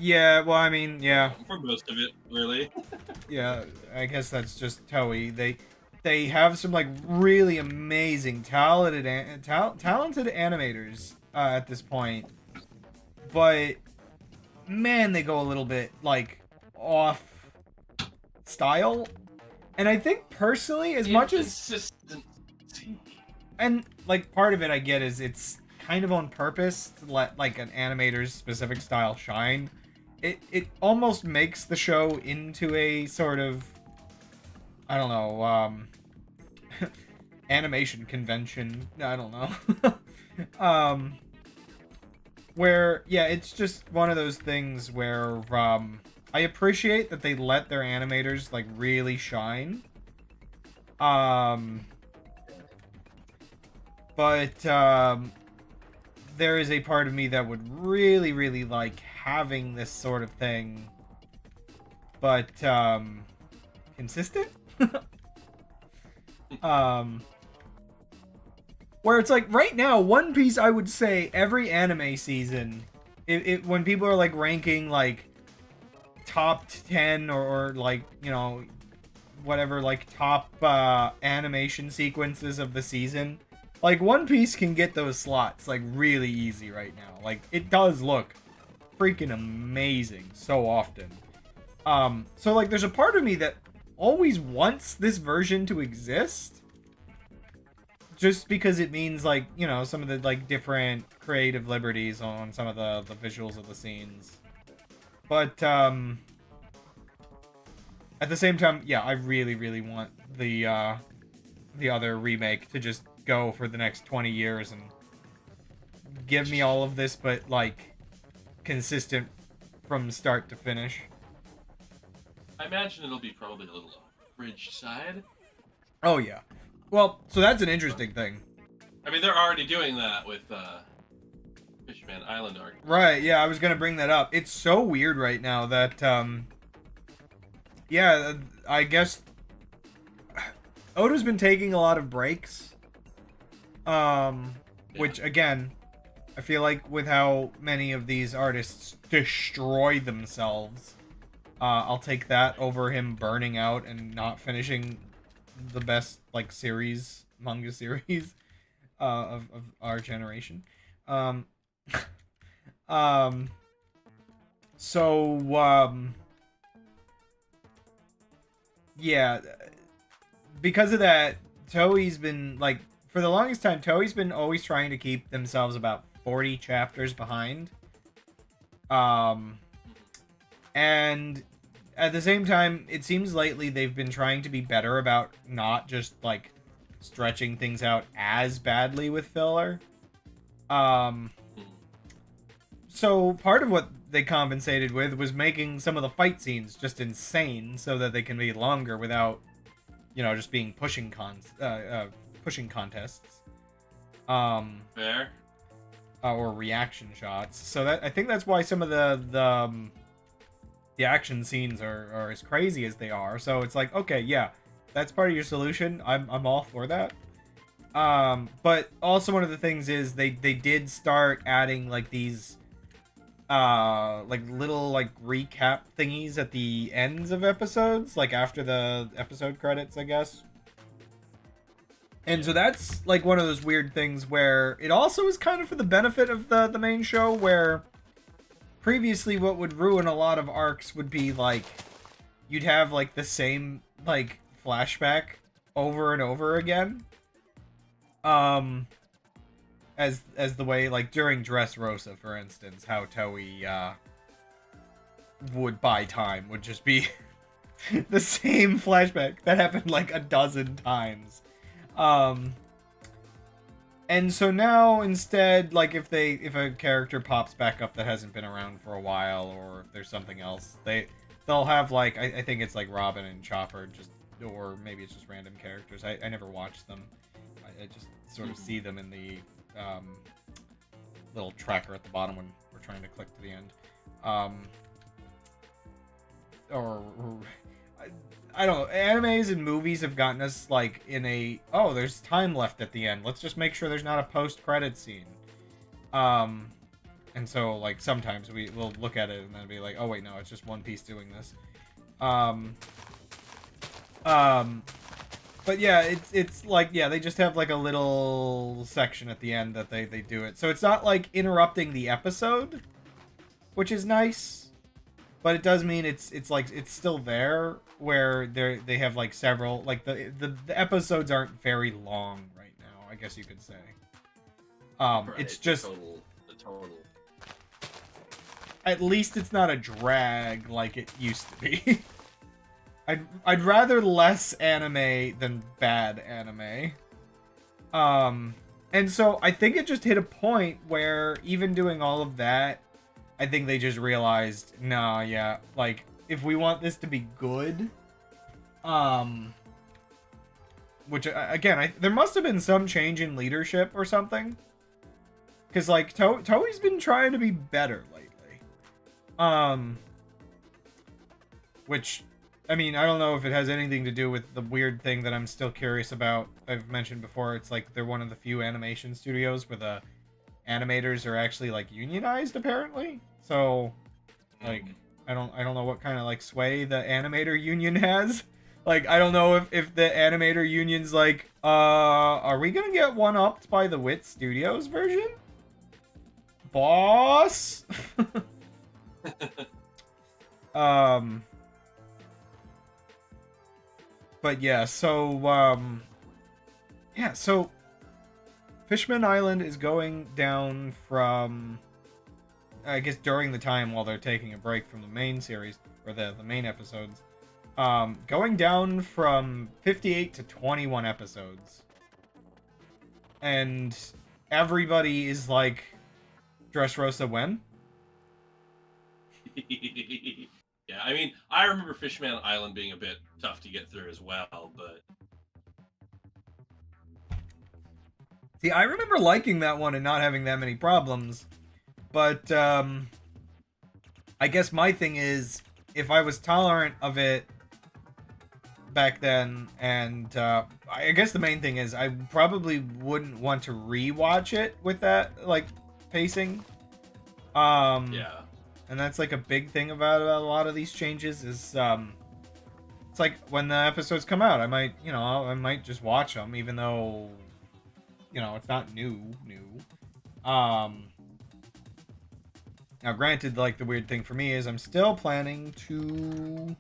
yeah. Well, I mean, yeah. For most of it, really. Yeah, I guess that's just Toei. They have some like really amazing, talented animators at this point, but man, they go a little bit like off style. And I think personally, as much as Inconsistency. and like part of it I get is it's kind of on purpose to let like an animator's specific style shine. It almost makes the show into a sort of, I don't know, animation convention. I don't know. Where, yeah, it's just one of those things where I appreciate that they let their animators like really shine. But there is a part of me that would really, really like having this sort of thing, but consistent. Where it's like right now, One Piece, I would say every anime season, when people are like ranking like top 10 or like, you know, whatever, like top animation sequences of the season, like One Piece can get those slots like really easy right now. Like it does look freaking amazing so often. So like there's a part of me that always wants this version to exist, just because it means like, you know, some of the like different creative liberties on some of the visuals of the scenes. But at the same time, yeah, I really, really want the other remake to just go for the next 20 years and give me all of this, but like consistent from start to finish. I imagine it'll be probably a little bridge side. Oh yeah. Well, so that's an interesting thing. I mean, they're already doing that with Fishman Island arc. Right, yeah, I was gonna bring that up. It's so weird right now that yeah, I guess Oda's been taking a lot of breaks. Which again, I feel like with how many of these artists destroy themselves, I'll take that over him burning out and not finishing the best like manga series of our generation. Um, so yeah, because of that, Toei's been like, for the longest time, Toei's been always trying to keep themselves about 40 chapters behind. And at the same time, it seems lately they've been trying to be better about not just like stretching things out as badly with filler. So part of what they compensated with was making some of the fight scenes just insane so that they can be longer without, you know, just being pushing contests. Fair. Or reaction shots. So that, I think that's why some of the action scenes are as crazy as they are. So it's like, okay, yeah, that's part of your solution. I'm all for that. But also one of the things is they did start adding like these like little like recap thingies at the ends of episodes, like after the episode credits, I guess. And so that's like one of those weird things where it also is kind of for the benefit of the main show, where previously what would ruin a lot of arcs would be like you'd have like the same like flashback over and over again. And as the way, like, during Dressrosa, for instance, how Toei would buy time would just be the same flashback that happened like a dozen times. And so now instead, like, if a character pops back up that hasn't been around for a while, or if there's something else, they'll have, like, I think it's like Robin and Chopper, just, or maybe it's just random characters. I never watch them. I just sort of see them in the little tracker at the bottom when we're trying to click to the end. Or I don't know. Animes and movies have gotten us, like, in a, oh, there's time left at the end. Let's just make sure there's not a post-credit scene. And so, like, sometimes we'll look at it and then be like, oh, wait, no, it's just One Piece doing this. But yeah, it's like, yeah, they just have, like, a little section at the end that they do it. So it's not, like, interrupting the episode, which is nice. But it does mean it's like, it's still there, where they have, like, several, like, the episodes aren't very long right now, I guess you could say. Right, it's just the total. At least it's not a drag like it used to be. I'd rather less anime than bad anime. And so I think it just hit a point where, even doing all of that, I think they just realized, nah, yeah, like, if we want this to be good, which, again, there must have been some change in leadership or something, because, like, Toei's been trying to be better lately, which, I mean, I don't know if it has anything to do with the weird thing that I'm still curious about. I've mentioned before, it's like they're one of the few animation studios where the animators are actually, like, unionized, apparently. So, like, I don't know what kind of, like, sway the animator union has. Like, I don't know if the animator union's like, are we gonna get one-upped by the WIT Studios version? Boss? But yeah, so, yeah, so Fishman Island is going down from, I guess, during the time while they're taking a break from the main series, or the main episodes, going down from 58 to 21 episodes. And everybody is like, Dressrosa when? Yeah, I mean, I remember Fishman Island being a bit tough to get through as well, but... See, I remember liking that one and not having that many problems, but, I guess my thing is, if I was tolerant of it back then, and, I guess the main thing is, I probably wouldn't want to rewatch it with that, like, pacing. Yeah. And that's, like, a big thing about a lot of these changes is, it's like, when the episodes come out, I might just watch them, even though, it's not new. Now, granted, like, the weird thing for me is I'm still planning to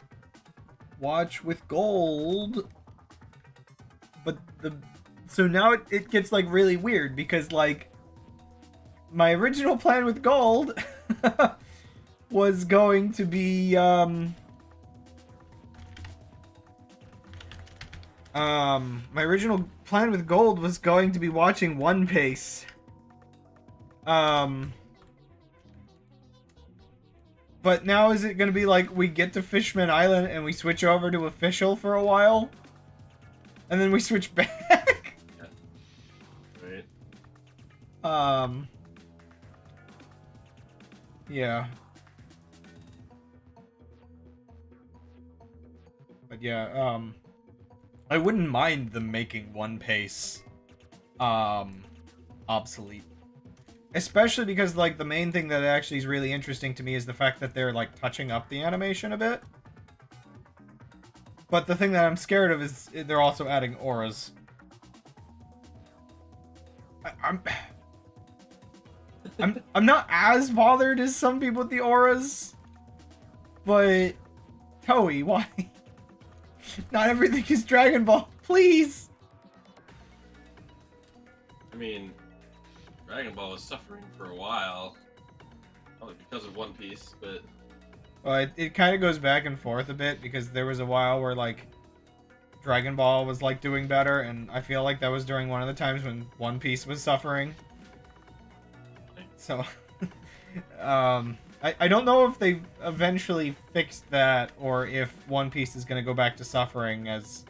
watch with gold, but so now it gets, like, really weird, because, like, my original plan with gold was going to be, my original plan with gold was going to be watching One Piece. But now is it going to be like we get to Fishman Island and we switch over to official for a while? And then we switch back? Right. Yeah. But yeah, I wouldn't mind them making One Piece, obsolete. Especially because, like, the main thing that actually is really interesting to me is the fact that they're, like, touching up the animation a bit. But the thing that I'm scared of is they're also adding auras. I'm not as bothered as some people with the auras, but Toei, why? Not everything is Dragon Ball, please. I mean, Dragon Ball was suffering for a while, probably because of One Piece, but Well, it kind of goes back and forth a bit because there was a while where like Dragon Ball was like doing better, and I feel like that was during one of the times when One Piece was suffering. So, I don't know if they eventually fixed that or if One Piece is going to go back to suffering, as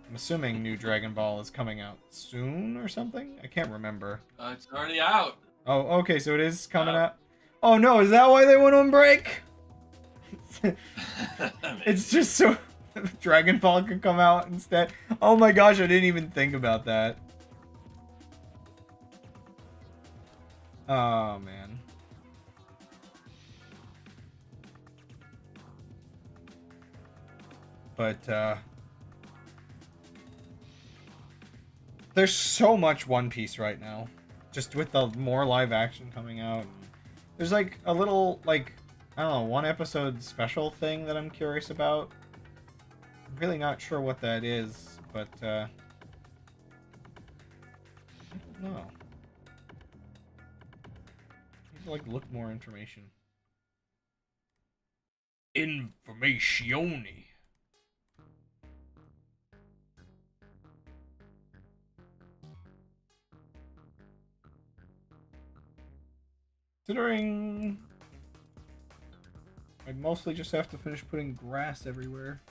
I'm assuming new Dragon Ball is coming out soon or something. I can't remember. it's already out. Oh, okay, so it is coming out. Oh no, is that why they went on break? It's just so Dragon Ball could come out instead. Oh my gosh, I didn't even think about that. Oh man. But there's so much One Piece right now. Just with the more live action coming out. There's like a little like I don't know, one episode special thing that I'm curious about. I'm really not sure what that is, but I don't know. I need to like look more information. Informatione. Considering I mostly just have to finish putting grass everywhere.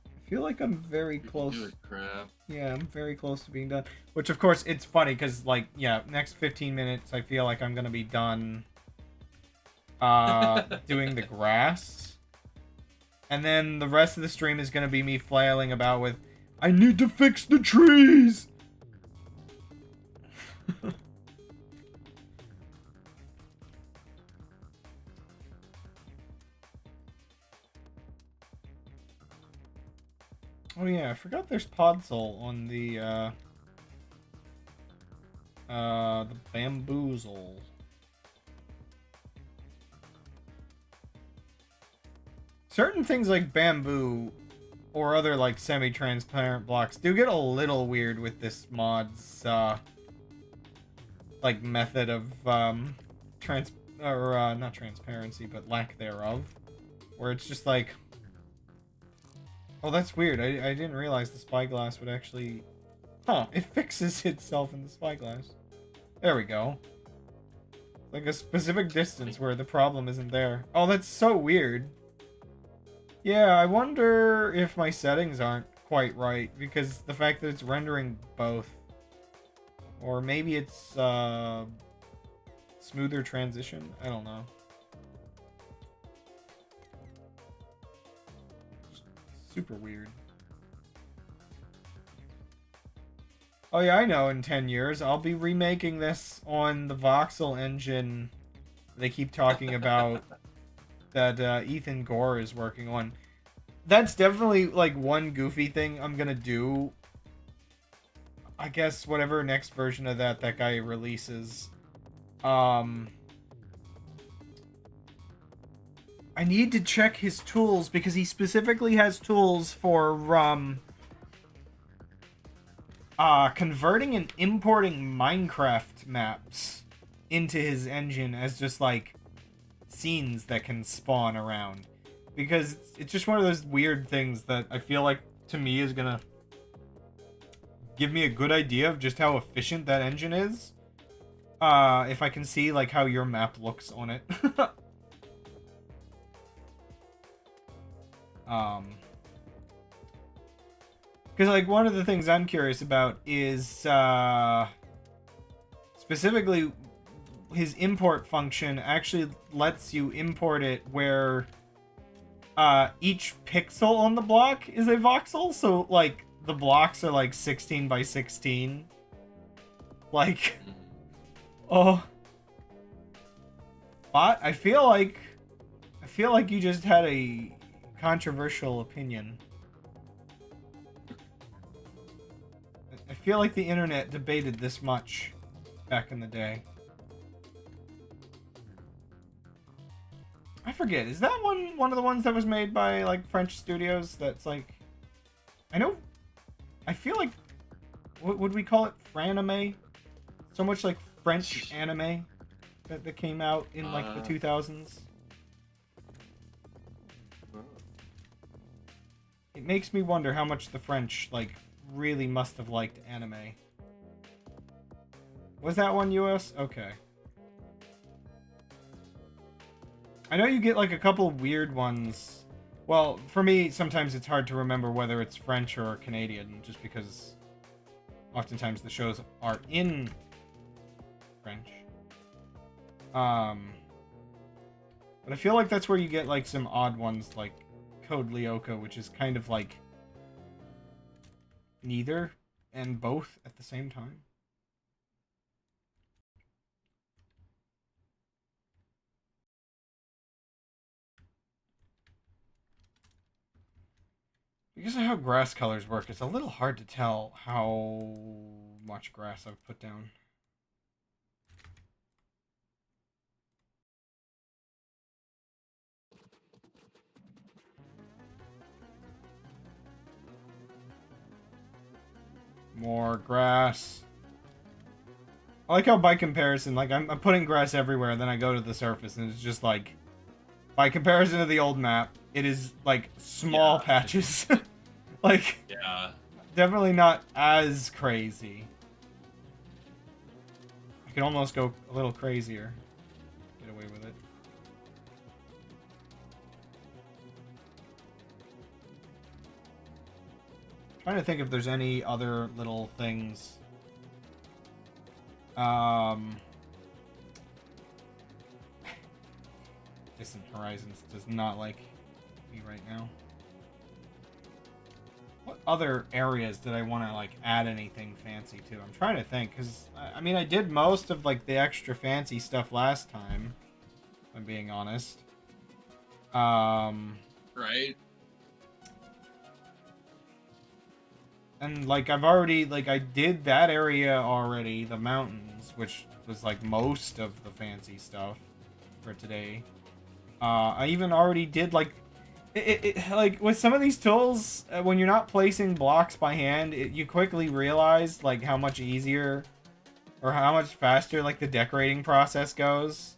I feel like I'm very close. Do it, crap. Yeah, I'm very close to being done. Which, of course, it's funny because, like, yeah, next 15 minutes, I feel like I'm gonna be done doing the grass, and then the rest of the stream is gonna be me flailing about with, I need to fix the trees. Oh yeah, I forgot there's Podzol on the Bamboozle. Certain things like bamboo or other like semi-transparent blocks do get a little weird with this mod's like method of not transparency, but lack thereof, where it's just like, oh, that's weird. I didn't realize the spyglass would actually... Huh, it fixes itself in the spyglass. There we go. Like a specific distance where the problem isn't there. Oh, that's so weird. Yeah, I wonder if my settings aren't quite right, because the fact that it's rendering both. Or maybe it's, smoother transition? I don't know. Super weird. Oh yeah, I know, in 10 years, I'll be remaking this on the voxel engine they keep talking about that Ethan Gore is working on. That's definitely, like, one goofy thing I'm gonna do. I guess whatever next version of that guy releases. I need to check his tools, because he specifically has tools for, converting and importing Minecraft maps into his engine as just, like, scenes that can spawn around. Because it's just one of those weird things that I feel like, to me, is gonna give me a good idea of just how efficient that engine is. If I can see, like, how your map looks on it. Because, like, one of the things I'm curious about is, specifically, his import function actually lets you import it where, each pixel on the block is a voxel, so, like, the blocks are, like, 16 by 16. Like, oh. But I feel like you just had a controversial opinion. I feel like the internet debated this much back in the day. I forget, is that one of the ones that was made by, like, French studios that's, like... I feel like... What would we call it? Franime? So much like French anime that came out in like the 2000s. It makes me wonder how much the French like really must have liked anime. Was that one US? Okay. I know you get like a couple weird ones. Well, for me, sometimes it's hard to remember whether it's French or Canadian, just because oftentimes the shows are in French. But I feel like that's where you get like some odd ones, like Code Lyoko, which is kind of like neither and both at the same time. Because of how grass colors work, it's a little hard to tell how much grass I've put down. More grass. I like how by comparison, like I'm putting grass everywhere, and then I go to the surface, and it's just like, by comparison to the old map, it is like small patches. Like, yeah, definitely not as crazy. I can almost go a little crazier. Get away with it. Trying to think if there's any other little things. Distant Horizons does not like me right now. What other areas did I want to like add anything fancy to? I'm trying to think, because I mean I did most of like the extra fancy stuff last time, if I'm being honest. right. And like I've already like I did that area already, the mountains, which was like most of the fancy stuff for today. I even already did like like with some of these tools, when you're not placing blocks by hand, you quickly realize like how much easier or how much faster like the decorating process goes.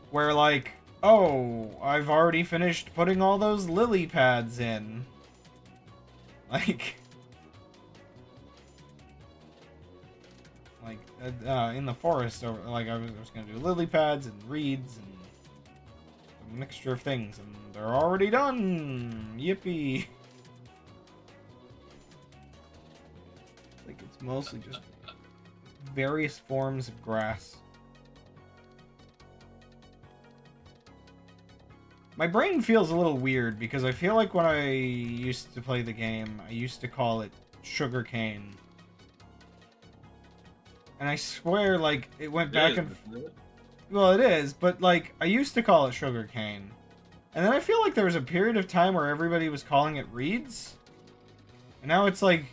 Where like, oh, I've already finished putting all those lily pads in. Like in the forest, or like I was gonna do lily pads and reeds and a mixture of things, and they're already done. Yippee! Like it's mostly just various forms of grass. My brain feels a little weird because I feel like when I used to play the game, I used to call it sugarcane. And I swear, like, it went back and... Well, it is, but, like, I used to call it sugarcane. And then I feel like there was a period of time where everybody was calling it reeds. And now it's like...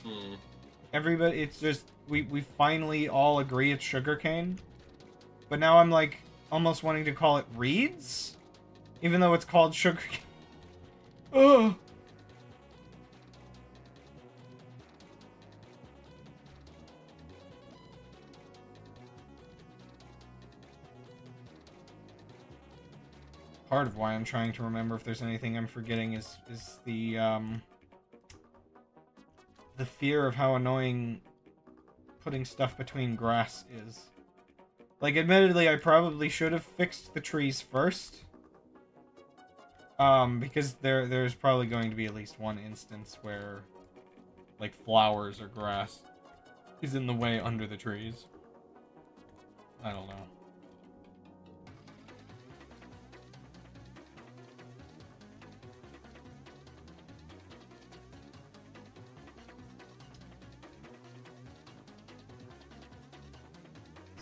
Everybody, it's just... We finally all agree it's sugarcane. But now I'm, like, almost wanting to call it reeds? Even though it's called sugarcane. Ugh! Part of why I'm trying to remember if there's anything I'm forgetting is the fear of how annoying putting stuff between grass is. Like, admittedly, I probably should have fixed the trees first. Because there's probably going to be at least one instance where, like, flowers or grass is in the way under the trees. I don't know.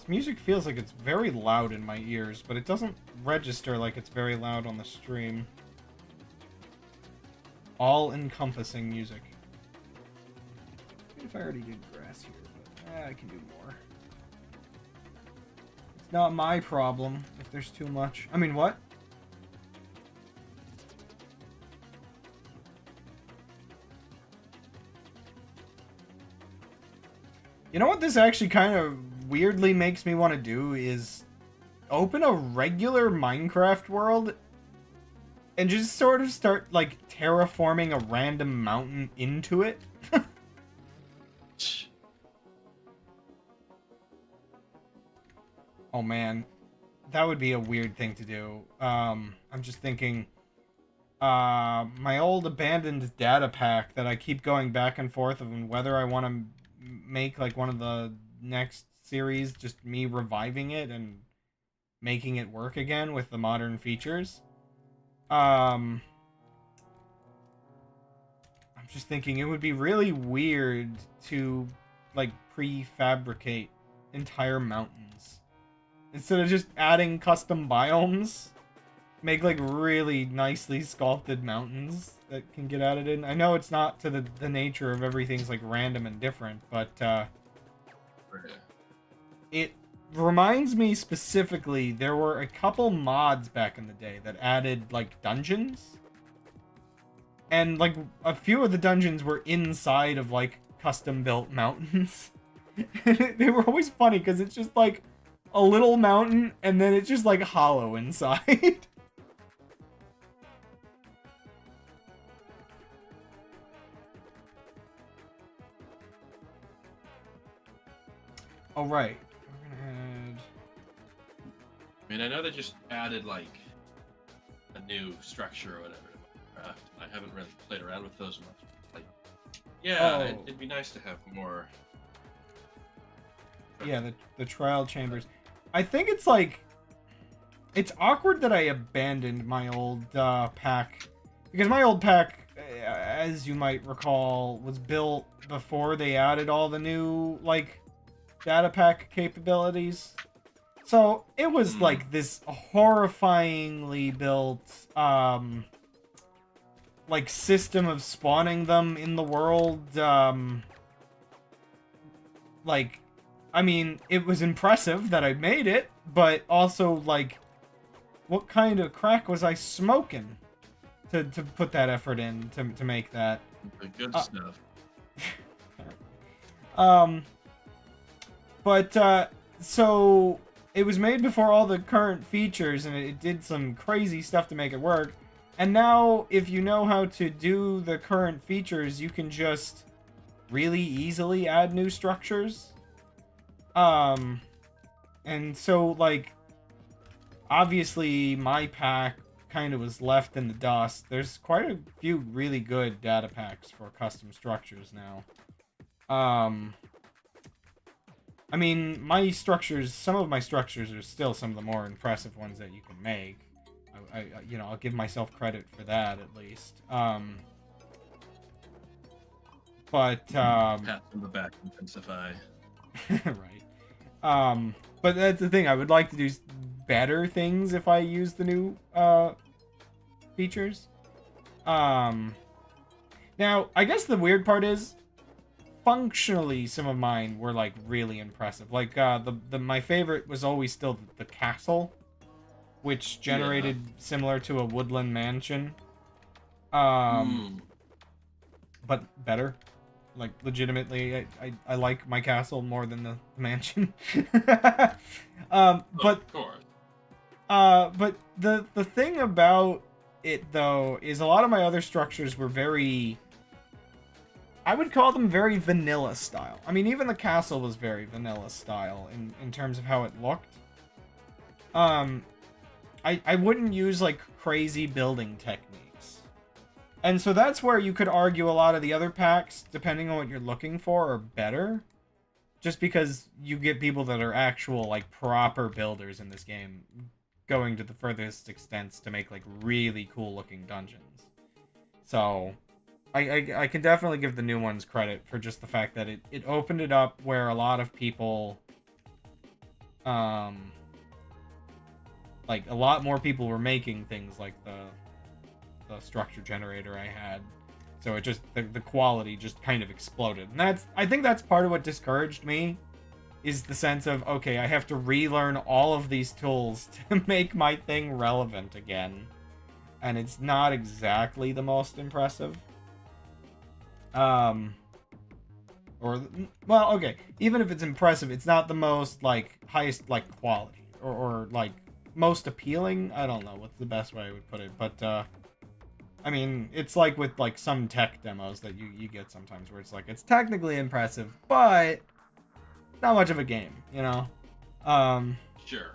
Music feels like it's very loud in my ears, but it doesn't register like it's very loud on the stream. All-encompassing music. If I already did grass here, but I can do more. It's not my problem if there's too much. I mean, what? You know what this actually kind of weirdly makes me want to do is open a regular Minecraft world and just sort of start, like, terraforming a random mountain into it. Oh, man. That would be a weird thing to do. I'm just thinking... my old abandoned data pack that I keep going back and forth of whether I want to make, like, one of the next series, just me reviving it and making it work again with the modern features. I'm just thinking it would be really weird to, like, prefabricate entire mountains. Instead of just adding custom biomes, make, like, really nicely sculpted mountains that can get added in. I know it's not to the nature of everything's, like, random and different, but, it reminds me specifically, there were a couple mods back in the day that added, like, dungeons. And, like, a few of the dungeons were inside of, like, custom-built mountains. They were always funny, because it's just, like, a little mountain, and then it's just, like, hollow inside. Oh, right. We're gonna add... I mean, I know they just added, like, a new structure or whatever to Minecraft. I haven't really played around with those much. Like, yeah, it'd be nice to have more. Yeah, the trial chambers. I think it's, like... It's awkward that I abandoned my old pack. Because my old pack, as you might recall, was built before they added all the new, like, data pack capabilities. So it was like this horrifyingly built like system of spawning them in the world. Like, I mean, it was impressive that I made it, but also, like, what kind of crack was I smoking to put that effort in to make that? The good stuff. But so it was made before all the current features, and it did some crazy stuff to make it work. And now, if you know how to do the current features, you can just really easily add new structures. And so, like, obviously my pack kind of was left in the dust. There's quite a few really good data packs for custom structures now. I mean, my structures, some of my structures are still some of the more impressive ones that you can make. You know, I'll give myself credit for that, at least. But, Pat on the back, intensify. Right. But that's the thing, I would like to do better things if I use the new, features. Now, I guess the weird part is, functionally, some of mine were, like, really impressive. Like, my favorite was always still the castle, which generated similar to a woodland mansion. But better. Like, legitimately, I like my castle more than the mansion. But Of course. but the thing about it, though, is a lot of my other structures were very... I would call them very vanilla style. I mean, even the castle was very vanilla style in terms of how it looked. I wouldn't use, like, crazy building techniques. And so that's where you could argue a lot of the other packs, depending on what you're looking for, are better. Just because you get people that are actual, like, proper builders in this game going to the furthest extents to make, like, really cool-looking dungeons. So... I can definitely give the new ones credit for just the fact that it opened it up where a lot of people, like, a lot more people were making things like the structure generator I had. So it just, the quality just kind of exploded. And I think that's part of what discouraged me, is the sense of, okay, I have to relearn all of these tools to make my thing relevant again. And it's not exactly the most impressive. Or, well, okay, even if it's impressive, it's not the most, like, highest, like, quality. Or like, most appealing? I don't know what's the best way I would put it. But, I mean, it's like with, like, some tech demos that you get sometimes where it's like, it's technically impressive, but not much of a game, you know? Sure.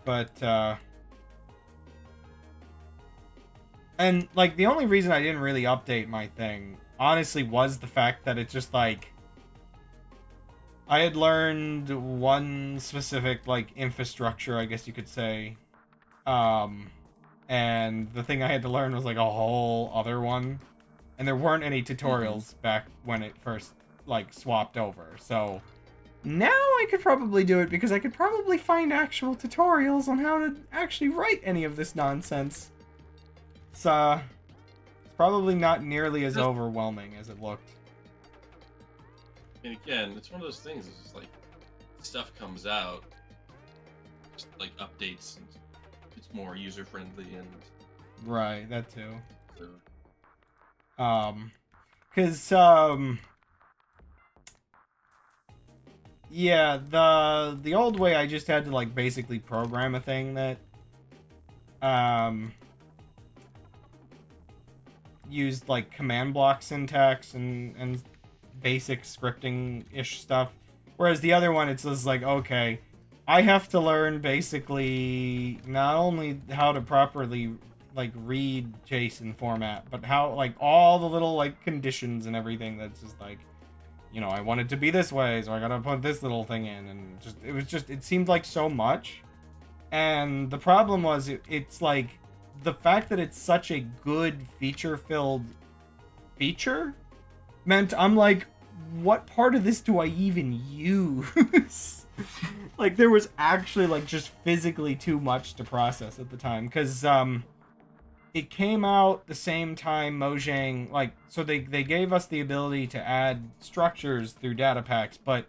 But, and, like, the only reason I didn't really update my thing, honestly, was the fact that it's just, like, I had learned one specific, like, infrastructure, I guess you could say. And the thing I had to learn was, like, a whole other one. And there weren't any tutorials back when it first, like, swapped over. So, now I could probably do it because I could probably find actual tutorials on how to actually write any of this nonsense. It's probably not nearly as overwhelming as it looked. And again, it's one of those things. It's just like stuff comes out, just like updates, and it's more user friendly and. Right, that too. So. Yeah, the old way I just had to like basically program a thing that used like command block syntax and basic scripting-ish stuff. Whereas the other one, it's just like, okay, I have to learn basically not only how to properly like read JSON format, but how like all the little like conditions and everything that's just like, you know, I want it to be this way, so I gotta put this little thing in, and it seemed like so much. And the problem was, it's like, the fact that it's such a good feature-filled feature meant I'm like, what part of this do I even use? Like, there was actually, like, just physically too much to process at the time, because, it came out the same time Mojang, like, so they gave us the ability to add structures through data packs, but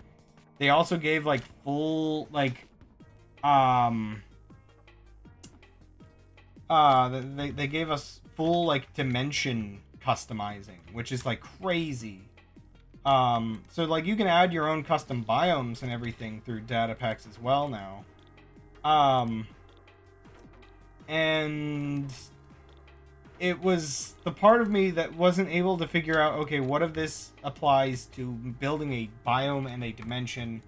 they also gave, like, full, like, they gave us full, like, dimension customizing, which is, like, crazy. So, like, you can add your own custom biomes and everything through data packs as well now. And it was the part of me that wasn't able to figure out, okay, what of this applies to building a biome and a dimension,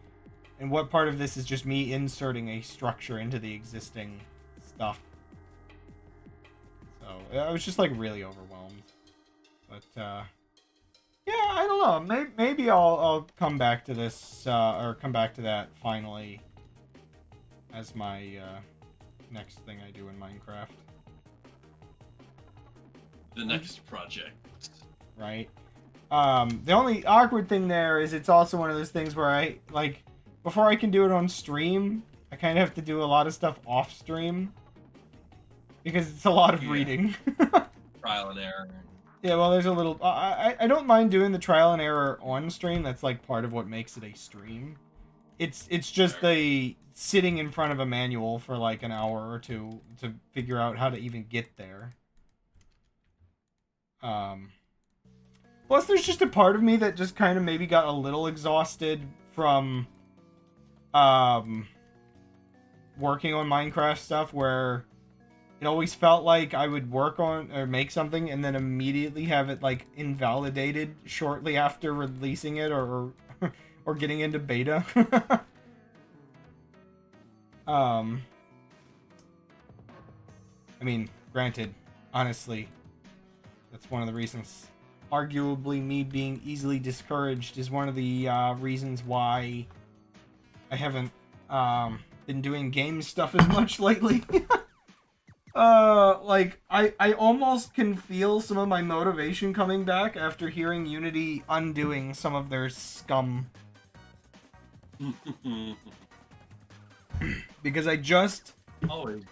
and what part of this is just me inserting a structure into the existing stuff. So I was just like really overwhelmed. But yeah, I don't know. Maybe I'll come back to this or come back to that finally as my next thing I do in Minecraft. The next project. Right. The only awkward thing there is it's also one of those things where I, like, before I can do it on stream, I kind of have to do a lot of stuff off stream. Because it's a lot of reading. Trial and error. Yeah, well, there's a little... I don't mind doing the trial and error on stream. That's, like, part of what makes it a stream. It's just the sitting in front of a manual for, like, an hour or two to figure out how to even get there. Plus, there's just a part of me that just kind of maybe got a little exhausted from working on Minecraft stuff, where it always felt like I would work on or make something and then immediately have it like invalidated shortly after releasing it or getting into beta. I mean, granted, honestly, that's one of the reasons. Arguably, me being easily discouraged is one of the reasons why I haven't been doing game stuff as much lately. Like, I almost can feel some of my motivation coming back after hearing Unity undoing some of their scum. Because Always good.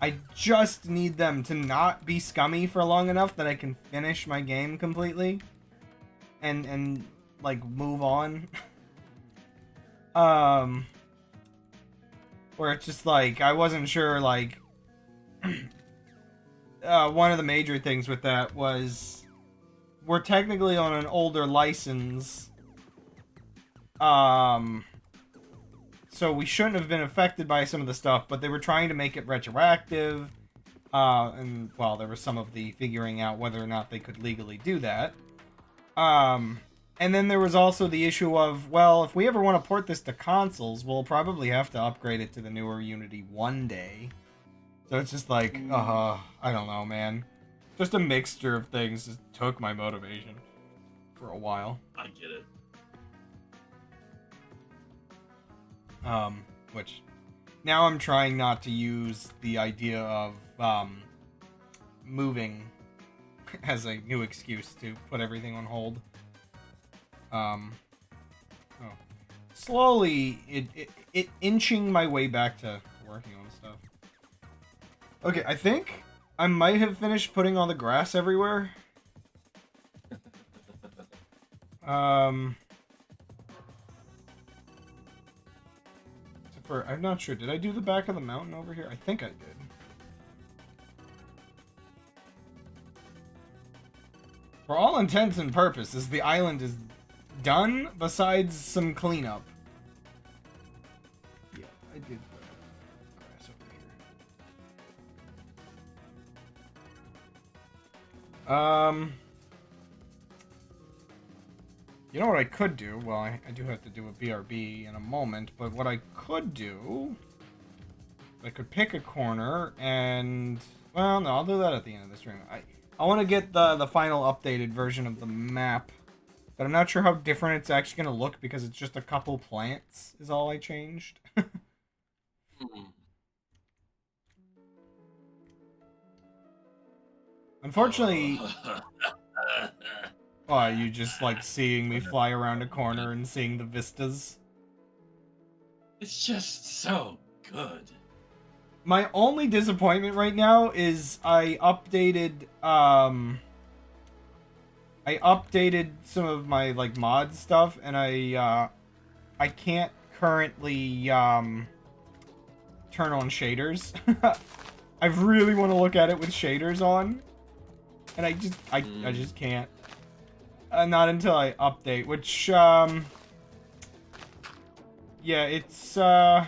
I just need them to not be scummy for long enough that I can finish my game completely and like move on. Where it's just like I wasn't sure, like one of the major things with that was we're technically on an older license, So we shouldn't have been affected by some of the stuff, but they were trying to make it retroactive. And, well, there was some of the figuring out whether or not they could legally do that. And then there was also the issue of, well, if we ever want to port this to consoles, we'll probably have to upgrade it to the newer Unity one day. So it's just like, I don't know, man. Just a mixture of things just took my motivation for a while. I get it. Which now I'm trying not to use the idea of moving as a new excuse to put everything on hold. Slowly it inching my way back to working on stuff. Okay, I think I might have finished putting all the grass everywhere. I'm not sure. Did I do the back of the mountain over here? I think I did. For all intents and purposes, the island is done, besides some cleanup. Yeah, I did put grass over here. You know what I could do? Well, I do have to do a BRB in a moment, but what I could do... I could pick a corner and... Well, no, I'll do that at the end of this stream. I want to get the final updated version of the map, but I'm not sure how different it's actually going to look because it's just a couple plants is all I changed. Unfortunately... Oh, you just like seeing me fly around a corner and seeing the vistas? It's just so good. My only disappointment right now is I updated some of my like mod stuff, and I can't currently turn on shaders. I really want to look at it with shaders on, and I just can't. Not until I update, which, yeah, it's, still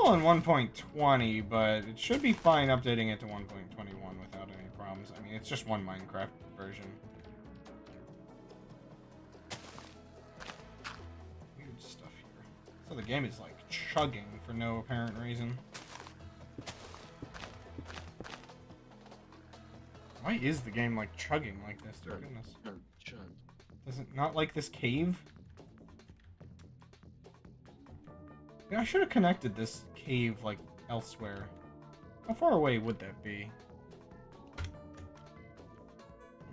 on 1.20, but it should be fine updating it to 1.21 without any problems. I mean, it's just one Minecraft version. Weird stuff here. So the game is, like, chugging for no apparent reason. Why is the game, like, chugging like this? Oh, goodness. Does it not like this cave? Yeah, I should have connected this cave, like, elsewhere. How far away would that be?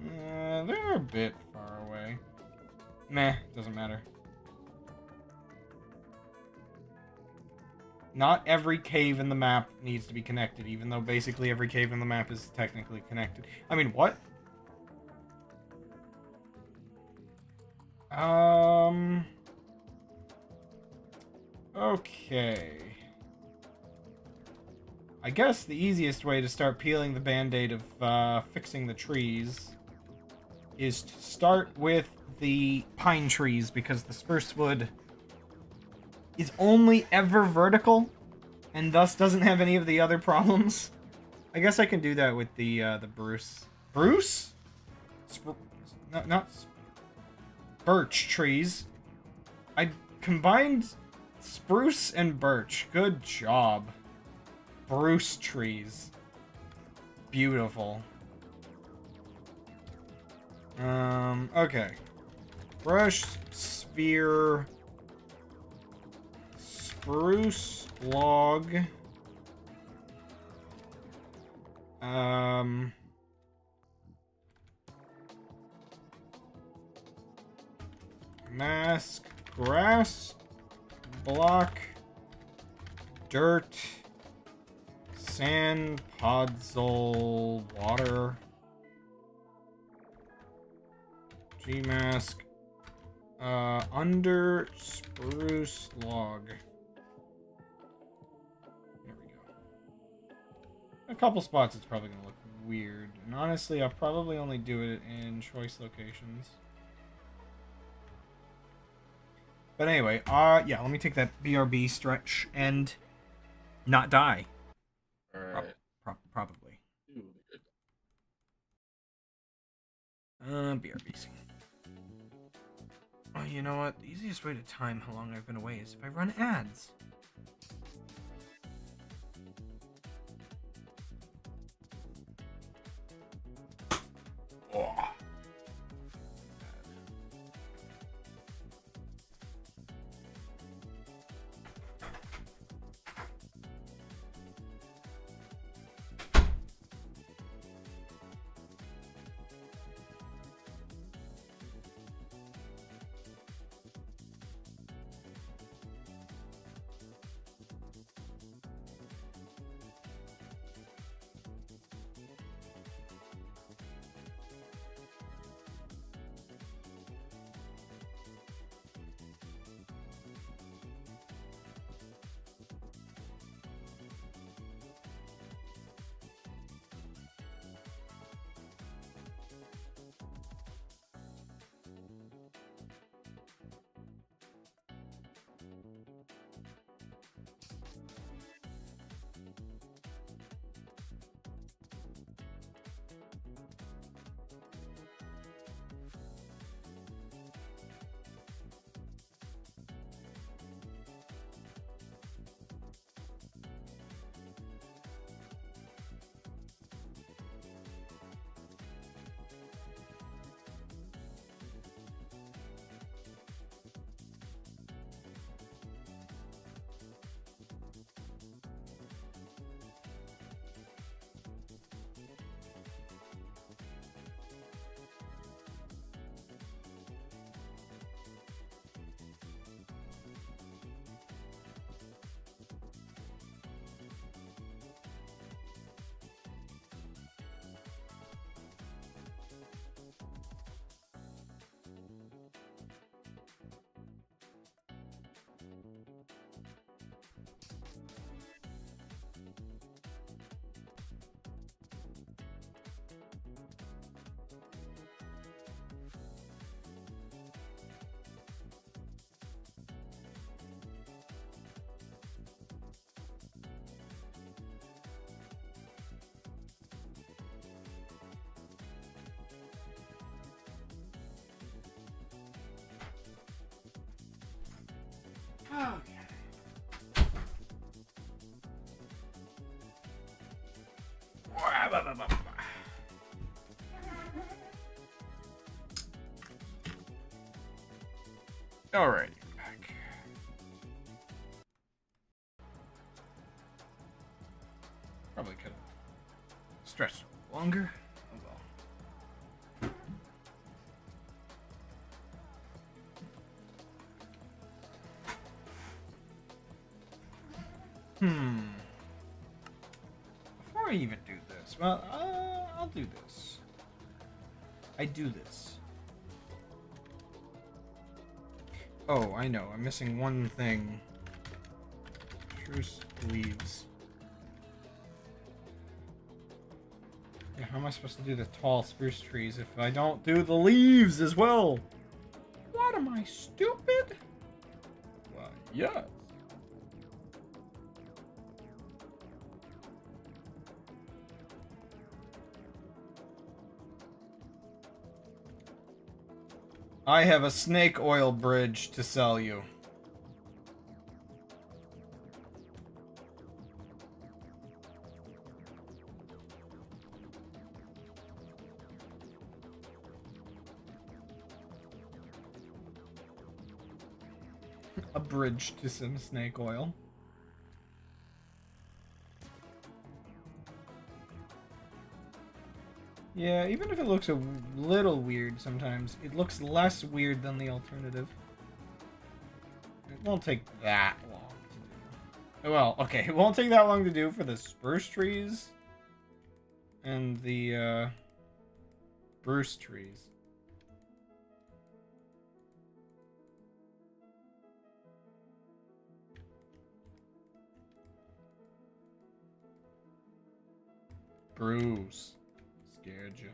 They're a bit far away. Meh, doesn't matter. Not every cave in the map needs to be connected, even though basically every cave in the map is technically connected. I mean, what? Okay. I guess the easiest way to start peeling the band-aid of fixing the trees is to start with the pine trees, because the spruce wood is only ever vertical, and thus doesn't have any of the other problems. I guess I can do that with the Bruce. Bruce? Not birch trees. I combined spruce and birch. Good job. Bruce trees. Beautiful. Okay. Brush, sphere, spruce, log. Mask, grass, block, dirt, sand, podzol, water, G-mask, under spruce log. There we go. A couple spots it's probably gonna look weird, and honestly I'll probably only do it in choice locations. But anyway, yeah, let me take that BRB stretch and not die. Alright. Probably. Ooh, BRBs. Oh, you know what? The easiest way to time how long I've been away is if I run ads. Oh. Alright, back. Probably could have stretched a little longer. Oh well. Before I even do this, well, I'll do this. I do this. Oh, I know. I'm missing one thing. Spruce leaves. Yeah, how am I supposed to do the tall spruce trees if I don't do the leaves as well? What, am I stupid? Well, yes. I have a snake oil bridge to sell you. A bridge to some snake oil. Yeah, even if it looks a little weird sometimes, it looks less weird than the alternative. It won't take that long to do. Well, okay, it won't take that long to do for the spruce trees and the spruce trees. Bruce. Scared you.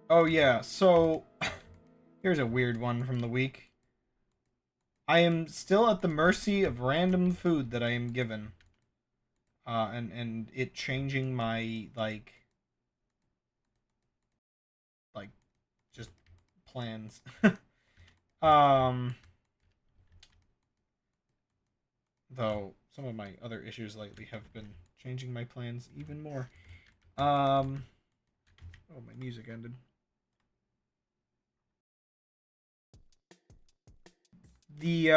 Oh yeah, so here's a weird one from the week. I am still at the mercy of random food that I am given. And it changing my like just plans. um though some of my other issues lately have been changing my plans even more. Um oh, my music ended. The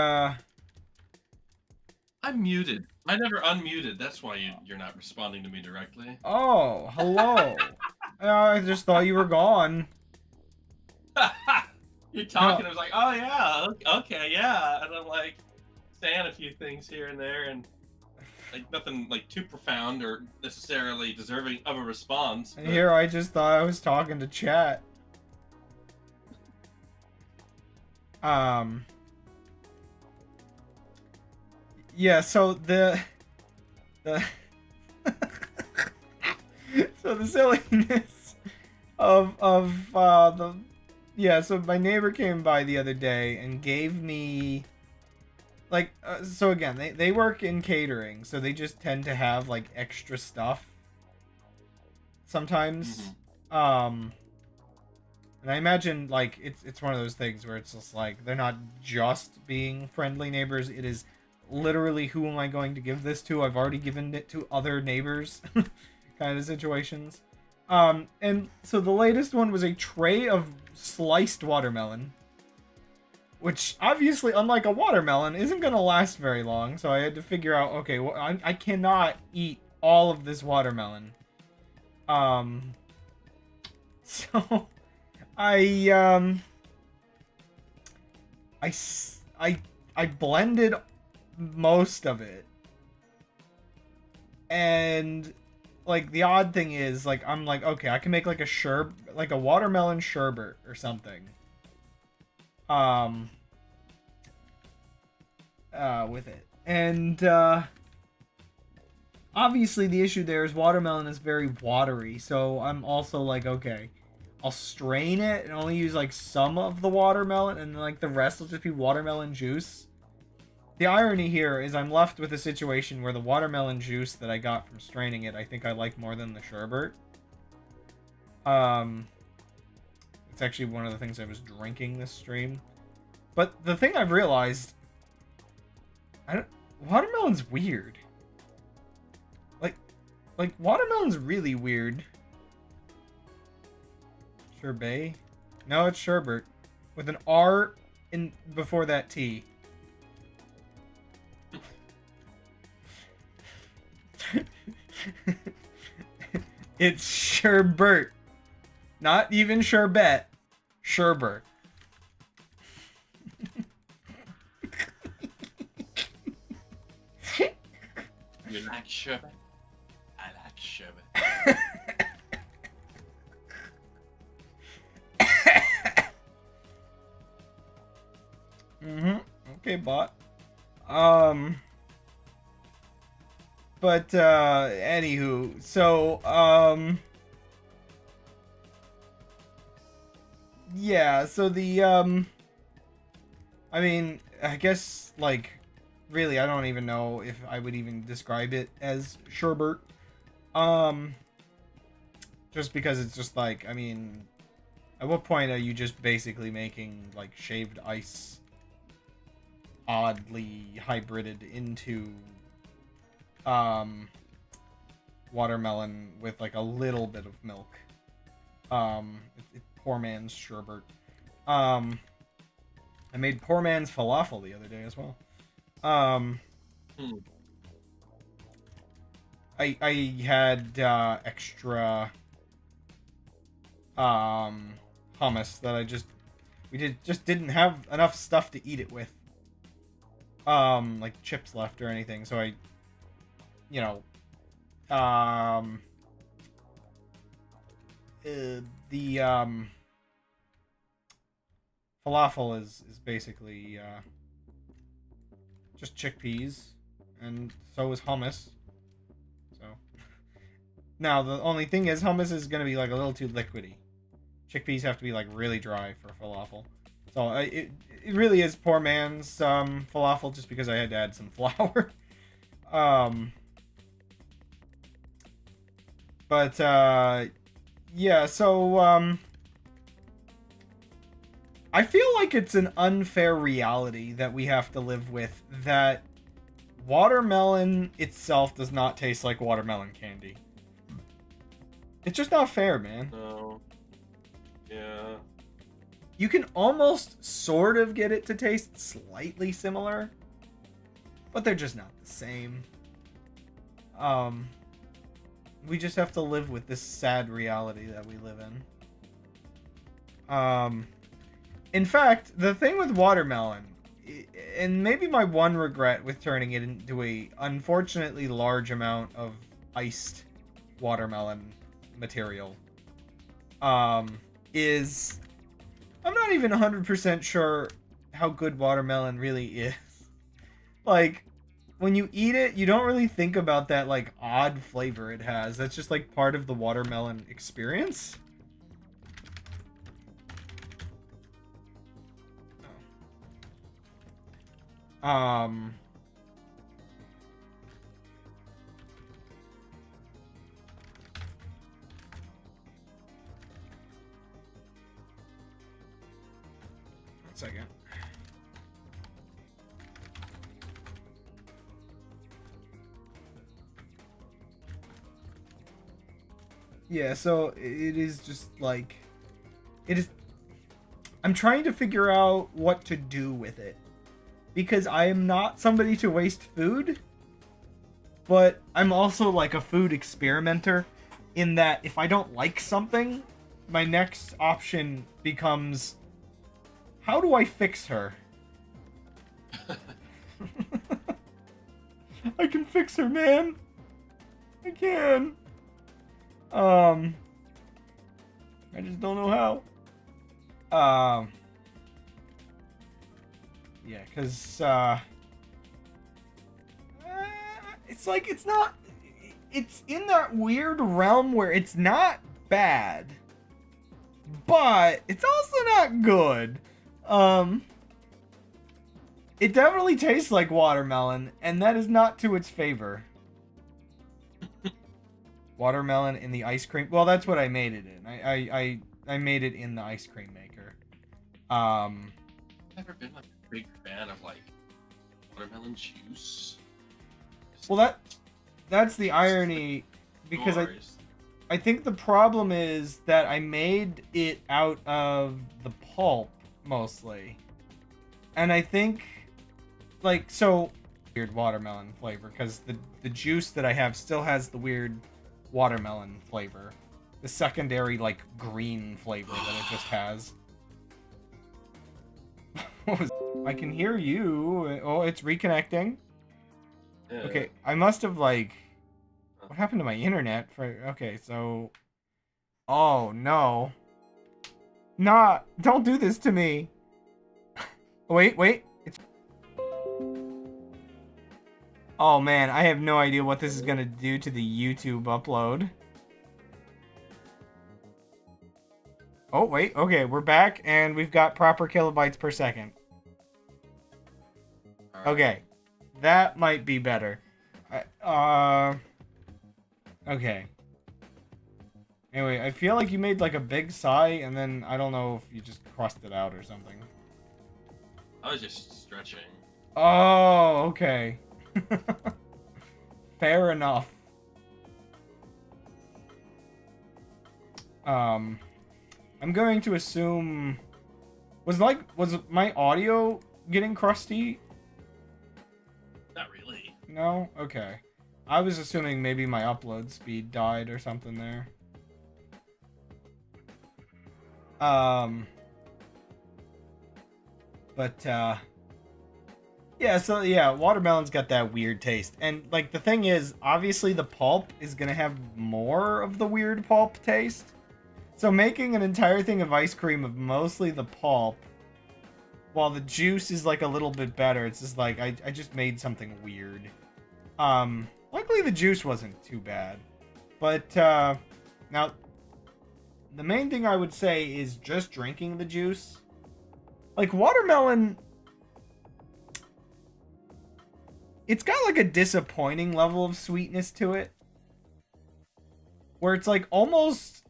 I'm muted. I never unmuted. That's why you're not responding to me directly. Oh, hello. I just thought you were gone. You're No. talking. I was like, oh yeah, okay, yeah, and I'm like saying a few things here and there, and like nothing like too profound or necessarily deserving of a response. And But here I just thought I was talking to chat. Um yeah, so the so the silliness of the yeah, so my neighbor came by the other day and gave me so again, they work in catering, so they just tend to have like extra stuff sometimes. mhm. Um and I imagine like it's one of those things where it's just like they're not just being friendly neighbors, it is literally who am I going to give this to? I've already given it to other neighbors kind of situations. And so the latest one was a tray of sliced watermelon, which obviously, unlike a watermelon, isn't going to last very long. So I had to figure out, okay, well, I cannot eat all of this watermelon. Um, so I I I blended most of it, and like the odd thing is like I'm like, okay, I can make like a watermelon sherbet or something. Um with it. And obviously the issue there is watermelon is very watery, so I'm also like, okay, I'll strain it and only use like some of the watermelon, and then like the rest will just be watermelon juice. The irony here is I'm left with a situation where the watermelon juice that I got from straining it, I think I like more than the sherbet. Um, it's actually one of the things I was drinking this stream. But the thing I've realized, watermelon's weird. Like, watermelon's really weird. Sherbet? No, it's sherbet, with an R in before that T. It's sherbet. Not even sherbet. Sherbet. You like sherbet? I like sherbet. Okay, bot. But anywho, so yeah, so the I mean, I guess like really I don't even know if I would even describe it as sherbet. Um just because it's just like, I mean, at what point are you just basically making like shaved ice oddly hybrided into watermelon with like a little bit of milk? Poor man's sherbet. I made poor man's falafel the other day as well. Hmm. I had extra hummus that just didn't have enough stuff to eat it with. Like chips left or anything, so I, you know, the falafel is basically just chickpeas, and so is hummus. So now the only thing is hummus is gonna be like a little too liquidy. Chickpeas have to be like really dry for falafel. So it really is poor man's falafel, just because I had to add some flour. But yeah, so I feel like it's an unfair reality that we have to live with, that watermelon itself does not taste like watermelon candy. It's just not fair, man. No. Yeah. You can almost sort of get it to taste slightly similar, but they're just not the same. We just have to live with this sad reality that we live in. In fact, the thing with watermelon, and maybe my one regret with turning it into a unfortunately large amount of iced watermelon material, is I'm not even 100% sure how good watermelon really is. Like, when you eat it, you don't really think about that, like, odd flavor it has. That's just, like, part of the watermelon experience. One second. Yeah, so it is just like, it is, I'm trying to figure out what to do with it, because I am not somebody to waste food, but I'm also like a food experimenter, in that if I don't like something, my next option becomes, how do I fix her? I can fix her, man. I can. I just don't know how. Yeah, because, it's like, it's not, it's in that weird realm where it's not bad, but it's also not good. It definitely tastes like watermelon, and that is not to its favor. Watermelon in the ice cream. Well, that's what I made it in. I made it in the ice cream maker. Never been like a big fan of like watermelon juice. Well, that's the irony, because I think the problem is that I made it out of the pulp mostly, and I think, like, so weird watermelon flavor, because the juice that I have still has the weird watermelon flavor, the secondary like green flavor that it just has. What was, I can hear you. Oh, it's reconnecting. Yeah. Okay, I must have, like, what happened to my internet for, okay, so, oh no, not, don't do this to me. Wait, it's, oh man, I have no idea what this is gonna do to the YouTube upload. Oh wait, okay, we're back, and we've got proper kilobytes per second. Right. Okay, that might be better. Okay. Anyway, I feel like you made like a big sigh, and then I don't know if you just crossed it out or something. I was just stretching. Oh, okay. Fair enough. I'm going to assume, was my audio getting crusty? Not really. No? Okay. I was assuming maybe my upload speed died or something there. Yeah, so yeah, watermelon's got that weird taste. And like the thing is, obviously the pulp is gonna have more of the weird pulp taste. So making an entire thing of ice cream of mostly the pulp, while the juice is like a little bit better, it's just like I just made something weird. Luckily the juice wasn't too bad. But now the main thing I would say is just drinking the juice. Like, watermelon, it's got like a disappointing level of sweetness to it. Where it's like almost,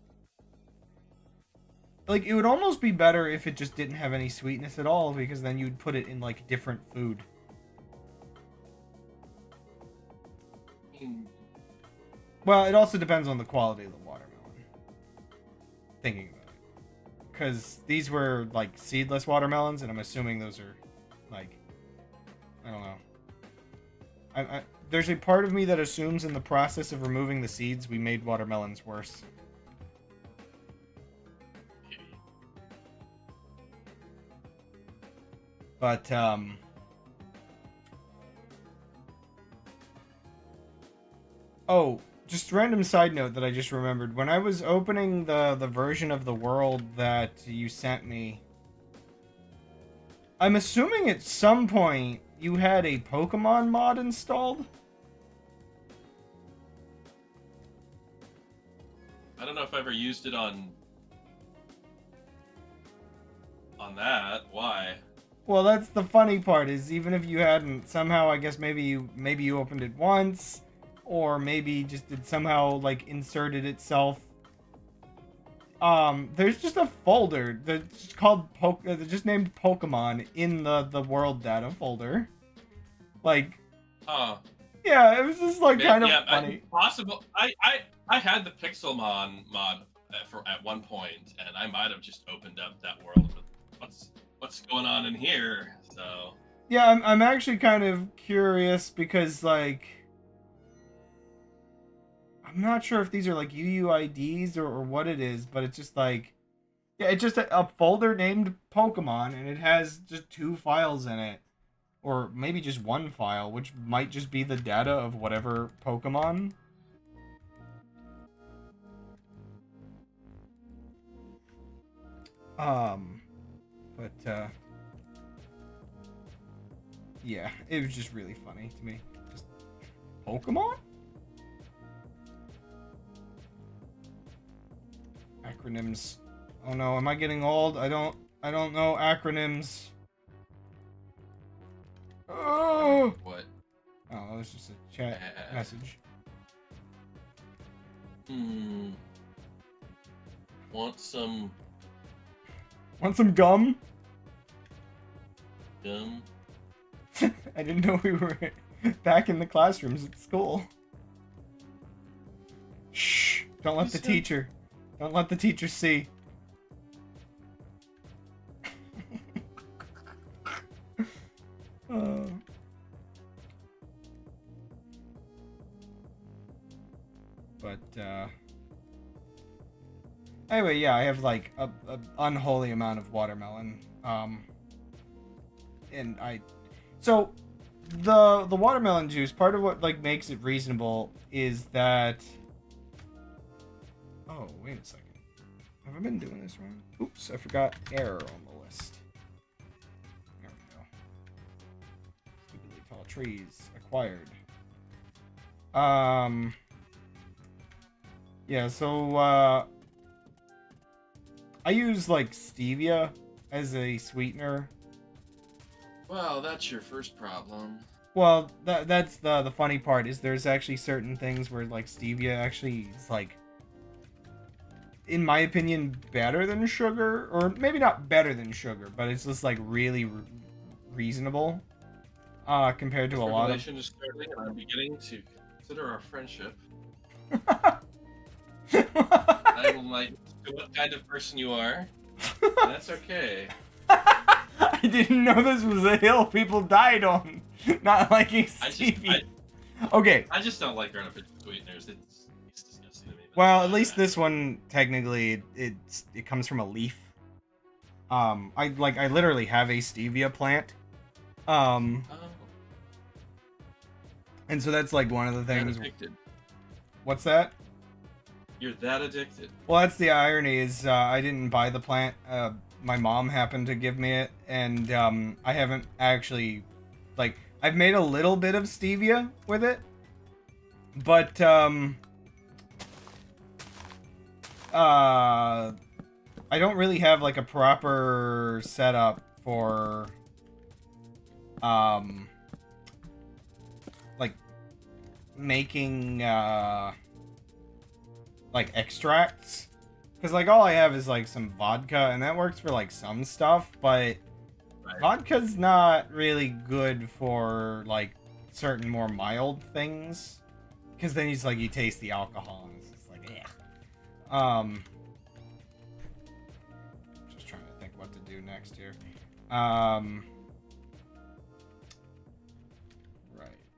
like it would almost be better if it just didn't have any sweetness at all, because then you'd put it in like different food. Well, it also depends on the quality of the watermelon. Thinking about it. Because these were like seedless watermelons, and I'm assuming those are like, I don't know. There's a part of me that assumes in the process of removing the seeds, we made watermelons worse. But, oh, just random side note that I just remembered. When I was opening the version of the world that you sent me, I'm assuming at some point you had a Pokemon mod installed? I don't know if I ever used it on that. Why? Well, that's the funny part, is even if you hadn't, somehow I guess maybe you opened it once, or maybe just it somehow like inserted itself. There's just a folder that's called just named Pokemon in the world data folder. Like, yeah, it was just like kind of funny. Possible. I had the Pixelmon mod at one point, and I might have just opened up that world with what's going on in here. So yeah, I'm actually kind of curious, because like, I'm not sure if these are like UUIDs or what it is, but it's just like, yeah, it's just a folder named Pokemon, and it has just 2 files in it. Or maybe just 1 file, which might just be the data of whatever Pokemon. Yeah, it was just really funny to me. Just Pokemon? Acronyms. Oh no, am I getting old? I don't know acronyms. Oh! What? Oh, that was just a chat message. Want some gum? Gum? I didn't know we were back in the classrooms at school. Shh! Don't let the teacher. Don't let the teacher see. Anyway, yeah, I have like a unholy amount of watermelon. And so the watermelon juice, part of what like makes it reasonable is that, oh, wait a second. Have I been doing this wrong? Oops, I forgot error on the list. There we go. Stupidly tall trees acquired. Yeah, so I use like stevia as a sweetener. Well, that's your first problem. Well, that's the funny part, is there's actually certain things where like stevia actually is like, in my opinion, better than sugar, or maybe not better than sugar, but it's just like really reasonable compared to a lot of. Is starting, and I'm beginning to consider our friendship. I'm like, what kind of person you are. That's okay. I didn't know this was a hill people died on. Not liking stevia. Okay. I just don't like artificial sweeteners. It's disgusting to me. Well, at least this one technically it comes from a leaf. I literally have a stevia plant. And so that's like one of the things. What's that? You're that addicted. Well, that's the irony, is I didn't buy the plant. My mom happened to give me it, and I haven't actually, like, I've made a little bit of stevia with it, but I don't really have like a proper setup for like making like extracts, because like all I have is like some vodka, and that works for like some stuff, but Right. vodka's not really good for like certain more mild things, because then it's like you taste the alcohol and it's just like just trying to think what to do next here. Right,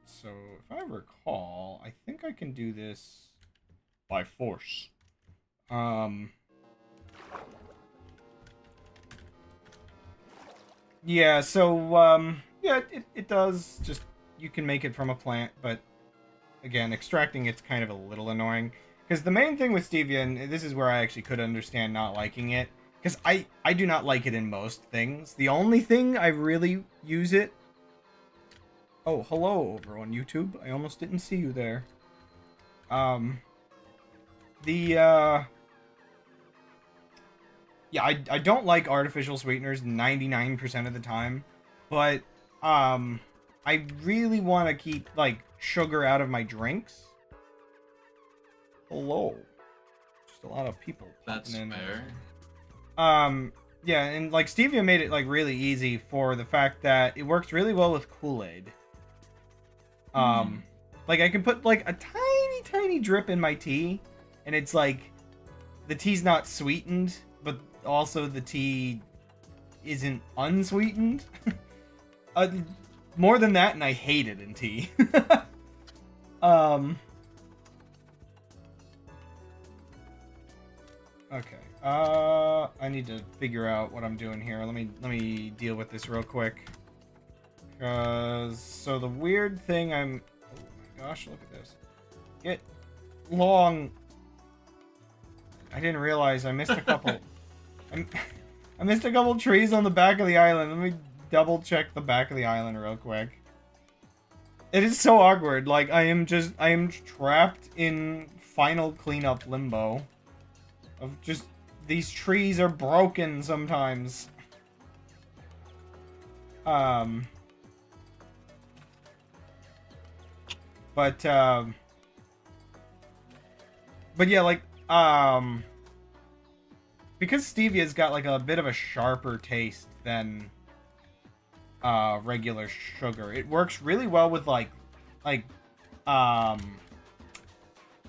so if I recall, I think I can do this by force. Yeah, so yeah, it does. Just, you can make it from a plant, but again, extracting it's kind of a little annoying. Because the main thing with stevia, and this is where I actually could understand not liking it, because I do not like it in most things. The only thing I really use it... Oh, hello over on YouTube. I almost didn't see you there. The, yeah, I don't like artificial sweeteners 99% of the time, but I really want to keep like sugar out of my drinks. Hello, just a lot of people. That's fair. Yeah, and like stevia made it like really easy for the fact that it works really well with Kool-Aid. Like I can put like a tiny drip in my tea, and it's like the tea's not sweetened, but also the tea isn't unsweetened. More than that, and I hate it in tea. Okay. I need to figure out what I'm doing here. Let me deal with this real quick. So the weird thing oh my gosh, look at this. Get long. I didn't realize I missed a couple. I missed a couple trees on the back of the island. Let me double check the back of the island real quick. It is so awkward. Like I am trapped in final cleanup limbo. Of just, these trees are broken sometimes. But yeah, like, because stevia's got like a bit of a sharper taste than regular sugar, it works really well with like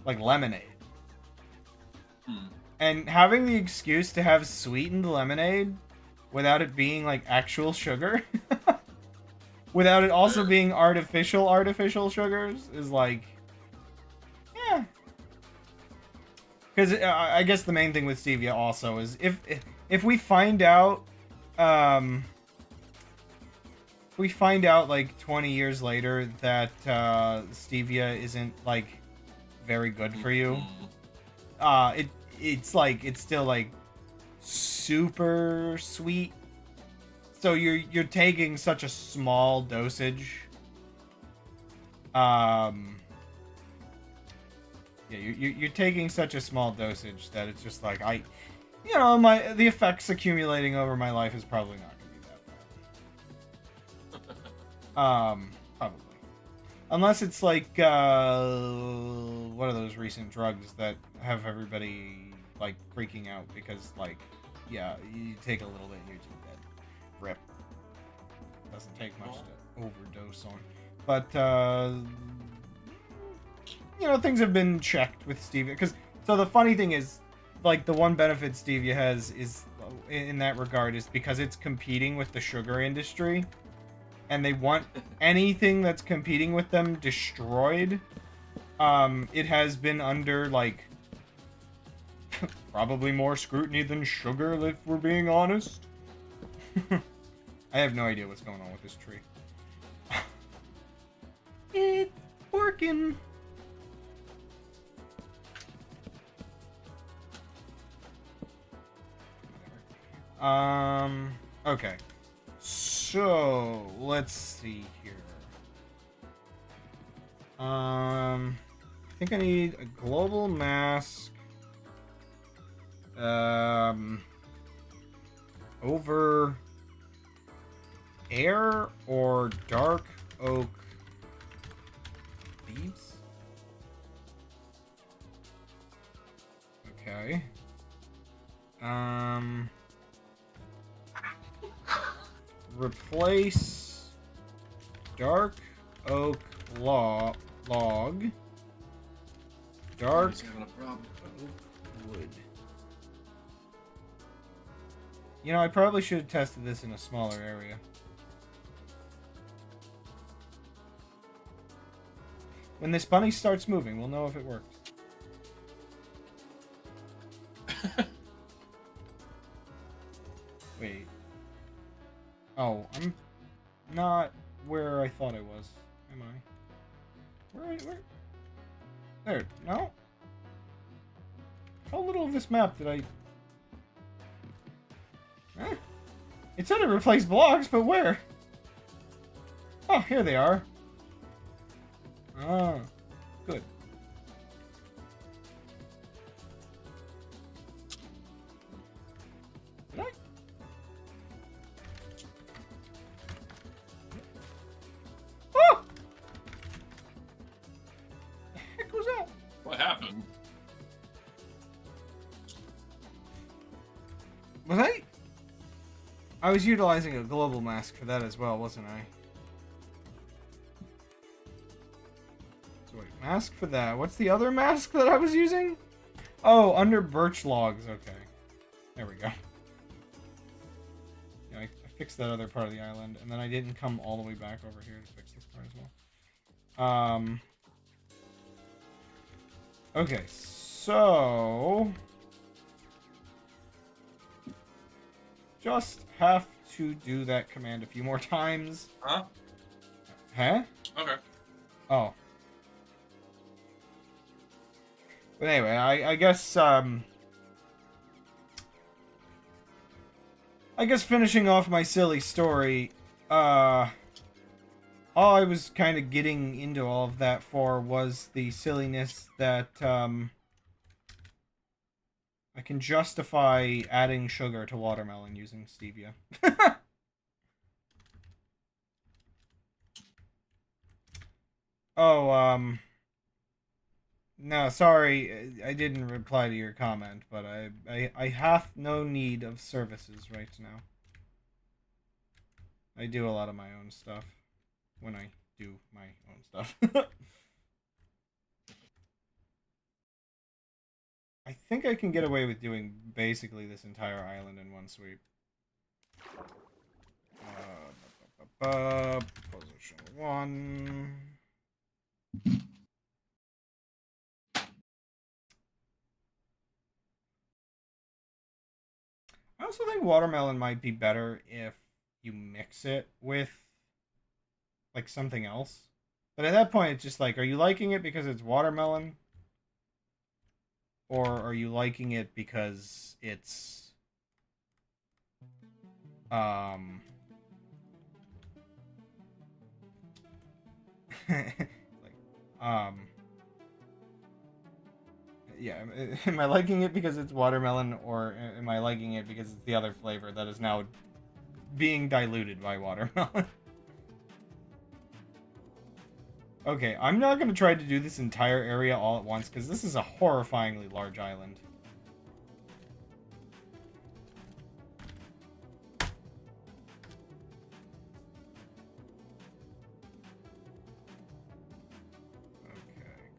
lemonade. And having the excuse to have sweetened lemonade without it being like actual sugar, without it also being artificial sugars, is like, yeah. Because I guess the main thing with stevia also is if we find out, like 20 years later that stevia isn't like very good for you, it's still like super sweet. So you're taking such a small dosage. Yeah, you're taking such a small dosage that it's just like the effects accumulating over my life is probably not gonna be that bad. Probably. Unless it's like what are those recent drugs that have everybody like freaking out because like, yeah, you take a little bit and you're too dead. Rip. Doesn't take much to overdose on. But things have been checked with stevia. So the funny thing is, like, the one benefit stevia has is in that regard is because it's competing with the sugar industry, and they want anything that's competing with them destroyed. It has been under like probably more scrutiny than sugar, if we're being honest. I have no idea what's going on with this tree. It's working. Okay. So, let's see here. I think I need a global mask. Over air or dark oak leaves? Okay. Replace dark oak log. Dark He's having a problem. oak wood. You know, I probably should have tested this in a smaller area. When this bunny starts moving, we'll know if it worked. Wait. Oh, I'm not where I thought I was. Am I? Where? There. No? How little of this map did I... Eh? It said it replaced blocks, but where? Oh, here they are. Ah, good. Did I? Oh! The heck was that? What happened? Was I? I was utilizing a global mask for that as well, wasn't I? So wait, mask for that. What's the other mask that I was using? Oh, under birch logs. Okay. There we go. Yeah, I fixed that other part of the island, and then I didn't come all the way back over here to fix this part as well. Okay, so... just have to do that command a few more times. Huh? Huh? Okay. Oh. But anyway, I guess finishing off my silly story, all I was kind of getting into all of that for was the silliness that I can justify adding sugar to watermelon using stevia. Oh, no, sorry, I didn't reply to your comment, but I hath no need of services right now. I do a lot of my own stuff when I do my own stuff. I think I can get away with doing basically this entire island in one sweep. Position 1. I also think watermelon might be better if you mix it with like something else. But at that point, it's just like, are you liking it because it's watermelon? Or are you liking it because it's like yeah, am I liking it because it's watermelon, or am I liking it because it's the other flavor that is now being diluted by watermelon? Okay, I'm not going to try to do this entire area all at once, because this is a horrifyingly large island. Okay,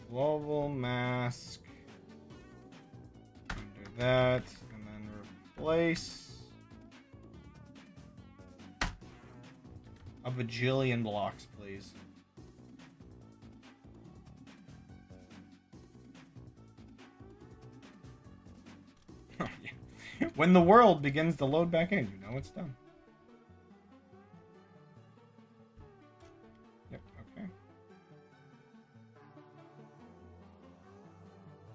global mask. Under that, and then replace a bajillion blocks, please. Oh, yeah. When the world begins to load back in, you know it's done. Yep, okay.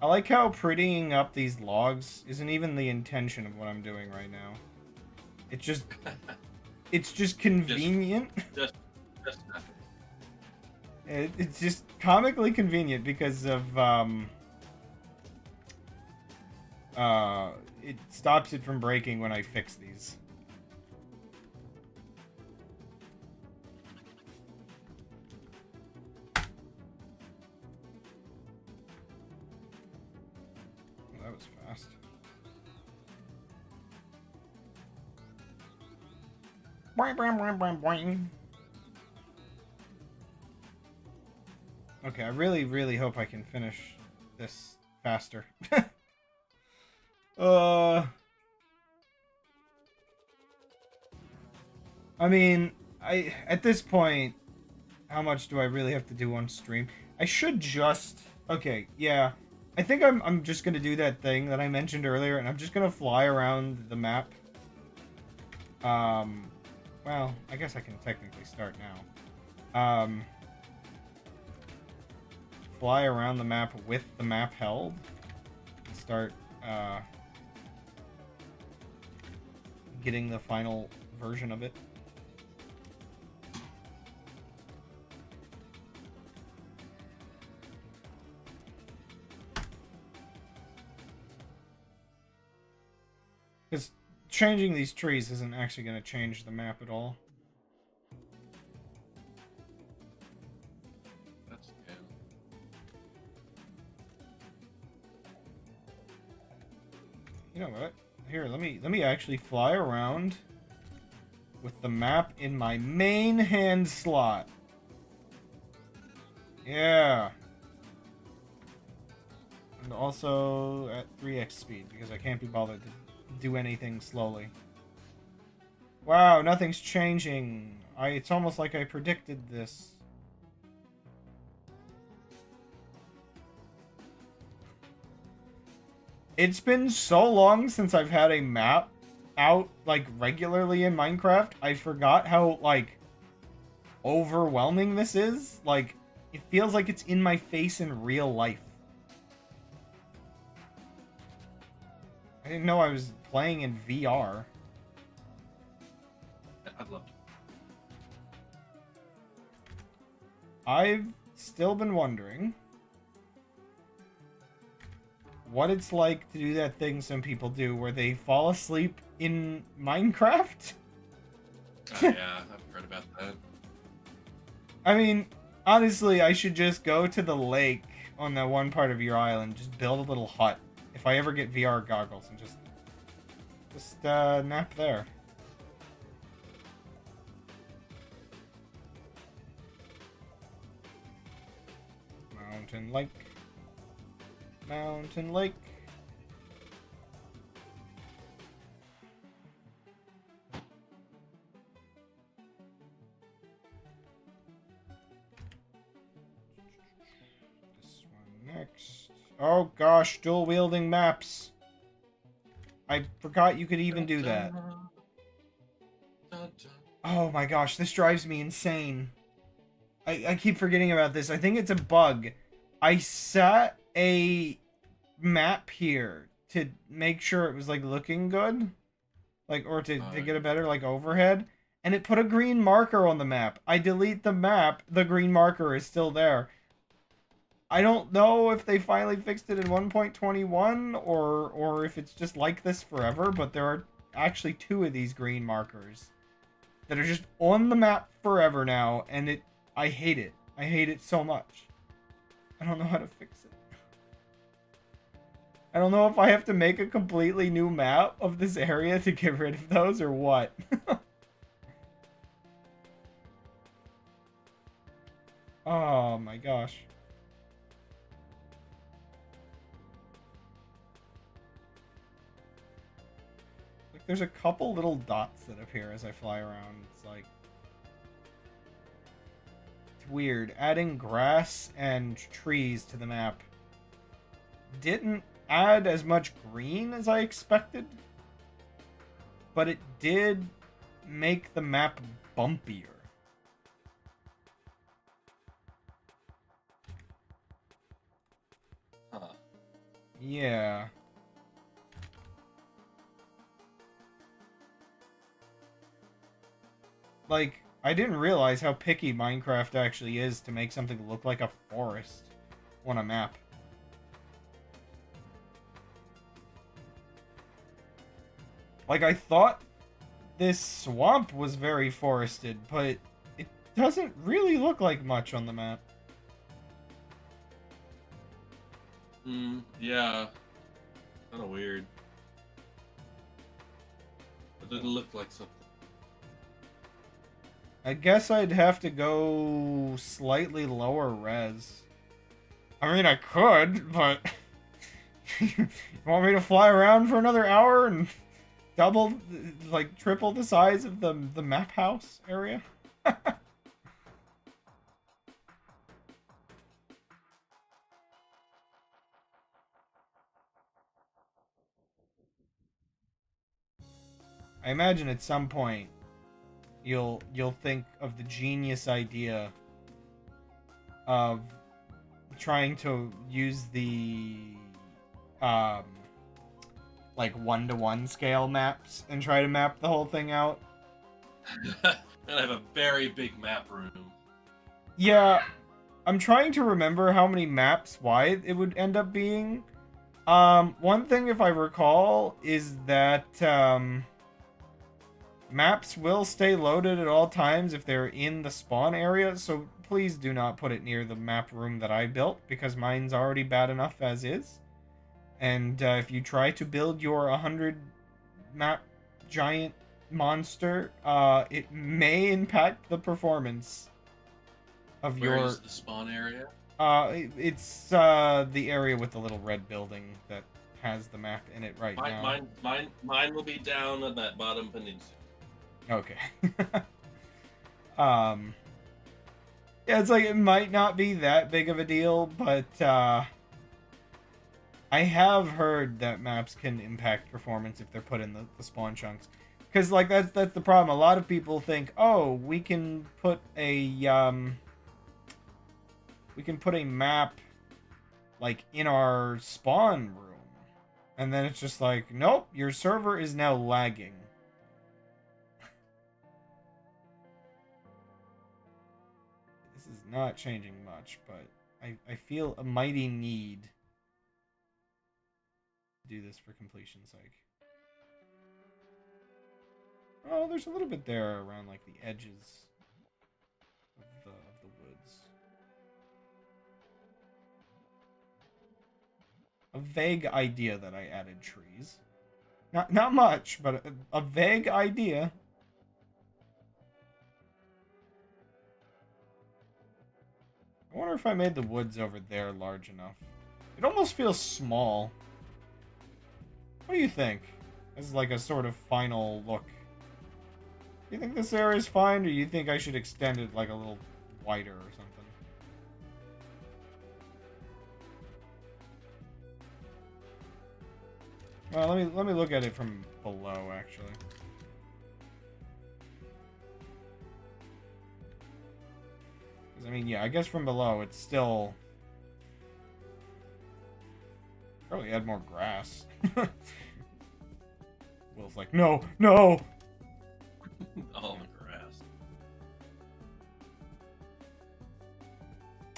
I like how prettying up these logs isn't even the intention of what I'm doing right now. It's just... it's just convenient. Just It's just comically convenient because of, it stops it from breaking when I fix these. Well, that was fast. Boing, boing, boing, boing, boing. Okay, I really, really hope I can finish this faster. I mean, at this point, how much do I really have to do on stream? I should just... Okay, yeah. I think I'm just gonna do that thing that I mentioned earlier, and I'm just gonna fly around the map. Well, I guess I can technically start now. Fly around the map with the map held. And start, getting the final version of it. Because changing these trees isn't actually going to change the map at all. That's good. You know what? Here, let me actually fly around with the map in my main hand slot. Yeah. And also at 3x speed, because I can't be bothered to do anything slowly. Wow, nothing's changing. It's almost like I predicted this. It's been so long since I've had a map out, like, regularly in Minecraft. I forgot how, like, overwhelming this is. Like, it feels like it's in my face in real life. I didn't know I was playing in VR. I'd love to. I've still been wondering what it's like to do that thing some people do where they fall asleep in Minecraft. Yeah, I've heard about that. I mean, honestly, I should just go to the lake on that one part of your island, just build a little hut. If I ever get VR goggles, and just nap there. Mountain Lake. Mountain Lake. This one next. Oh gosh, dual wielding maps. I forgot you could even do that. Oh my gosh, this drives me insane. I keep forgetting about this. I think it's a bug. I set a map here to make sure it was like looking good. Like, or to get a better like overhead. And it put a green marker on the map. I delete the map, the green marker is still there. I don't know if they finally fixed it in 1.21 or if it's just like this forever, but there are actually 2 of these green markers that are just on the map forever now, and I hate it. I hate it so much. I don't know how to fix it. I don't know if I have to make a completely new map of this area to get rid of those or what. Oh my gosh. Like, there's a couple little dots that appear as I fly around. It's like... It's weird. Adding grass and trees to the map didn't add as much green as I expected, but it did make the map bumpier. Huh. Yeah. Like, I didn't realize how picky Minecraft actually is to make something look like a forest on a map. Like, I thought this swamp was very forested, but it doesn't really look like much on the map. Yeah. Kind of weird. It didn't look like something. I guess I'd have to go slightly lower res. I mean, I could, but... You want me to fly around for another hour and double, like, triple the size of the map house area? I imagine at some point you'll think of the genius idea of trying to use the like 1-to-1 scale maps and try to map the whole thing out. And I have a very big map room. Yeah, I'm trying to remember how many maps wide it would end up being. One thing, if I recall, is that maps will stay loaded at all times if they're in the spawn area, so please do not put it near the map room that I built, because mine's already bad enough as is. And if you try to build your 100 map giant monster, it may impact the performance of Where your... is the spawn area? It's the area with the little red building that has the map in it right now. Mine will be down on that bottom peninsula. Okay. Yeah, it's like it might not be that big of a deal, but I have heard that maps can impact performance if they're put in the spawn chunks. Because like that's the problem. A lot of people think, oh, we can put a map like in our spawn room, and then it's just like, nope, your server is now lagging. This is not changing much, but I feel a mighty need to do this for completion's sake. Oh, there's a little bit there around like the edges of the woods. A vague idea that I added trees. Not much, but a vague idea. I wonder if I made the woods over there large enough. It almost feels small. What do you think? As like a sort of final look. Do you think this area is fine, or do you think I should extend it like a little wider or something? Well, let me look at it from below, actually. Because I mean, yeah, I guess from below it's still probably add more grass. Will's like, no, no. All the grass.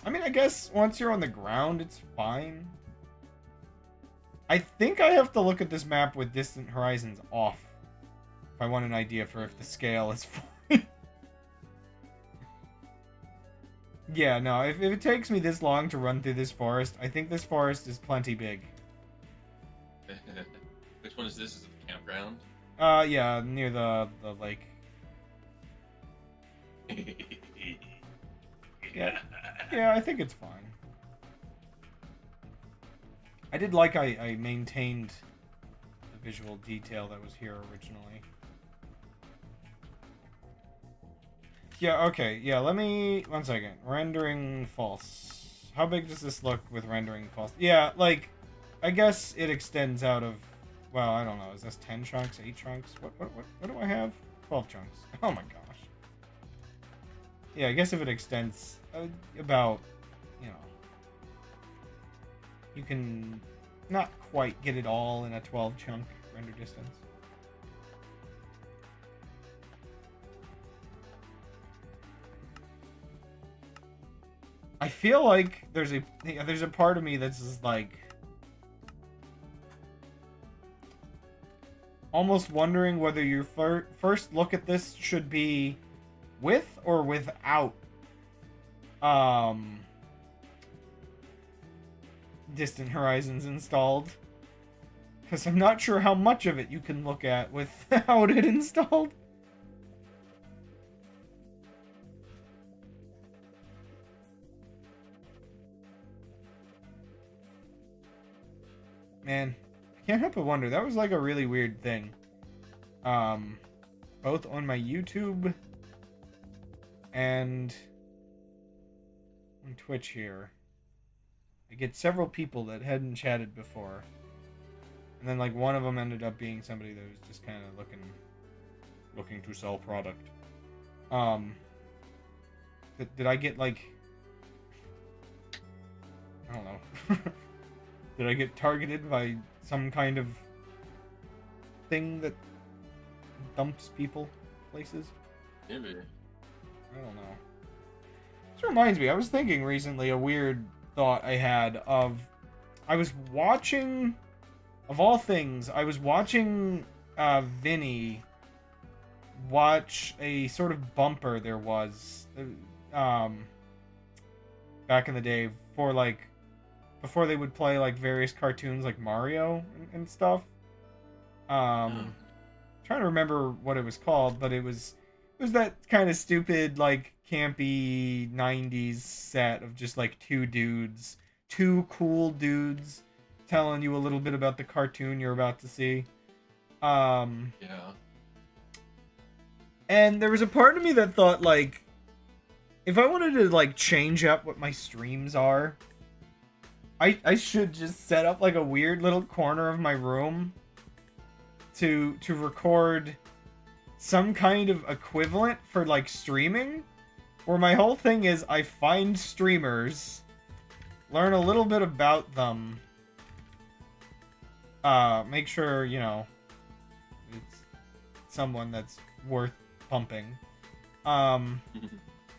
I mean, I guess once you're on the ground, it's fine. I think I have to look at this map with distant horizons off if I want an idea for if the scale is fine. Yeah, no, if it takes me this long to run through this forest, I think this forest is plenty big. Which one is this? Is it the campground? Yeah, near the lake. Yeah, I think it's fine. I did like I maintained the visual detail that was here originally. Yeah, okay, yeah, let me... One second. Rendering false. How big does this look with rendering false? Yeah, like, I guess it extends out of... Well, I don't know. Is this 10 chunks? 8 chunks? What do I have? 12 chunks. Oh my gosh. Yeah, I guess if it extends about, you know... You can not quite get it all in a 12 chunk render distance. I feel like there's a part of me that's just like almost wondering whether your first look at this should be with or without Distant Horizons installed. Because I'm not sure how much of it you can look at without it installed. Man, I can't help but wonder. That was like a really weird thing. Both on my YouTube and on Twitch here. I get several people that hadn't chatted before. And then like one of them ended up being somebody that was just kind of looking to sell product. Did I get like, I don't know. Did I get targeted by some kind of thing that dumps people places? Maybe. I don't know. This reminds me, I was thinking recently a weird thought I had of, I was watching, of all things, I was watching Vinny watch a sort of bumper there was back in the day for like, before they would play like various cartoons like Mario and stuff. Trying to remember what it was called, but it was that kind of stupid like campy 90s set of just like two cool dudes telling you a little bit about the cartoon you're about to see. Yeah. And there was a part of me that thought like, if I wanted to like change up what my streams are, I should just set up like a weird little corner of my room to record some kind of equivalent for like streaming, where my whole thing is I find streamers, learn a little bit about them, make sure, you know, it's someone that's worth pumping, and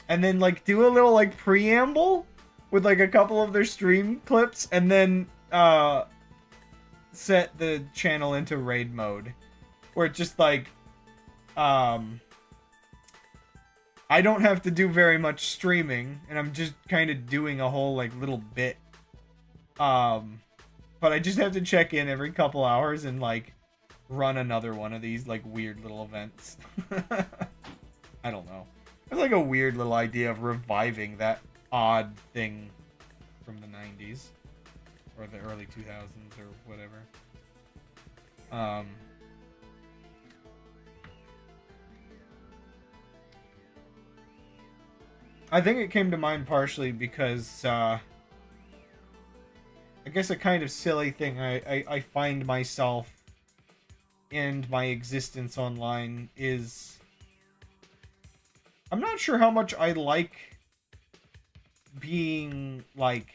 then like do a little like preamble with like a couple of their stream clips, and then set the channel into raid mode, where it's just like I don't have to do very much streaming, and I'm just kind of doing a whole like little bit, but I just have to check in every couple hours and like run another one of these like weird little events. I don't know. It's like a weird little idea of reviving that odd thing from the 90s or the early 2000s or whatever. I think it came to mind partially because I guess a kind of silly thing I find myself and my existence online is, I'm not sure how much I like being like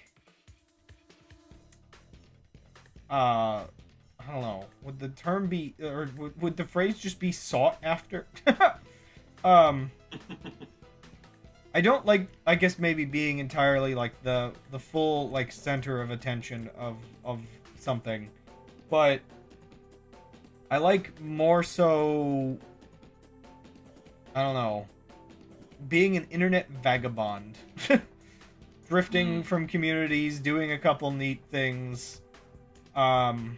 I don't know, would the term be, or would the phrase just be sought after? I don't like, I guess maybe being entirely like the full like center of attention of something, but I like more so, I don't know, being an internet vagabond. Drifting from communities, doing a couple neat things, and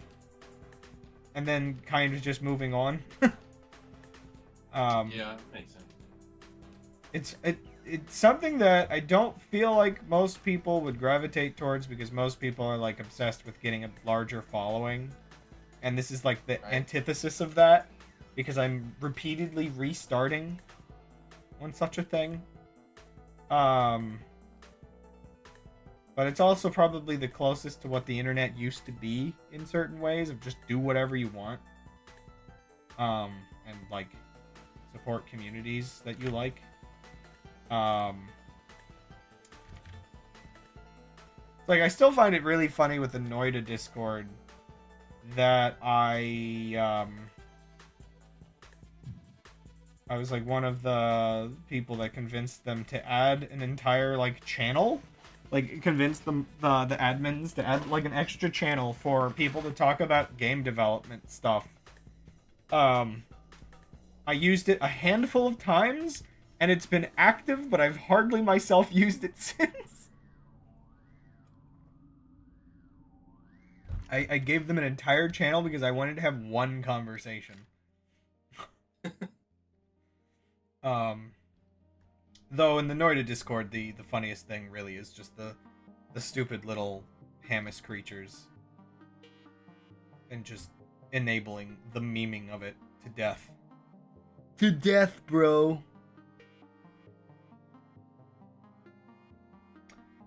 then kind of just moving on. Yeah, makes sense. It's something that I don't feel like most people would gravitate towards, because most people are like obsessed with getting a larger following, and this is like the antithesis of that, because I'm repeatedly restarting on such a thing. But it's also probably the closest to what the internet used to be in certain ways, of just do whatever you want. And like support communities that you like. Like, I still find it really funny with the Noida Discord that I was like one of the people that convinced them to add an entire like channel, like convinced them the admins to add like an extra channel for people to talk about game development stuff. Um, I used it a handful of times, and it's been active, but I've hardly myself used it since. I gave them an entire channel because I wanted to have one conversation. Um, though in the Noida Discord, the funniest thing really is just the stupid little Hamas creatures and just enabling the memeing of it to death. To death, bro.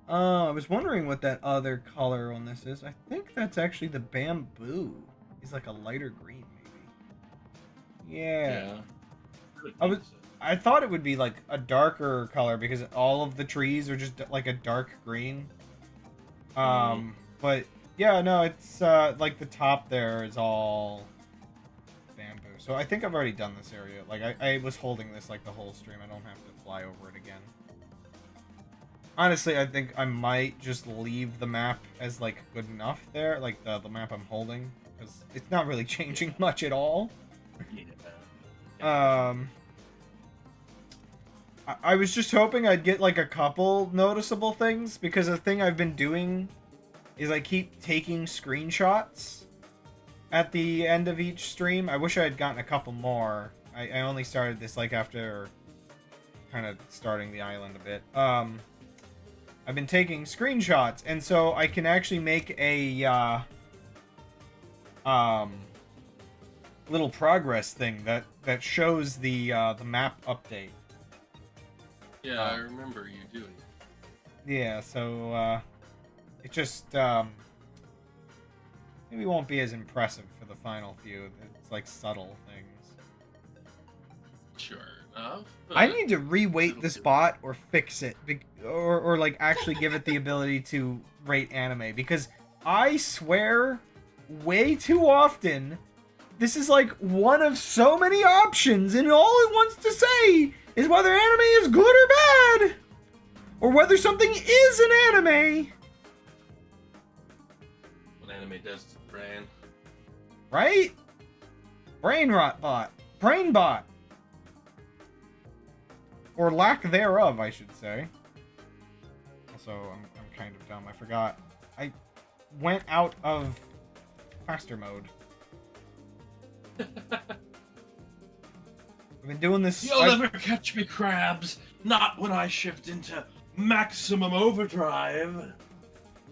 I was wondering what that other color on this is. I think that's actually the bamboo. It's like a lighter green, maybe. Yeah. I thought it would be like a darker color because all of the trees are just like a dark green. But yeah, no, it's like the top there is all bamboo. So I think I've already done this area. Like I was holding this like the whole stream. I don't have to fly over it again. Honestly, I think I might just leave the map as like good enough there, like the map I'm holding, because it's not really changing much at all. I was just hoping I'd get like a couple noticeable things, because the thing I've been doing is I keep taking screenshots at the end of each stream. I wish I had gotten a couple more. I only started this like after kind of starting the island a bit. I've been taking screenshots, and so I can actually make a little progress thing that shows the map update. Yeah, I remember you doing it. Yeah, so it just maybe won't be as impressive for the final few. It's like subtle things. Sure enough. I need to reweight this bot or fix it, or like actually give it the ability to rate anime, because I swear way too often this is like one of so many options, and all it wants to say is whether anime is good or bad, or whether something is an anime. What anime does to the brain. Right? Brain rot bot. Brain bot. Or lack thereof, I should say. Also, I'm kind of dumb. I forgot. I went out of faster mode. I've been doing this. You'll never catch me, Crabs. Not when I shift into maximum overdrive.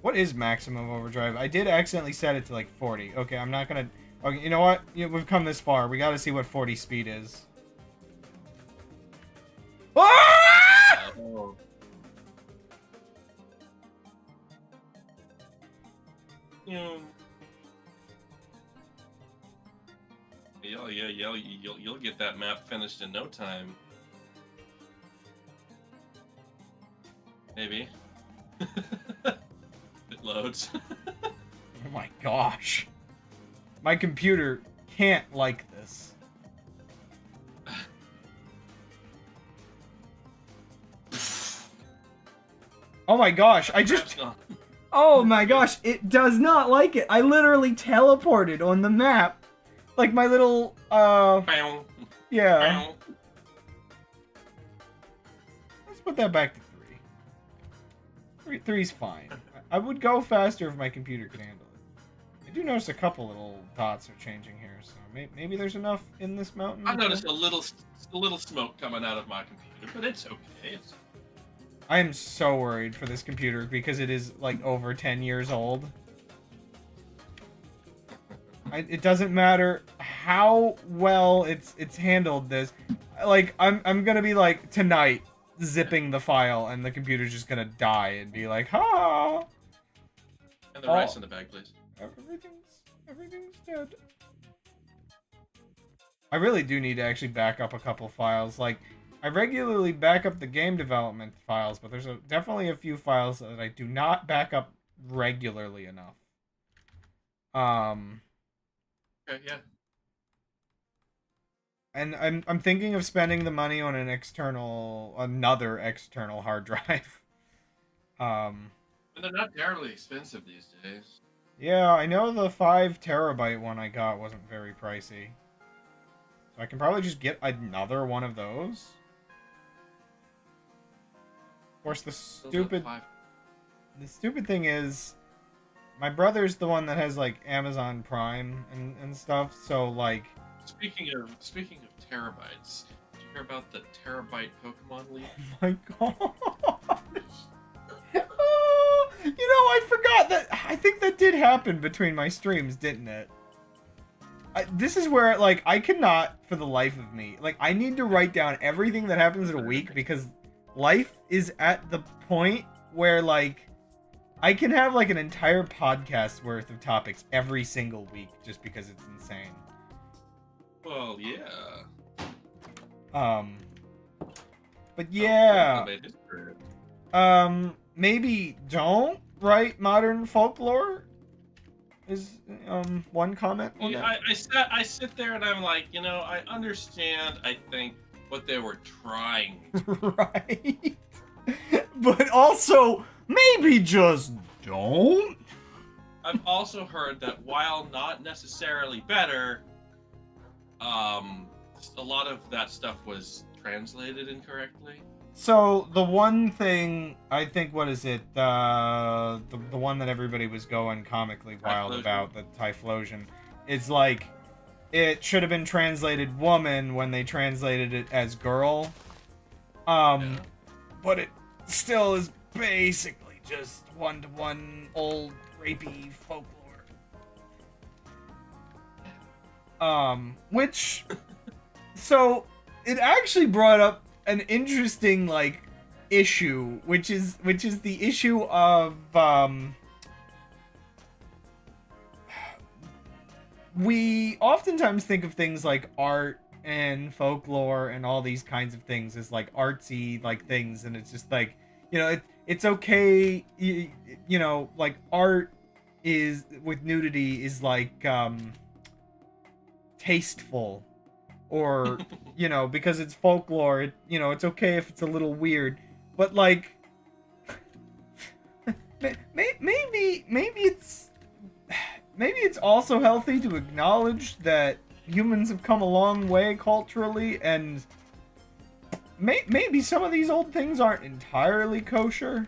What is maximum overdrive? I did accidentally set it to like 40. Okay, I'm not gonna. Okay, you know what? We've come this far. We gotta see what 40 speed is. Ah! Oh. You'll get that map finished in no time. Maybe. It loads. Oh my gosh. My computer can't like this. Oh my gosh, I just... Oh my gosh, it does not like it. I literally teleported on the map. Like my little, yeah. Let's put that back to 3. 3's fine. I would go faster if my computer could handle it. I do notice a couple little dots are changing here, so maybe there's enough in this mountain. I noticed a little smoke coming out of my computer, but it's okay. I am so worried for this computer because it is like over 10 years old. It doesn't matter how well it's handled this. Like I'm gonna be like tonight zipping the file and the computer's just gonna die and be like, ha. And the rice in the bag, please. Everything's dead. I really do need to actually back up a couple files. Like, I regularly back up the game development files, but there's definitely a few files that I do not back up regularly enough. Okay, yeah. And I'm thinking of spending the money on another external hard drive. But they're not terribly expensive these days. Yeah, I know the 5 terabyte one I got wasn't very pricey. So I can probably just get another one of those. Of course, the stupid thing is, my brother's the one that has like Amazon Prime and stuff. So like, Speaking of terabytes, did you hear about the terabyte Pokemon leak? oh my gosh. Oh, I forgot that. I think that did happen between my streams, didn't it? This is where, like, I cannot, for the life of me, like, I need to write down everything that happens in a week, because life is at the point where, like, I can have, like, an entire podcast worth of topics every single week, just because it's insane. Well, yeah. But yeah. Oh, Maybe don't write modern folklore? Is one comment on yeah, that? I sit there and I'm like, I understand, I think, what they were trying to Right. But also, maybe just don't. I've also heard that while not necessarily better, a lot of that stuff was translated incorrectly. So the one thing I think, what is it? The one that everybody was going comically wild about, the Typhlosion, is like it should have been translated woman when they translated it as girl. Yeah. But it still is basically just one-to-one old rapey folklore. Which so it actually brought up an interesting like issue, which is the issue of we oftentimes think of things like art and folklore and all these kinds of things as like artsy like things, and it's just like, it's okay, like art is with nudity is like tasteful, or because it's folklore, it's okay if it's a little weird, but like maybe it's also healthy to acknowledge that humans have come a long way culturally, and maybe some of these old things aren't entirely kosher.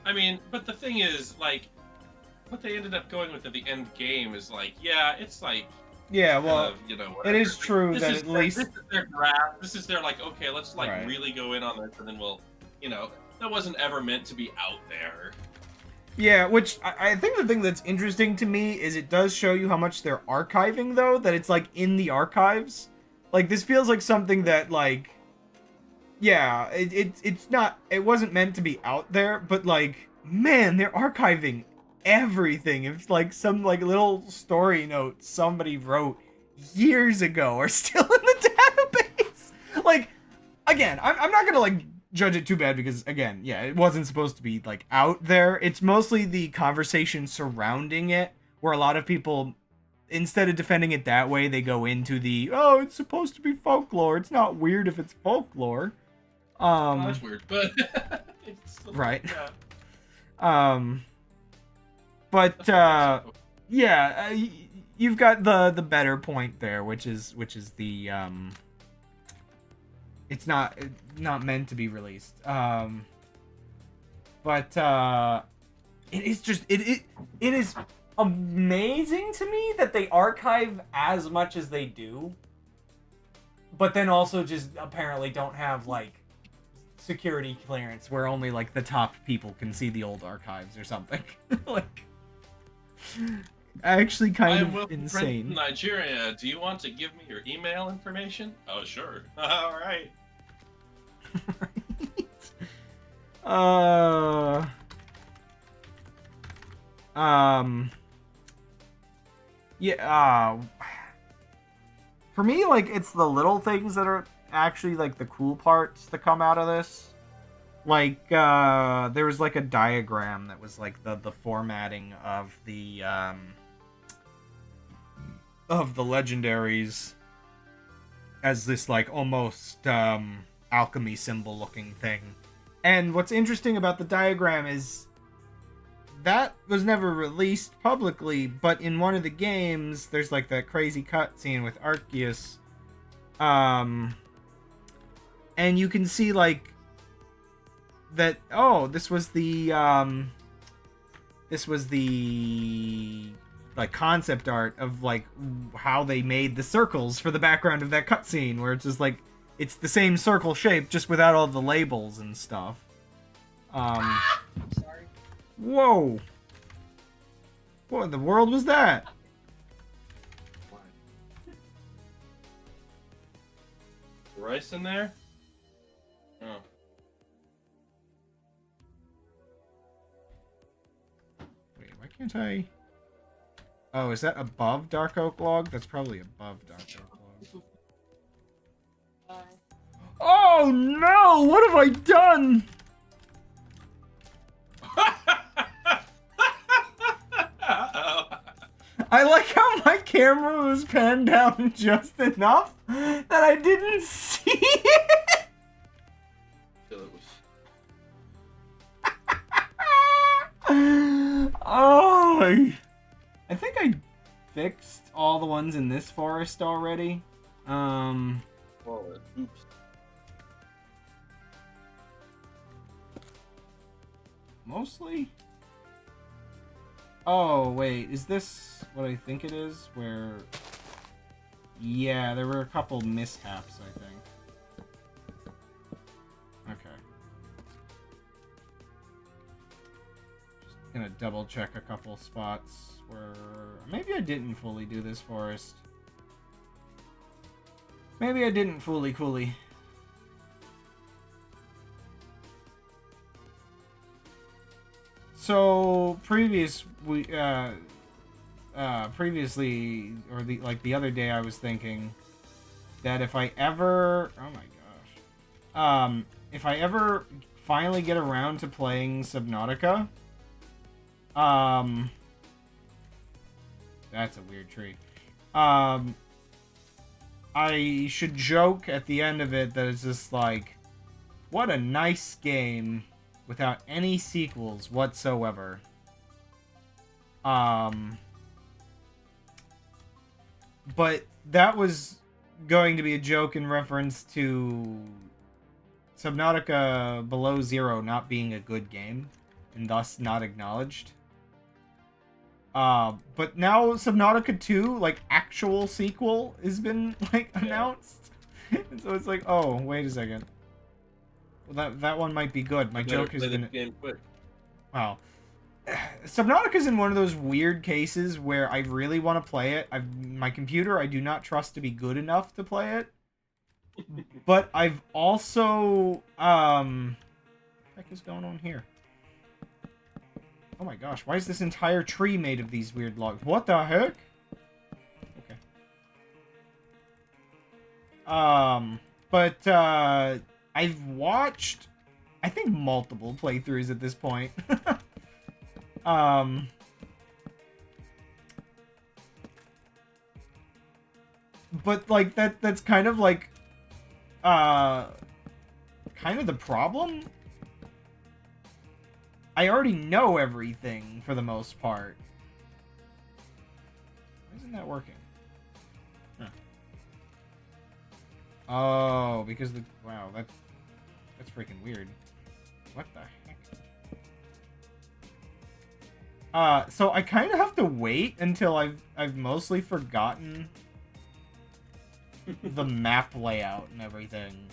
I mean, but the thing is, like, what they ended up going with at the end game is like, yeah, it's like, yeah, well, it is true this that is at least this is their graph. This is their like, okay, let's like right. really go in on this, and then we'll, that wasn't ever meant to be out there. Yeah, which I think the thing that's interesting to me is it does show you how much they're archiving, though, that it's like in the archives. Like, this feels like something that, like, yeah, it's not, it wasn't meant to be out there, but like, man, they're archiving everything. If like some like little story note somebody wrote years ago are still in the database. Like, again, I'm not gonna like judge it too bad, because again, yeah, it wasn't supposed to be like out there. It's mostly the conversation surrounding it, where a lot of people, instead of defending it that way, they go into the, oh, it's supposed to be folklore, it's not weird if it's folklore. Well, that's weird, but it's still, right. Yeah. But yeah, you've got the better point there, which is the it's not meant to be released. But it is just it is amazing to me that they archive as much as they do, but then also just apparently don't have like security clearance where only like the top people can see the old archives or something. Like, actually kind of insane. From Nigeria, do you want to give me your email information? Oh, sure. All right. Yeah, for me, like, it's the little things that are actually like the cool parts that come out of this. Like, there was like a diagram that was like the formatting of the legendaries as this like almost alchemy symbol looking thing. And what's interesting about the diagram is that was never released publicly, but in one of the games, there's like that crazy cutscene with Arceus. And you can see like that. Oh, this was the like concept art of like how they made the circles for the background of that cutscene, where it's just like it's the same circle shape just without all the labels and stuff. Sorry. Whoa! What in the world was that? What? Rice in there? Oh. Wait, why can't I? Oh, is that above Dark Oak Log? That's probably above Dark Oak Log. Oh no! What have I done? I like how my camera was panned down just enough that I didn't see it. Oh, I think I fixed all the ones in this forest already. Oops. Mostly? Oh, wait. Is this what I think it is? Where... Yeah, there were a couple mishaps, I think. Okay. Just gonna double check a couple spots where... Maybe I didn't fully do this forest. Maybe I didn't fully. So previously, or the other day, I was thinking that if I ever, oh my gosh, if I ever finally get around to playing Subnautica, that's a weird tree. I should joke at the end of it that it's just like, what a nice game without any sequels whatsoever. But that was going to be a joke in reference to Subnautica Below Zero not being a good game, and thus not acknowledged. But now Subnautica 2, like, actual sequel has been, like, announced. And so it's like, oh, wait a second. Well, that one might be good. My joke has been... Game quick. Wow. Subnautica's in one of those weird cases where I really want to play it. My computer I do not trust to be good enough to play it. But I've also... What the heck is going on here? Oh my gosh, why is this entire tree made of these weird logs? What the heck? Okay. But, I've watched, I think, multiple playthroughs at this point. But, like, that's kind of, like, kind of the problem. I already know everything, for the most part. Why isn't that working? Huh. Oh, because the... Wow, that's freaking weird. What the heck? So I kind of have to wait until I've mostly forgotten the map layout and everything.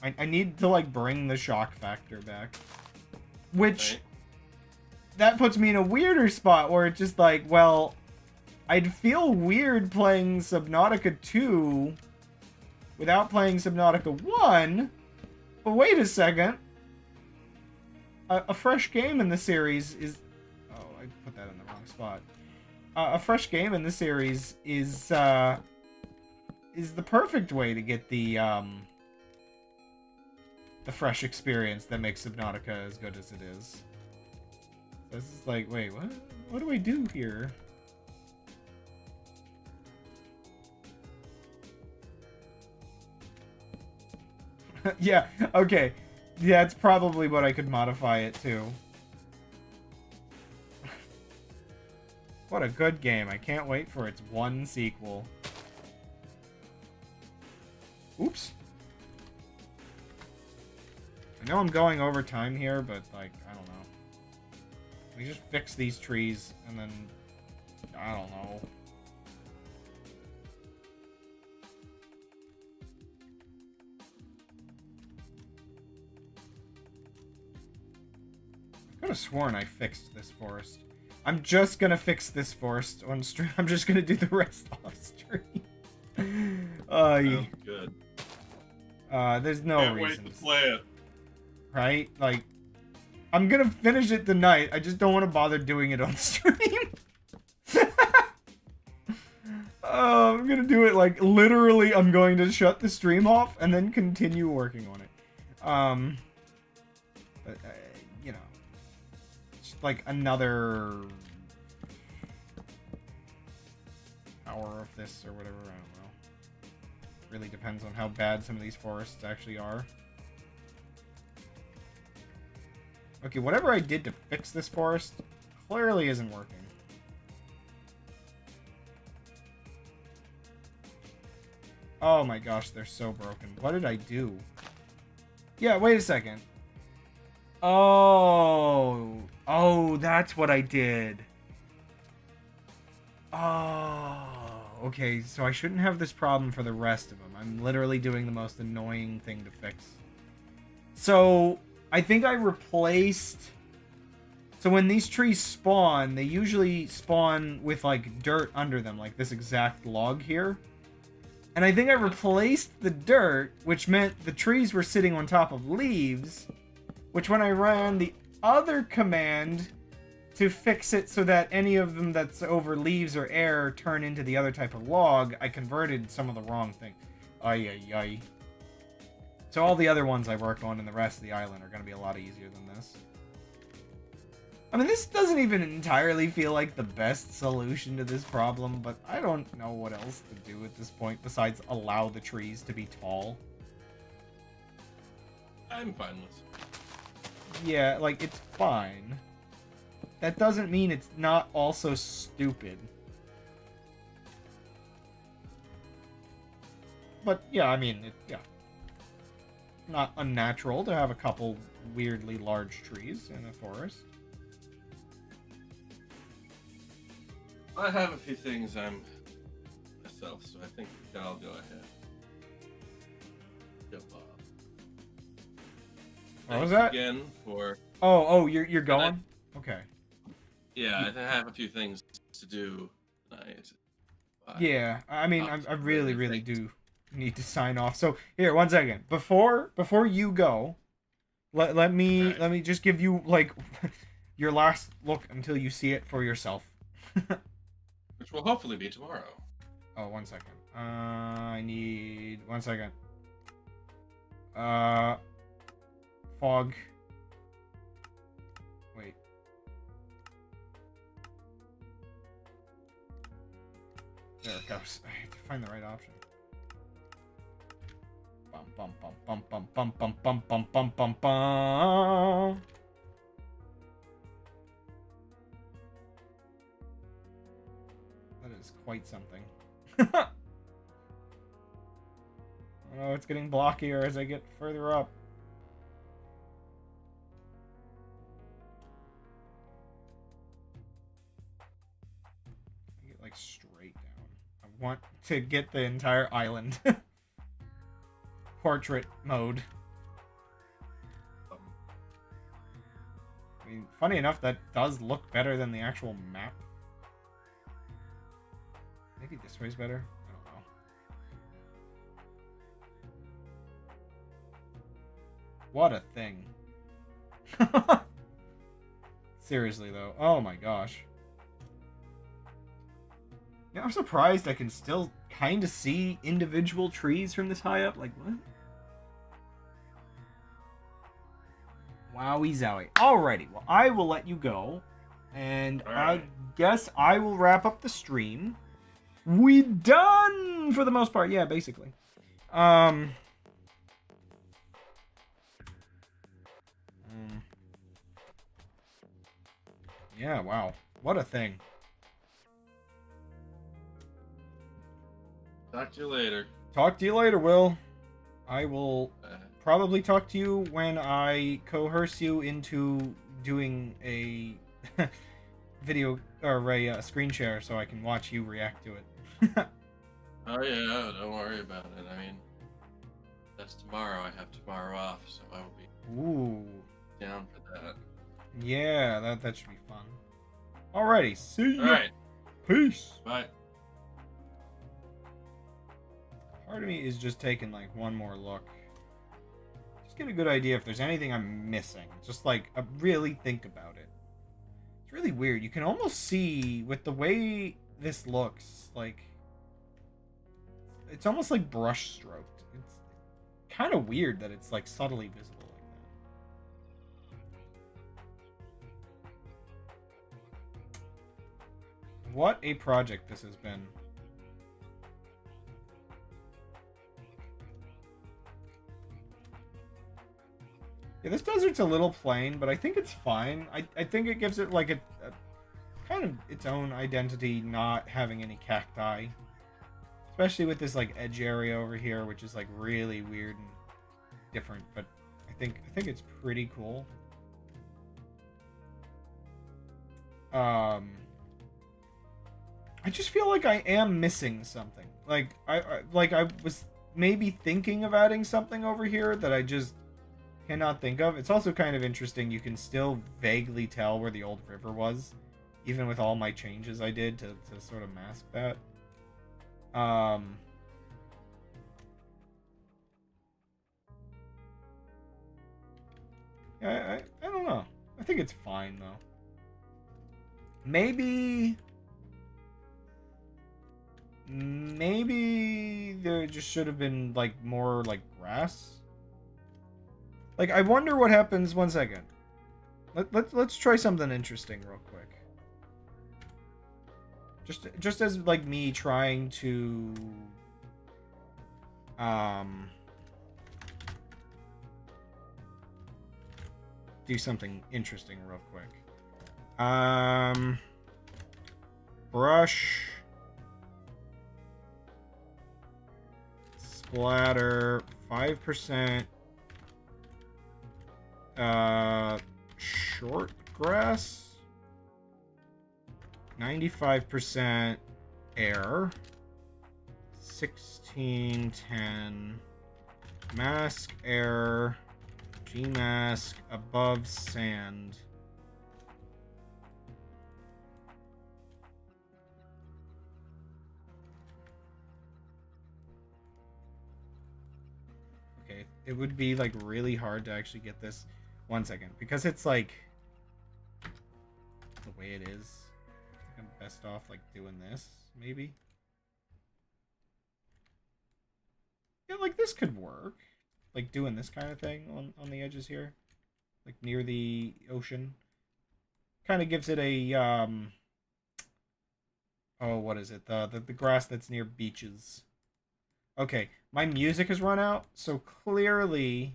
I need to, like, bring the shock factor back. Which, that puts me in a weirder spot where it's just like, well, I'd feel weird playing Subnautica 2 without playing Subnautica 1, but wait a second. A fresh game in the series is... Oh, I put that in the wrong spot. A fresh game in the series is the perfect way to get the fresh experience that makes Subnautica as good as it is. This is like, wait, what? What do I do here? Yeah, okay. Yeah, it's probably what I could modify it to. What a good game. I can't wait for its one sequel. Oops. I know I'm going over time here, but, like, I don't know. We just fix these trees, and then... I don't know. I could have sworn I fixed this forest. I'm just gonna fix this forest on stream. I'm just gonna do the rest off stream. Sounds good. There's no Can't reason. wait to play it. Right? Like, I'm gonna finish it tonight. I just don't want to bother doing it on stream. I'm gonna do it, like, literally, I'm going to shut the stream off and then continue working on it. But, you know, it's like another hour of this or whatever, I don't know. Really depends on how bad some of these forests actually are. Okay, whatever I did to fix this forest clearly isn't working. Oh my gosh, they're so broken. What did I do? Yeah, wait a second. Oh, that's what I did. Oh, okay, so I shouldn't have this problem for the rest of them. I'm literally doing the most annoying thing to fix. So, I think I replaced... So when these trees spawn, they usually spawn with, like, dirt under them, like this exact log here. And I think I replaced the dirt, which meant the trees were sitting on top of leaves, which when I ran the other command to fix it so that any of them that's over leaves or air turn into the other type of log, I converted some of the wrong thing. Ay, ay, ay. So all the other ones I worked on in the rest of the island are going to be a lot easier than this. I mean, this doesn't even entirely feel like the best solution to this problem, but I don't know what else to do at this point besides allow the trees to be tall. I'm fine with it. Yeah, like, it's fine. That doesn't mean it's not also stupid. But, yeah, I mean, yeah. Not unnatural to have a couple weirdly large trees in a forest. I have a few things I'm myself, so I think I'll go ahead. Jump off. What was that? Again for... Oh, you're going? Okay. Yeah, I have a few things to do tonight. Yeah, I mean, I really do need to sign off. So here, one second. Before you go, let me just give you like your last look until you see it for yourself. Which will hopefully be tomorrow. Oh, one second. I need 1 second. Fog. Wait. There it goes. I have to find the right option. Bum bum bum bum bum bum bum bum bum bum bum. That is quite something. Oh, it's getting blockier as I get further up. Get like straight down. I want to get the entire island. Portrait mode. I mean, funny enough, that does look better than the actual map. Maybe this way's better? I don't know. What a thing. Seriously, though. Oh my gosh. Yeah, I'm surprised I can still kind of see individual trees from this high up. Like, what? Wowie zowie. Alrighty, well, I will let you go. And I guess I will wrap up the stream. We done for the most part. Yeah, basically. Yeah, wow. What a thing. Talk to you later. Talk to you later, Will. I will Uh, probably talk to you when I coerce you into doing a video or a screen share so I can watch you react to it. oh yeah, don't worry about it. I mean, that's tomorrow. I have tomorrow off, so I will be Ooh. down for that. Yeah, that should be fun. Alrighty, see ya. Alright, Peace. bye. Part of me is just taking like one more look. Just get a good idea if there's anything I'm missing. Just like really think about it. It's really weird. You can almost see with the way this looks, like it's almost like brush stroked. It's kind of weird that it's like subtly visible like that. What a project this has been. Yeah, this desert's a little plain, but I think it's fine. I think it gives it like a kind of its own identity, not having any cacti. Especially with this like edge area over here, which is like really weird and different, but I think it's pretty cool. I just feel like I am missing something. Like I was maybe thinking of adding something over here that I just cannot think of. It's also kind of interesting. You can still vaguely tell where the old river was, even with all my changes I did to sort of mask that. Yeah, I don't know. I think it's fine though. Maybe there just should have been like more like grass. Like I wonder what happens. One second. Let's try something interesting real quick. Just as like me trying to do something interesting real quick. Brush, splatter, 5%. Short grass, 95% air, 1610 mask air, G mask above sand. Okay, it would be like really hard to actually get this. One second, because it's like the way it is. I think I'm best off like doing this, maybe. Yeah, like this could work. Like doing this kind of thing on the edges here, like near the ocean. Kind of gives it a oh, what is it? The grass that's near beaches. Okay, my music has run out, so clearly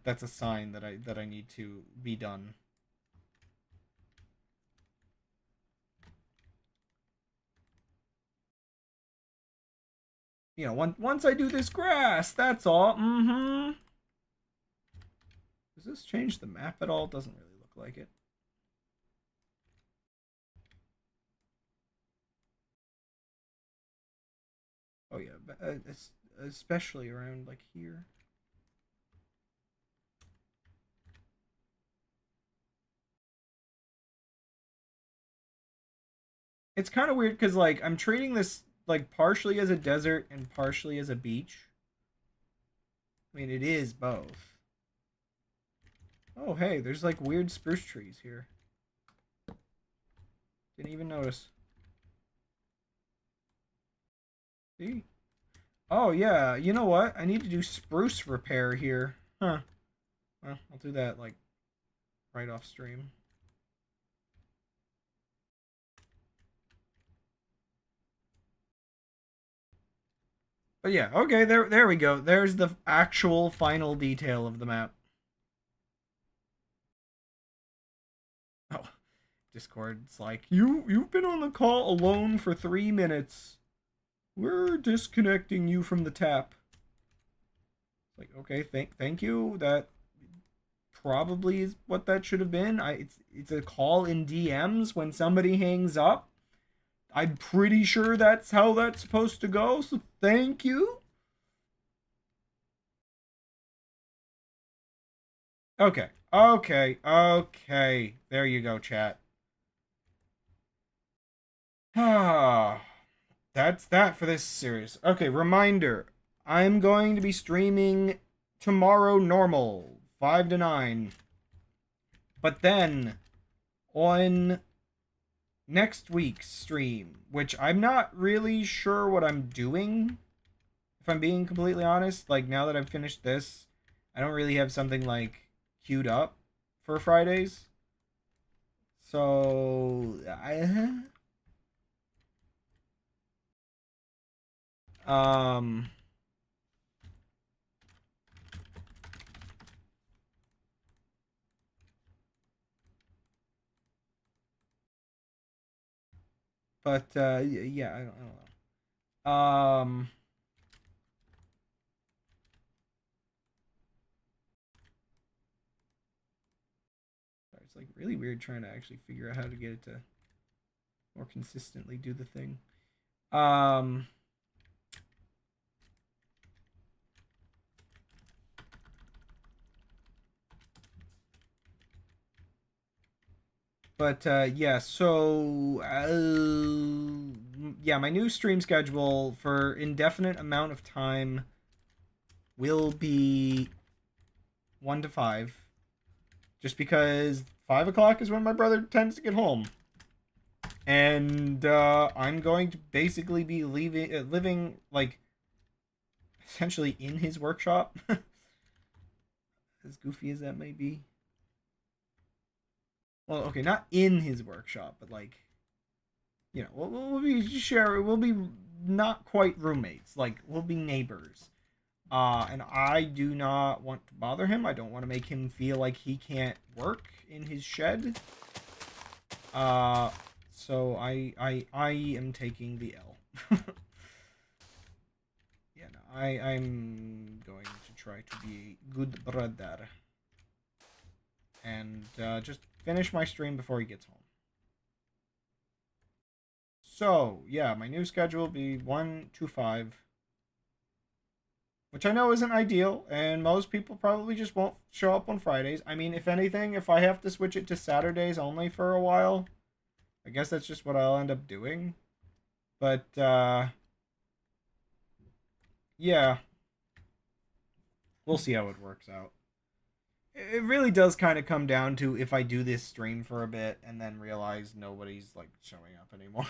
that's a sign that I need to be done. You know, once I do this grass, that's all. Mm-hmm. Does this change the map at all? Doesn't really look like it. Oh yeah, especially around like here. It's kind of weird because like I'm treating this like partially as a desert and partially as a beach. I mean, it is both. Oh hey, there's like weird spruce trees here. Didn't even notice. See? Oh yeah, you know what? I need to do spruce repair here. Huh. Well, I'll do that like right off stream. But yeah, okay, there we go. There's the actual final detail of the map. Oh, Discord's like, you've been on the call alone for 3 minutes. We're disconnecting you from the tap. Like, okay, thank you. That probably is what that should have been. It's a call in DMs when somebody hangs up. I'm pretty sure that's how that's supposed to go. So thank you. Okay. Okay. There you go, chat. Ah, that's that for this series. Okay, reminder. I'm going to be streaming tomorrow normal, 5 to 9. But then on next week's stream, which I'm not really sure what I'm doing, if I'm being completely honest. Like, now that I've finished this, I don't really have something like queued up for Fridays. So um but yeah, I don't know. It's like really weird trying to actually figure out how to get it to more consistently do the thing. Um But yeah, so yeah, my new stream schedule for indefinite amount of time will be 1 to 5, just because 5 o'clock is when my brother tends to get home, and I'm going to basically be living like essentially in his workshop, as goofy as that may be. Well, okay, not in his workshop, but like, we'll be share. We'll be not quite roommates. Like, we'll be neighbors. And I do not want to bother him. I don't want to make him feel like he can't work in his shed. So I am taking the L. Yeah, no, I'm going to try to be a good brother and just finish my stream before he gets home. So yeah, my new schedule will be 1 to 5. Which I know isn't ideal, and most people probably just won't show up on Fridays. I mean, if anything, if I have to switch it to Saturdays only for a while, I guess that's just what I'll end up doing. But, yeah, we'll see how it works out. It really does kind of come down to if I do this stream for a bit and then realize nobody's, like, showing up anymore.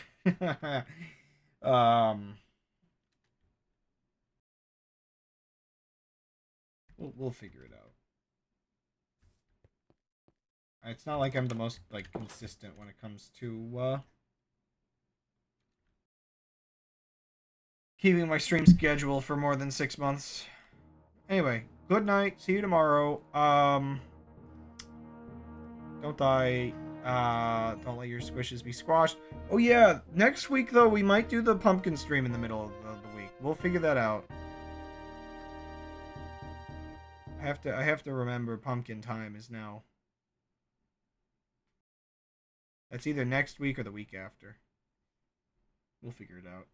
We'll figure it out. It's not like I'm the most, like, consistent when it comes to, keeping my stream schedule for more than 6 months. Anyway, good night. See you tomorrow. Don't die. Don't let your squishes be squashed. Oh yeah, next week though we might do the pumpkin stream in the middle of the week. We'll figure that out. I have to remember pumpkin time is now. That's either next week or the week after. We'll figure it out.